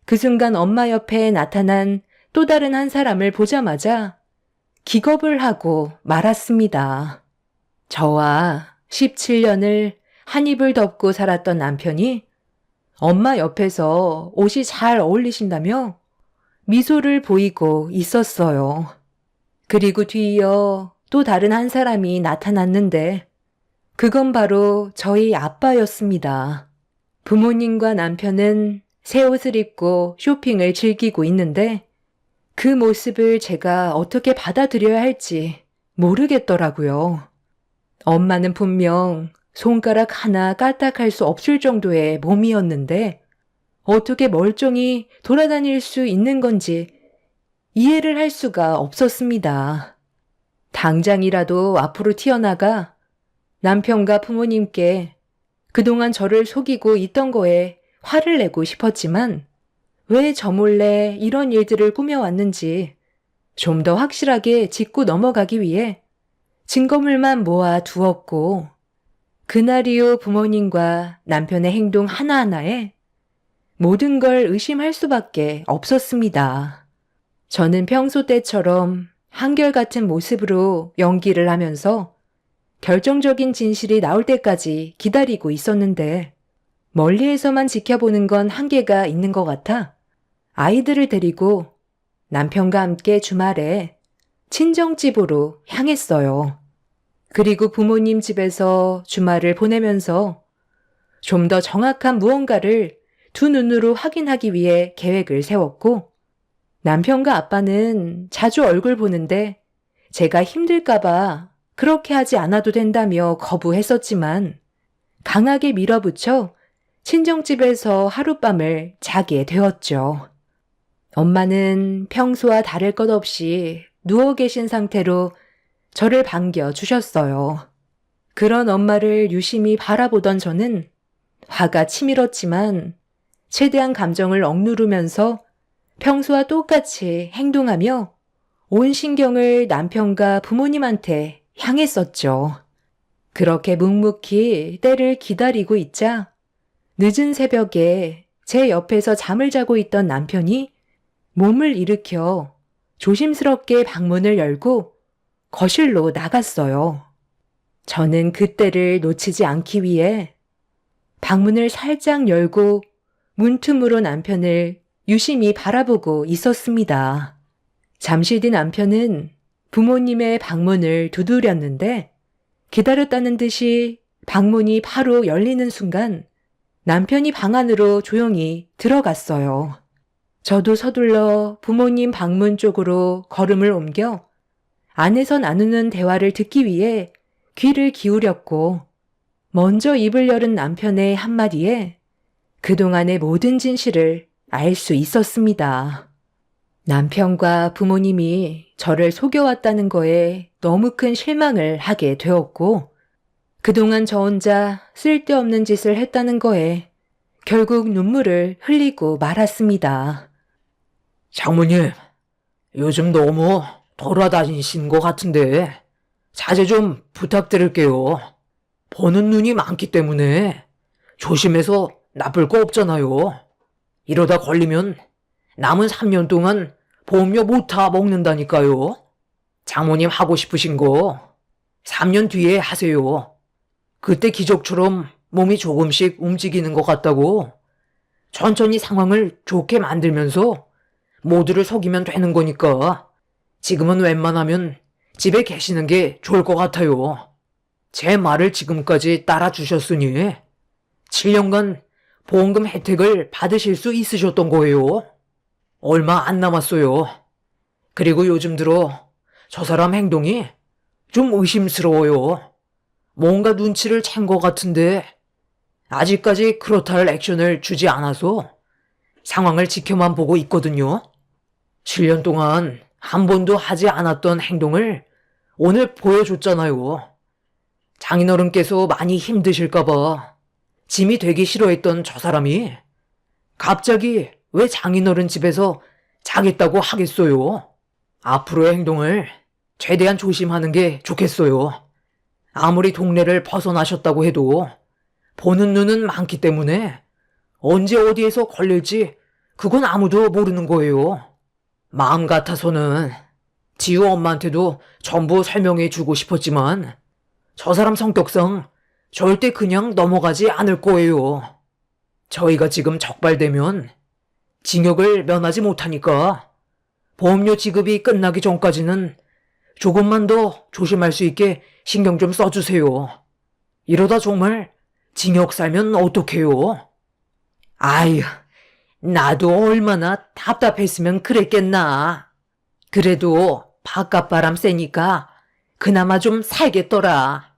그 순간 엄마 옆에 나타난 또 다른 한 사람을 보자마자 기겁을 하고 말았습니다. 저와 17년을 한 입을 덮고 살았던 남편이 엄마 옆에서 옷이 잘 어울리신다며 미소를 보이고 있었어요. 그리고 뒤이어 또 다른 한 사람이 나타났는데 그건 바로 저희 아빠였습니다. 부모님과 남편은 새 옷을 입고 쇼핑을 즐기고 있는데 그 모습을 제가 어떻게 받아들여야 할지 모르겠더라고요. 엄마는 분명 손가락 하나 까딱할 수 없을 정도의 몸이었는데 어떻게 멀쩡히 돌아다닐 수 있는 건지 이해를 할 수가 없었습니다. 당장이라도 앞으로 튀어나가 남편과 부모님께 그동안 저를 속이고 있던 거에 화를 내고 싶었지만 왜 저 몰래 이런 일들을 꾸며왔는지 좀 더 확실하게 짚고 넘어가기 위해 증거물만 모아 두었고 그날 이후 부모님과 남편의 행동 하나하나에 모든 걸 의심할 수밖에 없었습니다. 저는 평소 때처럼 한결같은 모습으로 연기를 하면서 결정적인 진실이 나올 때까지 기다리고 있었는데 멀리에서만 지켜보는 건 한계가 있는 것 같아 아이들을 데리고 남편과 함께 주말에 친정집으로 향했어요. 그리고 부모님 집에서 주말을 보내면서 좀 더 정확한 무언가를 두 눈으로 확인하기 위해 계획을 세웠고 남편과 아빠는 자주 얼굴 보는데 제가 힘들까봐 그렇게 하지 않아도 된다며 거부했었지만 강하게 밀어붙여 친정집에서 하룻밤을 자게 되었죠. 엄마는 평소와 다를 것 없이 누워 계신 상태로 저를 반겨주셨어요. 그런 엄마를 유심히 바라보던 저는 화가 치밀었지만 최대한 감정을 억누르면서 평소와 똑같이 행동하며 온 신경을 남편과 부모님한테 향했었죠. 그렇게 묵묵히 때를 기다리고 있자 늦은 새벽에 제 옆에서 잠을 자고 있던 남편이 몸을 일으켜 조심스럽게 방문을 열고 거실로 나갔어요. 저는 그때를 놓치지 않기 위해 방문을 살짝 열고 문틈으로 남편을 유심히 바라보고 있었습니다. 잠시 뒤 남편은 부모님의 방문을 두드렸는데 기다렸다는 듯이 방문이 바로 열리는 순간 남편이 방 안으로 조용히 들어갔어요. 저도 서둘러 부모님 방문 쪽으로 걸음을 옮겨 안에서 나누는 대화를 듣기 위해 귀를 기울였고 먼저 입을 열은 남편의 한마디에 그동안의 모든 진실을 알 수 있었습니다. 남편과 부모님이 저를 속여왔다는 거에 너무 큰 실망을 하게 되었고 그동안 저 혼자 쓸데없는 짓을 했다는 거에 결국 눈물을 흘리고 말았습니다. 장모님, 요즘 너무 돌아다니신 것 같은데 자제 좀 부탁드릴게요. 보는 눈이 많기 때문에 조심해서 나쁠 거 없잖아요. 이러다 걸리면 남은 3년 동안 보험료 못 타 먹는다니까요. 장모님 하고 싶으신 거 3년 뒤에 하세요. 그때 기적처럼 몸이 조금씩 움직이는 것 같다고 천천히 상황을 좋게 만들면서 모두를 속이면 되는 거니까 지금은 웬만하면 집에 계시는 게 좋을 것 같아요. 제 말을 지금까지 따라주셨으니 7년간 보험금 혜택을 받으실 수 있으셨던 거예요. 얼마 안 남았어요. 그리고 요즘 들어 저 사람 행동이 좀 의심스러워요. 뭔가 눈치를 챈 것 같은데 아직까지 그렇다 할 액션을 주지 않아서 상황을 지켜만 보고 있거든요. 7년 동안 한 번도 하지 않았던 행동을 오늘 보여줬잖아요. 장인어른께서 많이 힘드실까봐 짐이 되기 싫어했던 저 사람이 갑자기 왜 장인어른 집에서 자겠다고 하겠어요? 앞으로의 행동을 최대한 조심하는 게 좋겠어요. 아무리 동네를 벗어나셨다고 해도 보는 눈은 많기 때문에 언제 어디에서 걸릴지 그건 아무도 모르는 거예요. 마음 같아서는 지우 엄마한테도 전부 설명해 주고 싶었지만 저 사람 성격상 절대 그냥 넘어가지 않을 거예요. 저희가 지금 적발되면 징역을 면하지 못하니까 보험료 지급이 끝나기 전까지는 조금만 더 조심할 수 있게 신경 좀 써주세요. 이러다 정말 징역 살면 어떡해요? 아유, 나도 얼마나 답답했으면 그랬겠나. 그래도 바깥바람 쐬니까 그나마 좀 살겠더라.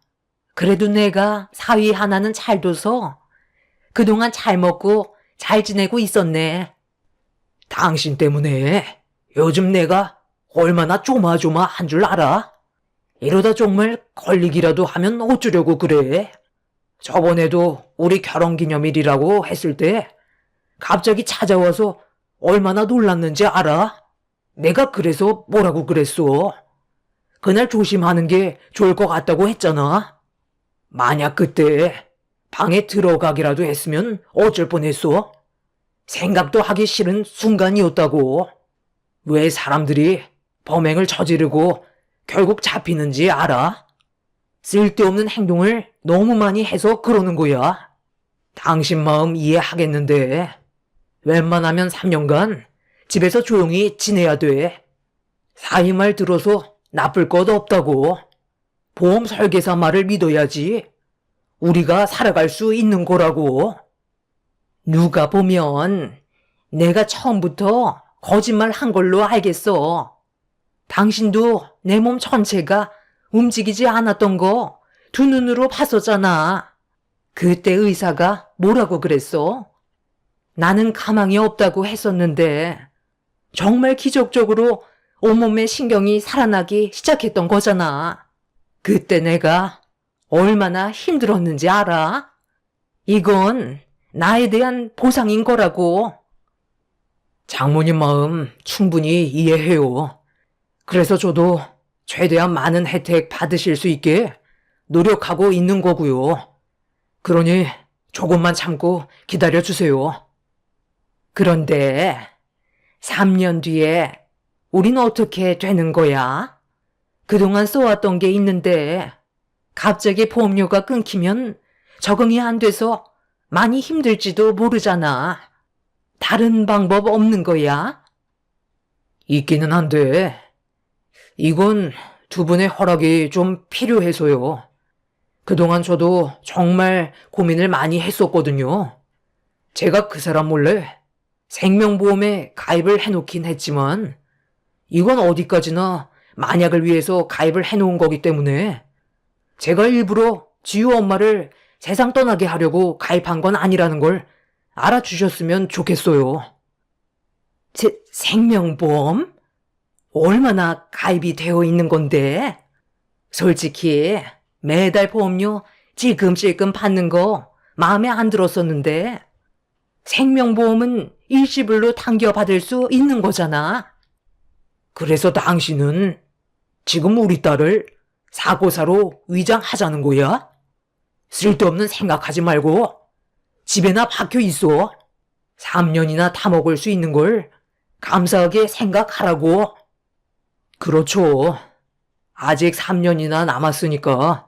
그래도 내가 사위 하나는 잘 둬서 그동안 잘 먹고 잘 지내고 있었네. 당신 때문에 요즘 내가 얼마나 조마조마한 줄 알아? 이러다 정말 걸리기라도 하면 어쩌려고 그래? 저번에도 우리 결혼기념일이라고 했을 때 갑자기 찾아와서 얼마나 놀랐는지 알아? 내가 그래서 뭐라고 그랬어? 그날 조심하는 게 좋을 것 같다고 했잖아. 만약 그때 방에 들어가기라도 했으면 어쩔 뻔했어? 생각도 하기 싫은 순간이었다고. 왜 사람들이 범행을 저지르고 결국 잡히는지 알아? 쓸데없는 행동을 너무 많이 해서 그러는 거야. 당신 마음 이해하겠는데 웬만하면 3년간 집에서 조용히 지내야 돼. 사위 말 들어서 나쁠 것 없다고. 보험 설계사 말을 믿어야지. 우리가 살아갈 수 있는 거라고. 누가 보면 내가 처음부터 거짓말 한 걸로 알겠어. 당신도 내 몸 전체가 움직이지 않았던 거 두 눈으로 봤었잖아. 그때 의사가 뭐라고 그랬어? 나는 가망이 없다고 했었는데 정말 기적적으로 온몸의 신경이 살아나기 시작했던 거잖아. 그때 내가 얼마나 힘들었는지 알아? 이건 나에 대한 보상인 거라고. 장모님 마음 충분히 이해해요. 그래서 저도 최대한 많은 혜택 받으실 수 있게 노력하고 있는 거고요. 그러니 조금만 참고 기다려주세요. 그런데 3년 뒤에 우린 어떻게 되는 거야? 그동안 써왔던 게 있는데 갑자기 보험료가 끊기면 적응이 안 돼서 많이 힘들지도 모르잖아. 다른 방법 없는 거야? 있기는 한데 이건 두 분의 허락이 좀 필요해서요. 그동안 저도 정말 고민을 많이 했었거든요. 제가 그 사람 몰래 생명보험에 가입을 해놓긴 했지만 이건 어디까지나 만약을 위해서 가입을 해놓은 거기 때문에 제가 일부러 지우 엄마를 세상 떠나게 하려고 가입한 건 아니라는 걸 알아주셨으면 좋겠어요. 생명보험? 얼마나 가입이 되어 있는 건데? 솔직히 매달 보험료 찔끔찔끔 받는 거 마음에 안 들었었는데 생명보험은 일시불로 당겨받을 수 있는 거잖아. 그래서 당신은 지금 우리 딸을 사고사로 위장하자는 거야? 쓸데없는 생각하지 말고 집에나 박혀 있어. 3년이나 타먹을 수 있는 걸 감사하게 생각하라고. 그렇죠. 아직 3년이나 남았으니까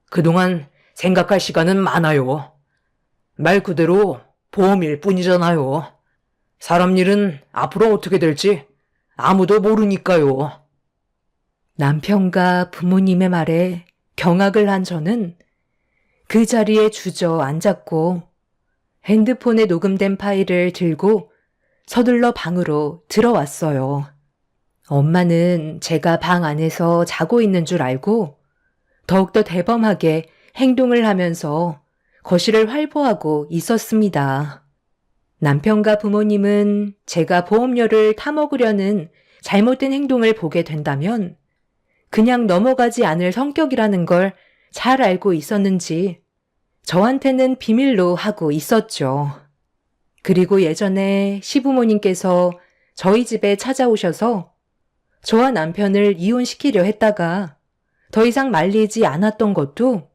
그동안 생각할 시간은 많아요. 말 그대로 보험일 뿐이잖아요. 사람 일은 앞으로 어떻게 될지 아무도 모르니까요. 남편과 부모님의 말에 경악을 한 저는 그 자리에 주저앉았고 핸드폰에 녹음된 파일을 들고 서둘러 방으로 들어왔어요. 엄마는 제가 방 안에서 자고 있는 줄 알고 더욱더 대범하게 행동을 하면서 거실을 활보하고 있었습니다. 남편과 부모님은 제가 보험료를 타먹으려는 잘못된 행동을 보게 된다면 그냥 넘어가지 않을 성격이라는 걸 잘 알고 있었는지 저한테는 비밀로 하고 있었죠. 그리고 예전에 시부모님께서 저희 집에 찾아오셔서 저와 남편을 이혼시키려 했다가 더 이상 말리지 않았던 것도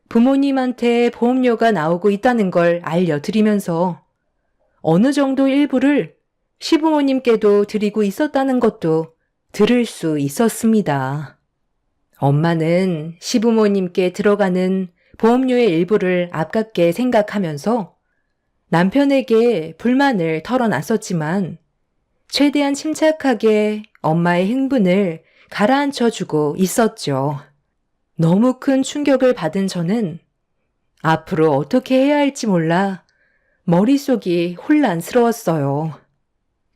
부모님한테 보험료가 나오고 있다는 걸 알려드리면서 어느 정도 일부를 시부모님께도 드리고 있었다는 것도 들을 수 있었습니다. 엄마는 시부모님께 들어가는 보험료의 일부를 아깝게 생각하면서 남편에게 불만을 털어놨었지만 최대한 침착하게 엄마의 흥분을 가라앉혀주고 있었죠. 너무 큰 충격을 받은 저는 앞으로 어떻게 해야 할지 몰라 머릿속이 혼란스러웠어요.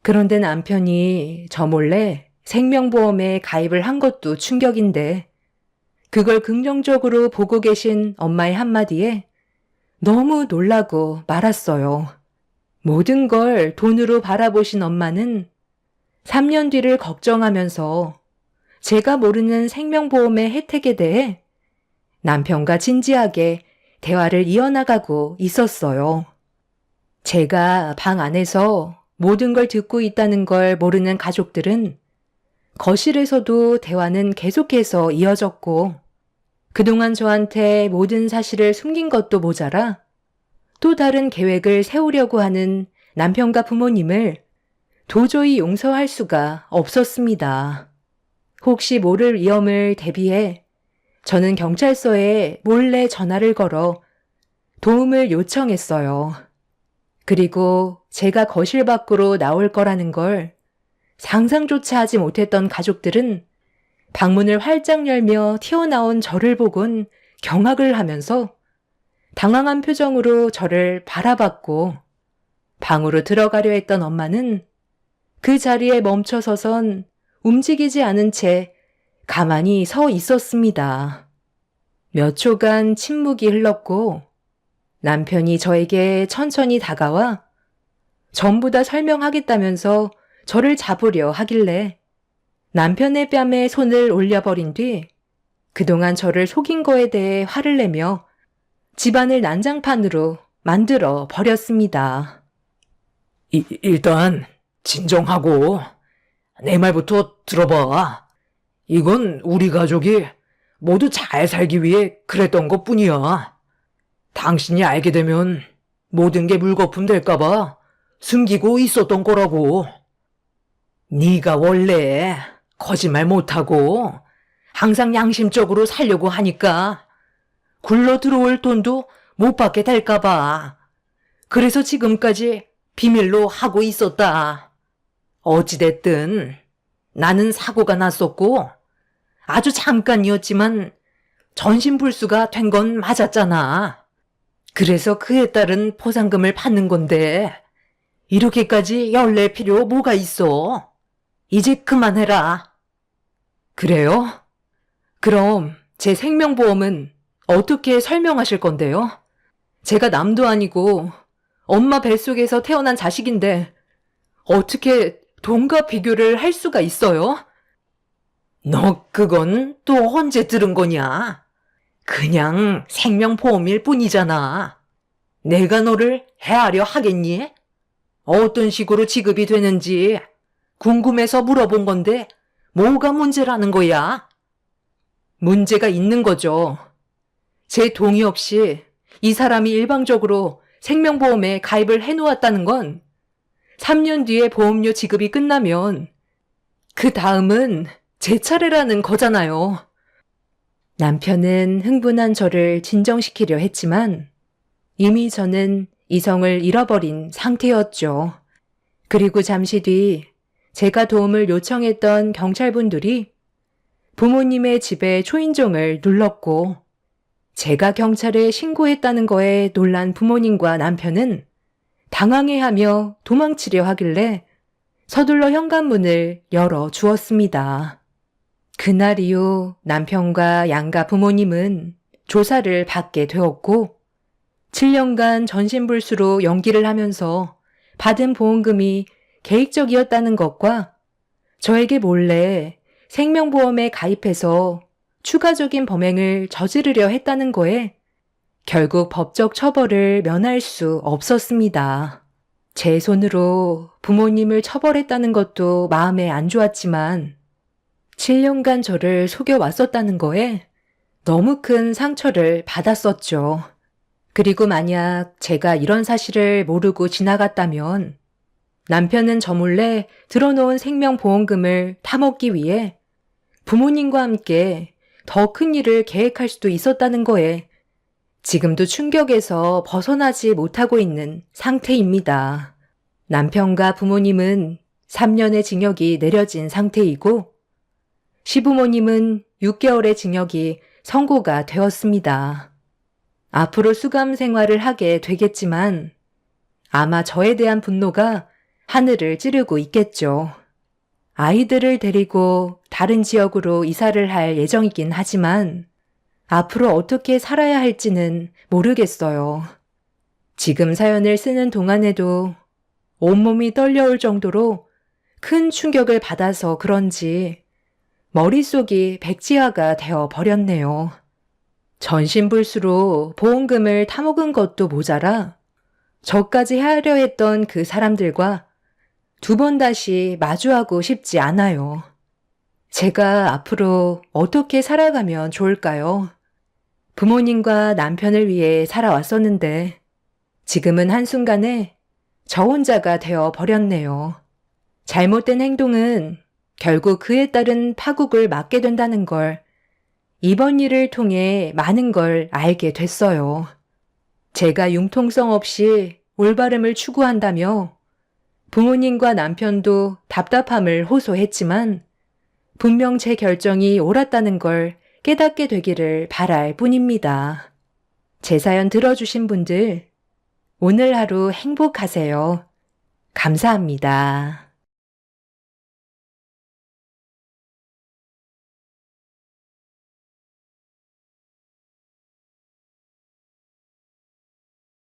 그런데 남편이 저 몰래 생명보험에 가입을 한 것도 충격인데 그걸 긍정적으로 보고 계신 엄마의 한마디에 너무 놀라고 말았어요. 모든 걸 돈으로 바라보신 엄마는 3년 뒤를 걱정하면서 제가 모르는 생명보험의 혜택에 대해 남편과 진지하게 대화를 이어나가고 있었어요. 제가 방 안에서 모든 걸 듣고 있다는 걸 모르는 가족들은 거실에서도 대화는 계속해서 이어졌고 그동안 저한테 모든 사실을 숨긴 것도 모자라 또 다른 계획을 세우려고 하는 남편과 부모님을 도저히 용서할 수가 없었습니다. 혹시 모를 위험을 대비해 저는 경찰서에 몰래 전화를 걸어 도움을 요청했어요. 그리고 제가 거실 밖으로 나올 거라는 걸 상상조차 하지 못했던 가족들은 방문을 활짝 열며 튀어나온 저를 보곤 경악을 하면서 당황한 표정으로 저를 바라봤고 방으로 들어가려 했던 엄마는 그 자리에 멈춰서선 움직이지 않은 채 가만히 서 있었습니다. 몇 초간 침묵이 흘렀고 남편이 저에게 천천히 다가와 전부 다 설명하겠다면서 저를 잡으려 하길래 남편의 뺨에 손을 올려버린 뒤 그동안 저를 속인 거에 대해 화를 내며 집안을 난장판으로 만들어 버렸습니다. 일단 진정하고 내 말부터 들어봐. 이건 우리 가족이 모두 잘 살기 위해 그랬던 것뿐이야. 당신이 알게 되면 모든 게 물거품 될까봐 숨기고 있었던 거라고. 네가 원래 거짓말 못하고 항상 양심적으로 살려고 하니까 굴러 들어올 돈도 못 받게 될까봐. 그래서 지금까지 비밀로 하고 있었다. 어찌됐든 나는 사고가 났었고 아주 잠깐이었지만 전신불수가 된 건 맞았잖아. 그래서 그에 따른 포상금을 받는 건데 이렇게까지 열낼 필요 뭐가 있어. 이제 그만해라. 그래요? 그럼 제 생명보험은 어떻게 설명하실 건데요? 제가 남도 아니고 엄마 뱃속에서 태어난 자식인데 어떻게 돈과 비교를 할 수가 있어요? 너 그건 또 언제 들은 거냐? 그냥 생명보험일 뿐이잖아. 내가 너를 헤아려 하겠니? 어떤 식으로 지급이 되는지 궁금해서 물어본 건데 뭐가 문제라는 거야? 문제가 있는 거죠. 제 동의 없이 이 사람이 일방적으로 생명보험에 가입을 해놓았다는 건 3년 뒤에 보험료 지급이 끝나면 그 다음은 제 차례라는 거잖아요. 남편은 흥분한 저를 진정시키려 했지만 이미 저는 이성을 잃어버린 상태였죠. 그리고 잠시 뒤 제가 도움을 요청했던 경찰분들이 부모님의 집에 초인종을 눌렀고 제가 경찰에 신고했다는 거에 놀란 부모님과 남편은 당황해하며 도망치려 하길래 서둘러 현관문을 열어 주었습니다. 그날 이후 남편과 양가 부모님은 조사를 받게 되었고 7년간 전신불수로 연기를 하면서 받은 보험금이 계획적이었다는 것과 저에게 몰래 생명보험에 가입해서 추가적인 범행을 저지르려 했다는 거에 결국 법적 처벌을 면할 수 없었습니다. 제 손으로 부모님을 처벌했다는 것도 마음에 안 좋았지만 7년간 저를 속여왔었다는 거에 너무 큰 상처를 받았었죠. 그리고 만약 제가 이런 사실을 모르고 지나갔다면 남편은 저 몰래 들어놓은 생명보험금을 타먹기 위해 부모님과 함께 더 큰 일을 계획할 수도 있었다는 거에 지금도 충격에서 벗어나지 못하고 있는 상태입니다. 남편과 부모님은 3년의 징역이 내려진 상태이고 시부모님은 6개월의 징역이 선고가 되었습니다. 앞으로 수감 생활을 하게 되겠지만 아마 저에 대한 분노가 하늘을 찌르고 있겠죠. 아이들을 데리고 다른 지역으로 이사를 할 예정이긴 하지만 앞으로 어떻게 살아야 할지는 모르겠어요. 지금 사연을 쓰는 동안에도 온몸이 떨려올 정도로 큰 충격을 받아서 그런지 머릿속이 백지화가 되어 버렸네요. 전신불수로 보험금을 타먹은 것도 모자라 저까지 하려 했던 그 사람들과 2번 다시 마주하고 싶지 않아요. 제가 앞으로 어떻게 살아가면 좋을까요? 부모님과 남편을 위해 살아왔었는데 지금은 한순간에 저 혼자가 되어 버렸네요. 잘못된 행동은 결국 그에 따른 파국을 맞게 된다는 걸 이번 일을 통해 많은 걸 알게 됐어요. 제가 융통성 없이 올바름을 추구한다며 부모님과 남편도 답답함을 호소했지만 분명 제 결정이 옳았다는 걸 깨닫게 되기를 바랄 뿐입니다. 제 사연 들어주신 분들, 오늘 하루 행복하세요. 감사합니다.